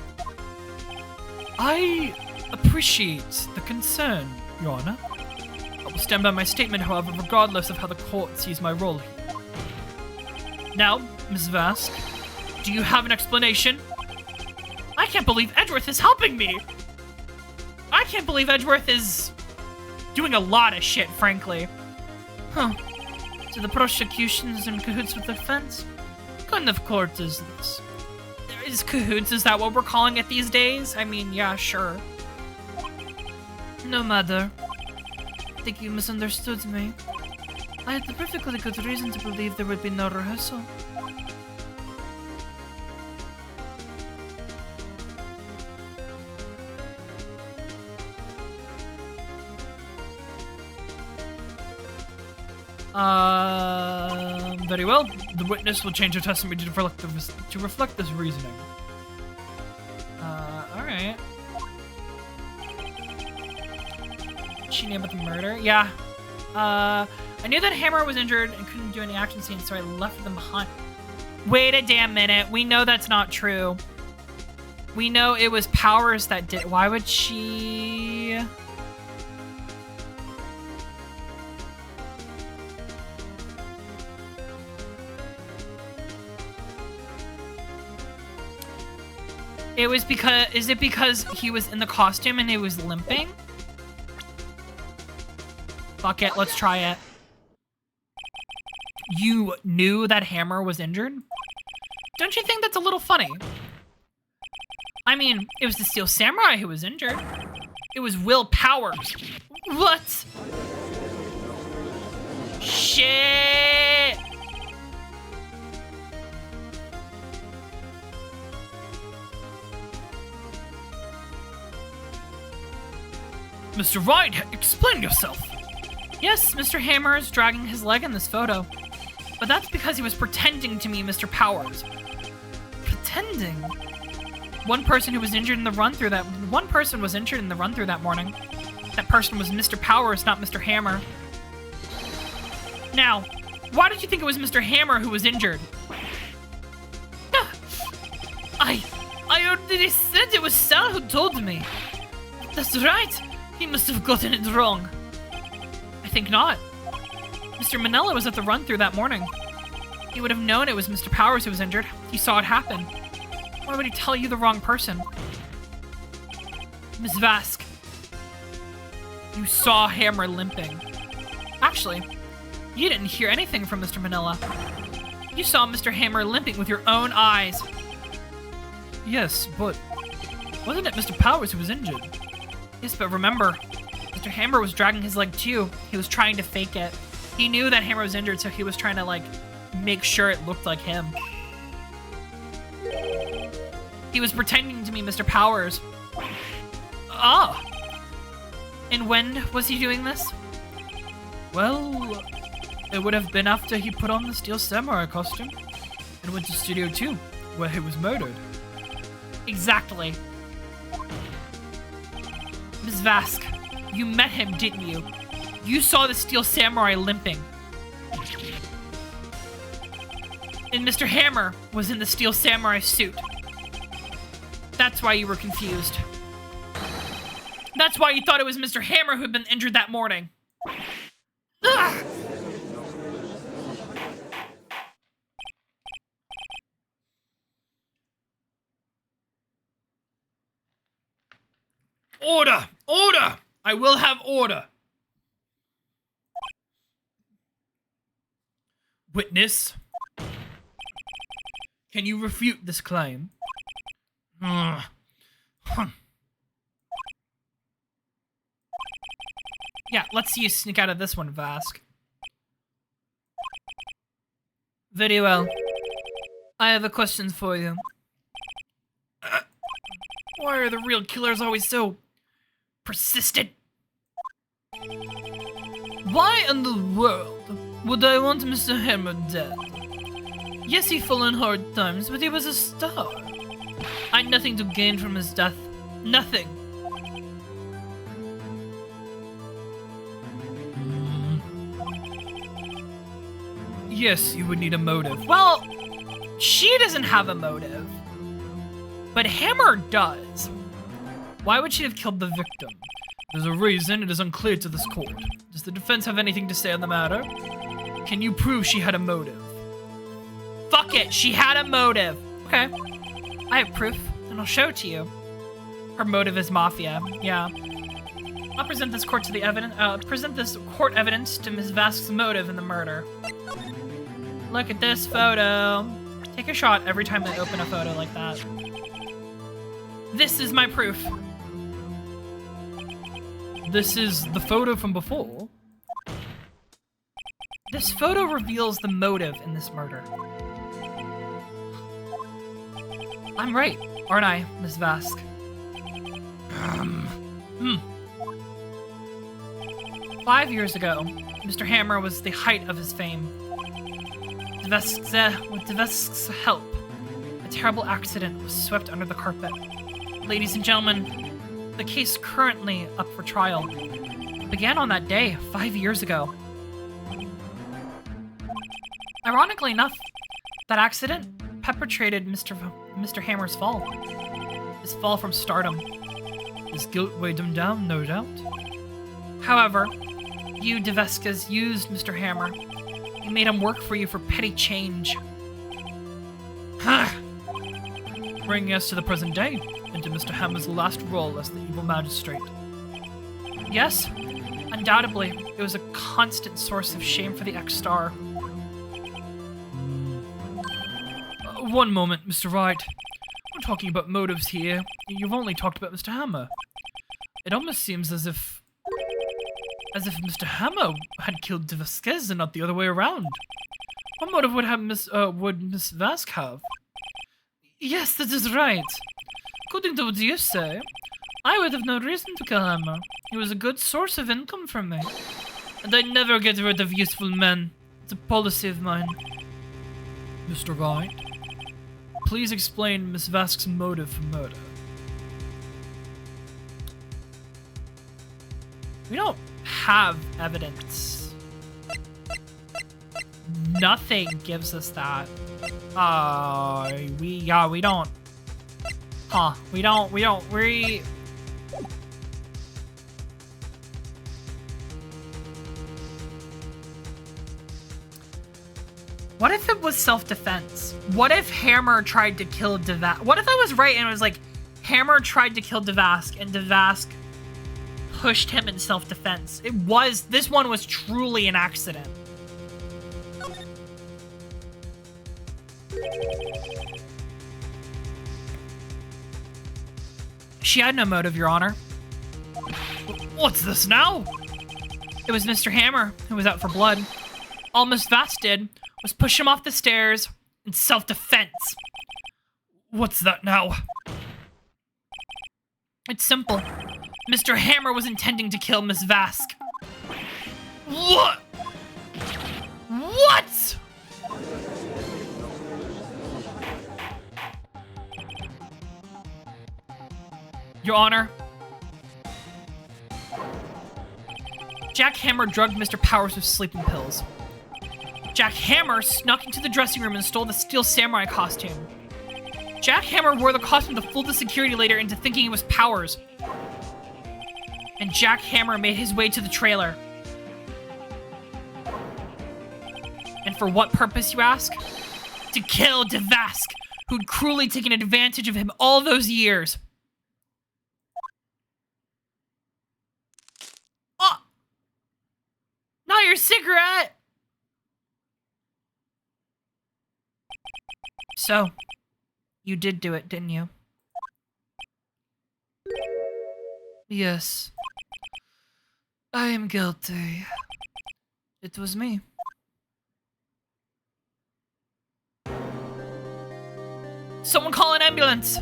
I appreciate the concern, Your Honor. I will stand by my statement, however, regardless of how the court sees my role here. Now, Ms. Vesk, do you have an explanation? I can't believe Edgeworth is helping me! I can't believe Edgeworth is doing a lot of shit, frankly. Huh. So the prosecution is in cahoots with the defense? What kind of court is this? Is cahoots, is that what we're calling it these days? I mean, yeah, sure. No matter. I think you misunderstood me. I had the perfectly good reason to believe there would be no rehearsal. Very well. The witness will change her testimony to reflect this reasoning. Alright. She knew about the murder? Yeah. I knew that Hammer was injured and couldn't do any action scenes, so I left them behind. Wait a damn minute. We know that's not true. We know it was Powers that did. Why would she... It was because... Is it because he was in the costume and he was limping? Fuck it, let's try it. You knew that Hammer was injured? Don't you think that's a little funny? I mean, it was the Steel Samurai who was injured. It was Will Powers. What? Shit! Mr. Wright, explain yourself. Yes, Mr. Hammer is dragging his leg in this photo. But that's because he was pretending to be Mr. Powers. Pretending? One person who was injured in the run-through that... One person was injured in the run-through that morning. That person was Mr. Powers, not Mr. Hammer. Now, why did you think it was Mr. Hammer who was injured? I already said it was Sal who told me. That's right. He must have gotten it wrong. I think not. Mr. Manella was at the run-through that morning. He would have known it was Mr. Powers who was injured. He saw it happen. Why would he tell you the wrong person? Ms. Vesk, you saw Hammer limping. Actually, you didn't hear anything from Mr. Manila. You saw Mr. Hammer limping with your own eyes. Yes, but wasn't it Mr. Powers who was injured? Yes, but remember, Mr. Hammer was dragging his leg too. He was trying to fake it. He knew that Hammer was injured, so he was trying to, like, make sure it looked like him. He was pretending to be Mr. Powers. Ah! And when was he doing this? Well, it would have been after he put on the Steel Samurai costume and went to Studio 2, where he was murdered. Exactly. Ms. Vesk, you met him, didn't you? You saw the Steel Samurai limping. And Mr. Hammer was in the Steel Samurai suit. That's why you were confused. That's why you thought it was Mr. Hammer who had been injured that morning. Ugh! Order! Order! I will have order. Witness, can you refute this claim? Yeah, let's see you sneak out of this one, Vask. Very well. I have a question for you. Why are the real killers always so persistent? Why in the world would I want Mr. Hammer dead? Yes, he fell in hard times, but he was a star. I had nothing to gain from his death. Nothing. Yes, you would need a motive. Well, she doesn't have a motive. But Hammer does. Why would she have killed the victim? There's a reason it is unclear to this court. Does the defense have anything to say on the matter? Can you prove she had a motive? Fuck it, she had a motive. Okay, I have proof, and I'll show it to you. Her motive is mafia, yeah. I'll present this court to the evidence. Present this court evidence to Ms. Vask's motive in the murder. Look at this photo. Take a shot every time I open a photo like that. This is my proof. This is the photo from before. This photo reveals the motive in this murder. I'm right, aren't I, Ms. Vask? 5 years ago, Mr. Hammer was the height of his fame. With Vask's help, a terrible accident was swept under the carpet. Ladies and gentlemen, the case currently up for trial began on that day 5 years ago. Ironically enough, that accident perpetrated Mr. Hammer's fall. His fall from stardom. His guilt weighed him down, no doubt. However, you, Devescas, used Mr. Hammer. You made him work for you for petty change. Bringing us to the present day, into Mr. Hammer's last role as the evil magistrate. Yes, undoubtedly, it was a constant source of shame for the ex-star. One moment, Mr. Wright. We're talking about motives here. You've only talked about Mr. Hammer. It almost seems as if Mr. Hammer had killed Vasquez and not the other way around. What motive would Miss Vask have? Yes, that is right. According to what you say, I would have no reason to kill Hammer. He was a good source of income for me. And I never get rid of useful men. It's a policy of mine. Mr. Wright, please explain Miss Vask's motive for murder. We don't have evidence. Nothing gives us that. We don't. Huh, we don't. What if it was self-defense? What if Hammer tried to kill Devask? What if I was right and it was like, Hammer tried to kill Devask and Devask pushed him in self-defense? This one was truly an accident. She had no motive, Your Honor. What's this now? It was Mr. Hammer who was out for blood. All Miss Vask did was push him off the stairs in self-defense. What's that now? It's simple. Mr. Hammer was intending to kill Miss Vask. What? What? Your Honor, Jack Hammer drugged Mr. Powers with sleeping pills. Jack Hammer snuck into the dressing room and stole the Steel Samurai costume. Jack Hammer wore the costume to fool the security later into thinking it was Powers. And Jack Hammer made his way to the trailer. And for what purpose, you ask? To kill Devask, who'd cruelly taken advantage of him all those years. Oh! Not your cigarette! So, you did do it, didn't you? Yes. I am guilty. It was me. Someone call an ambulance!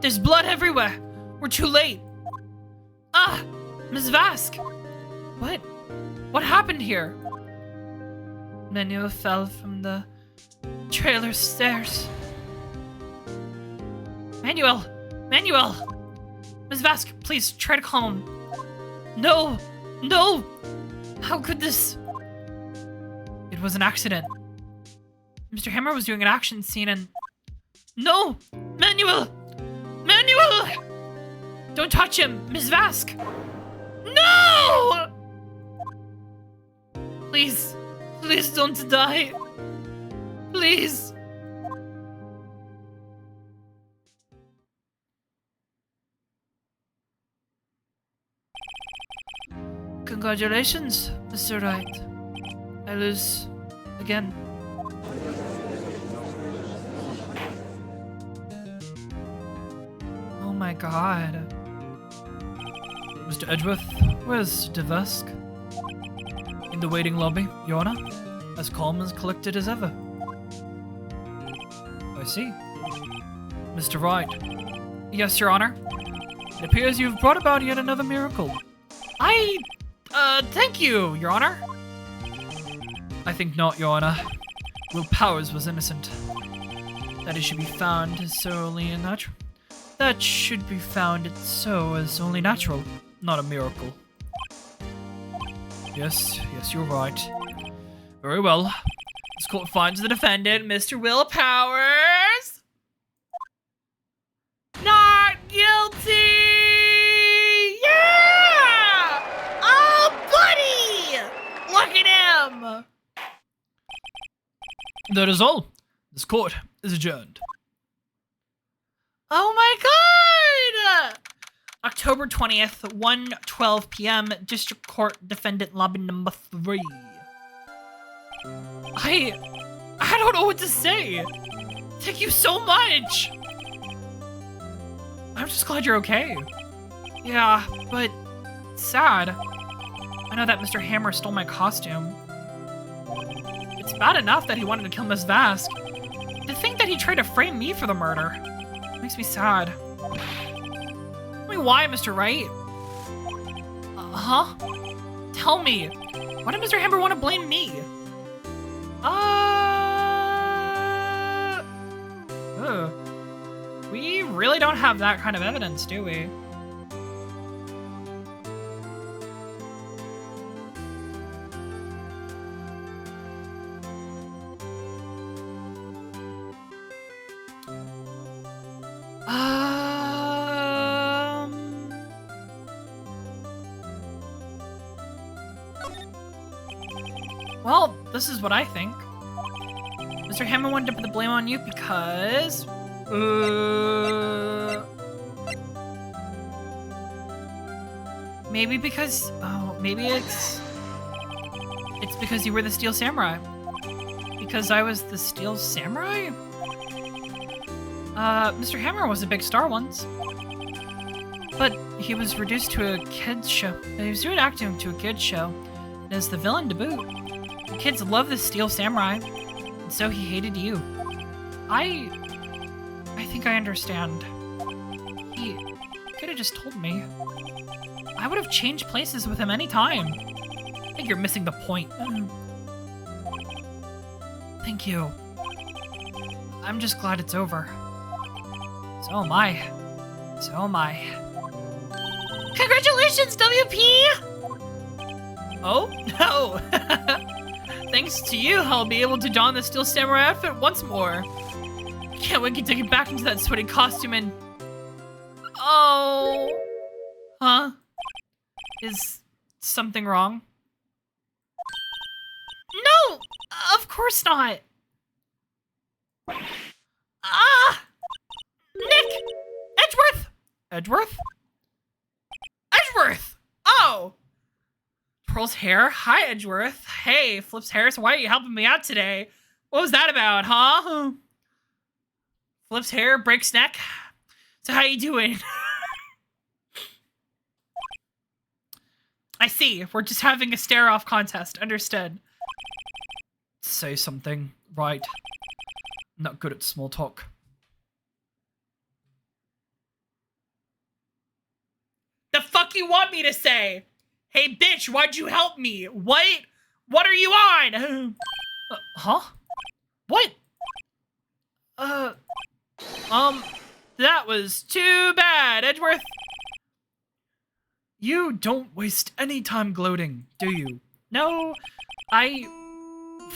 There's blood everywhere! We're too late! Ah! Ms. Vask! What happened here? Manuel fell from the trailer stairs. Manuel! Manuel! Ms. Vask, please try to calm him. No! No! How could this? It was an accident. Mr. Hammer was doing an action scene and... No! Manuel! Manuel! Don't touch him! Ms. Vask! No! Please. Please don't die. Please. Congratulations, Mr. Wright. I lose again. Oh my god. Mr. Edgeworth, where's Devask? In the waiting lobby, Your Honor. As calm and collected as ever. I see. Mr. Wright. Yes, Your Honor. It appears you've brought about yet another miracle. Thank you, Your Honor. I think not, Your Honor. Will Powers was innocent. That it should be found is so only natural. That should be found so as only natural, not a miracle. Yes, you're right. Very well. This court finds the defendant, Mr. Will Powers, not guilty! Yeah! Oh, buddy! Look at him! That is all. This court is adjourned. Oh my god! October 20th, 1:12 p.m., District Court Defendant Lobby number 3. I don't know what to say. Thank you so much. I'm just glad you're okay. Yeah, but it's sad. I know that Mr. Hammer stole my costume. It's bad enough that he wanted to kill Miss Vask. To think that he tried to frame me for the murder makes me sad. Tell me why, Mr. Wright? Huh? Tell me. Why did Mr. Hammer want to blame me? We really don't have that kind of evidence, do we? Well, this is what I think. Mr. Hammer wanted to put the blame on you because... maybe because... Oh, maybe it's because you were the Steel Samurai. Because I was the Steel Samurai? Mr. Hammer was a big star once. But he was reduced to a kid's show. He was doing acting to a kid's show. And as the villain to boot. The kids love the Steel Samurai. And so he hated you. I think I understand. He could have just told me. I would have changed places with him anytime. I think you're missing the point. Thank you. I'm just glad it's over. So am I. So am I. Congratulations, WP! Oh, no. Thanks to you, I'll be able to don the Steel Samurai outfit once more. Can't wait to get back into that sweaty costume and... Oh. Huh? Is something wrong? No! Of course not. Ah! Nick! Edgeworth! Edgeworth? Edgeworth! Oh! Pearl's hair? Hi, Edgeworth. Hey, Flip's hair, so why are you helping me out today? What was that about, huh? Flip's hair breaks neck. So how you doing? I see. We're just having a stare-off contest. Understood. Say something, right? Not good at small talk. The fuck you want me to say? Hey, bitch, why'd you help me? What? What are you on? Huh? What? That was too bad, Edgeworth. You don't waste any time gloating, do you? No, I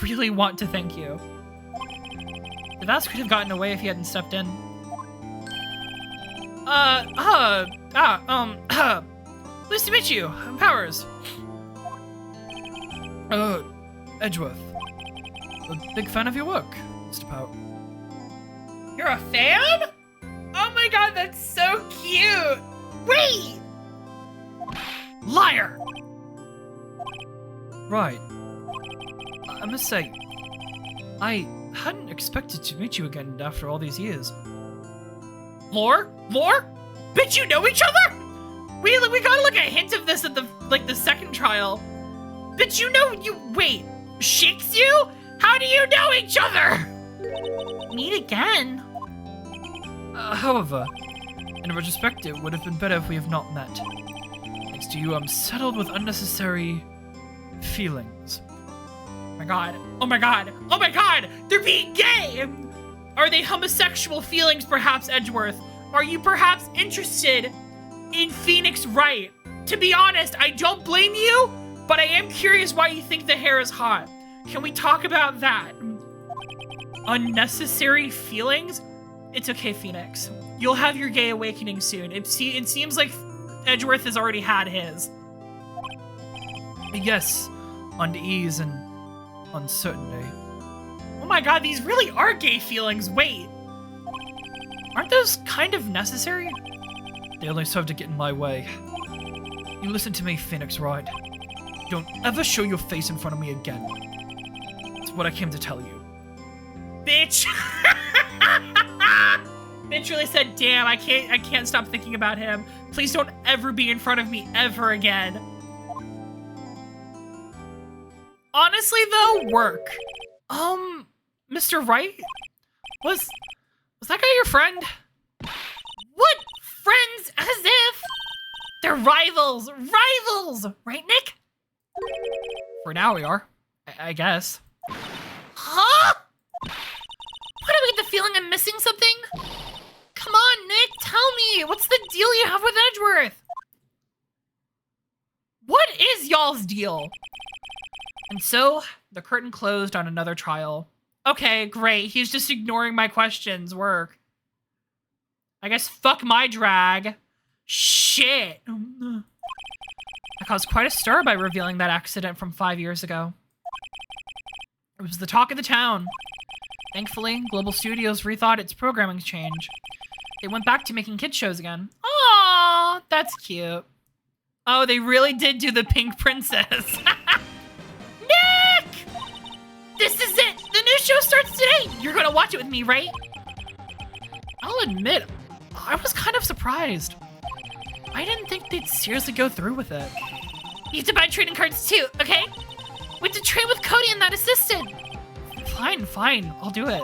really want to thank you. The Vask could have gotten away if he hadn't stepped in. Nice to meet you. I'm Powers. Edgeworth. A big fan of your work, Mr. Power. You're a fan? Oh my god, that's so cute! Wait! Liar! Right. I must say, I hadn't expected to meet you again after all these years. Lore? Lore? Bitch, you know each other? We got like a hint of this at the second trial. Bitch, you know wait, Shakes you? How do you know each other? Meet again? However, in retrospect, it would have been better if we have not met. Thanks to you, I'm settled with unnecessary feelings. Oh my god. Oh my god. Oh my god! They're being gay! Are they homosexual feelings, perhaps, Edgeworth? Are you perhaps interested in Phoenix Wright? To be honest, I don't blame you, but I am curious why you think the hair is hot. Can we talk about that? Unnecessary feelings? It's okay, Phoenix. You'll have your gay awakening soon. It seems like Edgeworth has already had his. Yes, unease and uncertainty. Oh my god, these really are gay feelings. Wait. Aren't those kind of necessary? They only serve to get in my way. You listen to me, Phoenix Wright. Don't ever show your face in front of me again. That's what I came to tell you. Bitch! Bitch really said, damn, I can't stop thinking about him. Please don't ever be in front of me ever again. Honestly though, work. Mr. Wright? Was that guy your friend? What? Friends? As if? They're rivals! Rivals! Right, Nick? For now we are. I guess. Huh? What, do I get the feeling I'm missing something? Come on, Nick, tell me! What's the deal you have with Edgeworth? What is y'all's deal? And so, the curtain closed on another trial. Okay, great. He's just ignoring my questions. Work. I guess fuck my drag. Shit. I caused quite a stir by revealing that accident from 5 years ago. It was the talk of the town. Thankfully, Global Studios rethought its programming change. They went back to making kids shows again. Aww, that's cute. Oh, they really did do the Pink Princess. Nick! This is it! The new show starts today! You're gonna watch it with me, right? I'll admit, I was kind of surprised. I didn't think they'd seriously go through with it. You have to buy trading cards too, okay? We have to trade with Cody and that assistant. Fine, I'll do it.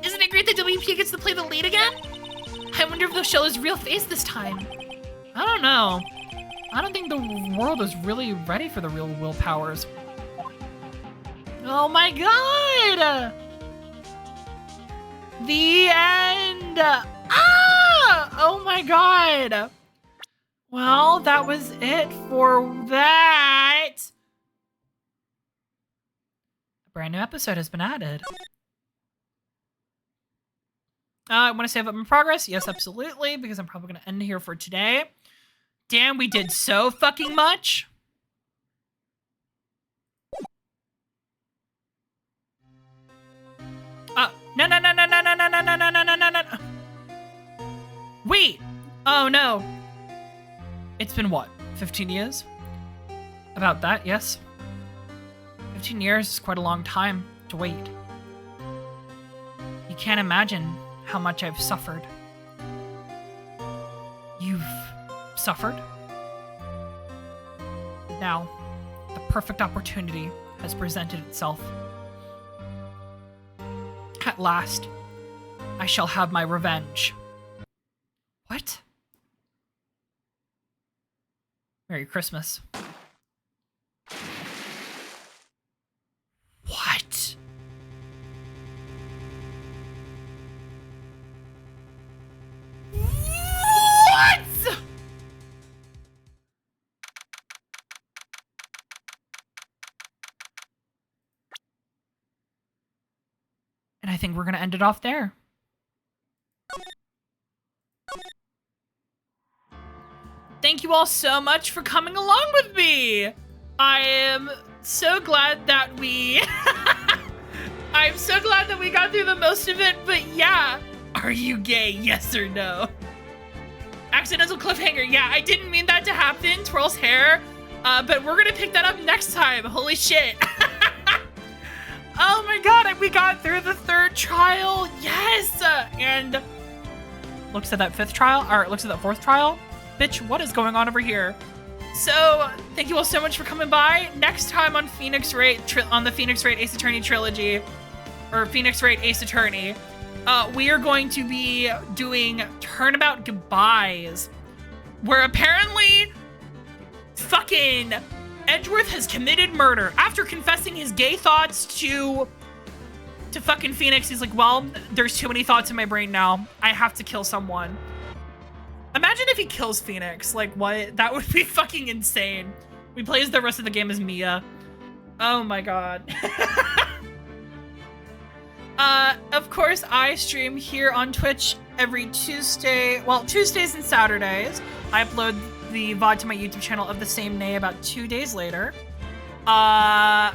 Isn't it great that WP gets to play the lead again? I wonder if they'll show his real face this time. I don't know. I don't think the world is really ready for the real Will Powers. Oh my god! The end! Ah! Oh my god! Well, that was it for that. brand new episode has been added. I want to save up my progress. Yes, absolutely, because I'm probably going to end here for today. Damn, we did so fucking much. No. Wait. Oh, no. It's been what? 15 years? About that, yes. 15 years is quite a long time to wait. You can't imagine how much I've suffered. You've suffered? Now, the perfect opportunity has presented itself. At last, I shall have my revenge. What? Merry Christmas. What? What? And I think we're gonna end it off there. Thank you all so much for coming along with me. I am so glad that we... I'm so glad that we got through the most of it, but yeah. Are you gay? Yes or no? Accidental cliffhanger. Yeah, I didn't mean that to happen. Twirl's hair. But we're gonna pick that up next time. Holy shit. Oh my god, we got through the 3rd trial. Yes! And looks at that 5th trial, or looks at that 4th trial. Bitch, what is going on over here? So, thank you all so much for coming by. Next time on Phoenix Wright, on the Phoenix Wright Ace Attorney Trilogy, or Phoenix Wright Ace Attorney, we are going to be doing Turnabout Goodbyes, where apparently fucking Edgeworth has committed murder. After confessing his gay thoughts to fucking Phoenix, he's like, well, there's too many thoughts in my brain now. I have to kill someone. Imagine if he kills Phoenix. Like, what? That would be fucking insane. We play as the rest of the game as Mia. Oh my god. Of course, I stream here on Twitch every Tuesday. Well, Tuesdays and Saturdays. I upload the VOD to my YouTube channel of the same name about 2 days later. I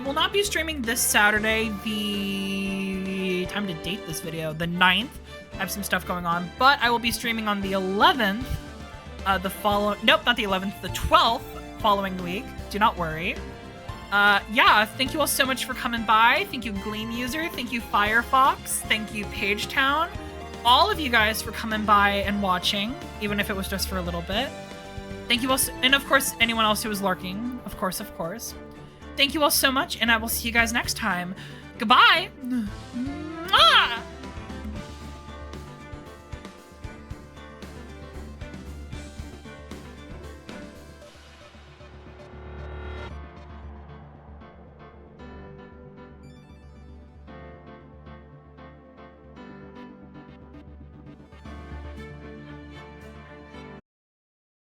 will not be streaming this Saturday, the time to date this video, the 9th. I have some stuff going on, but I will be streaming on the 11th, nope, not the 11th, the 12th following week. Do not worry. Yeah, thank you all so much for coming by. Thank you, Gleam User. Thank you, Firefox. Thank you, Pagetown. All of you guys for coming by and watching, even if it was just for a little bit. Thank you all, and of course, anyone else who was lurking. Of course. Thank you all so much, and I will see you guys next time. Goodbye. Mwah!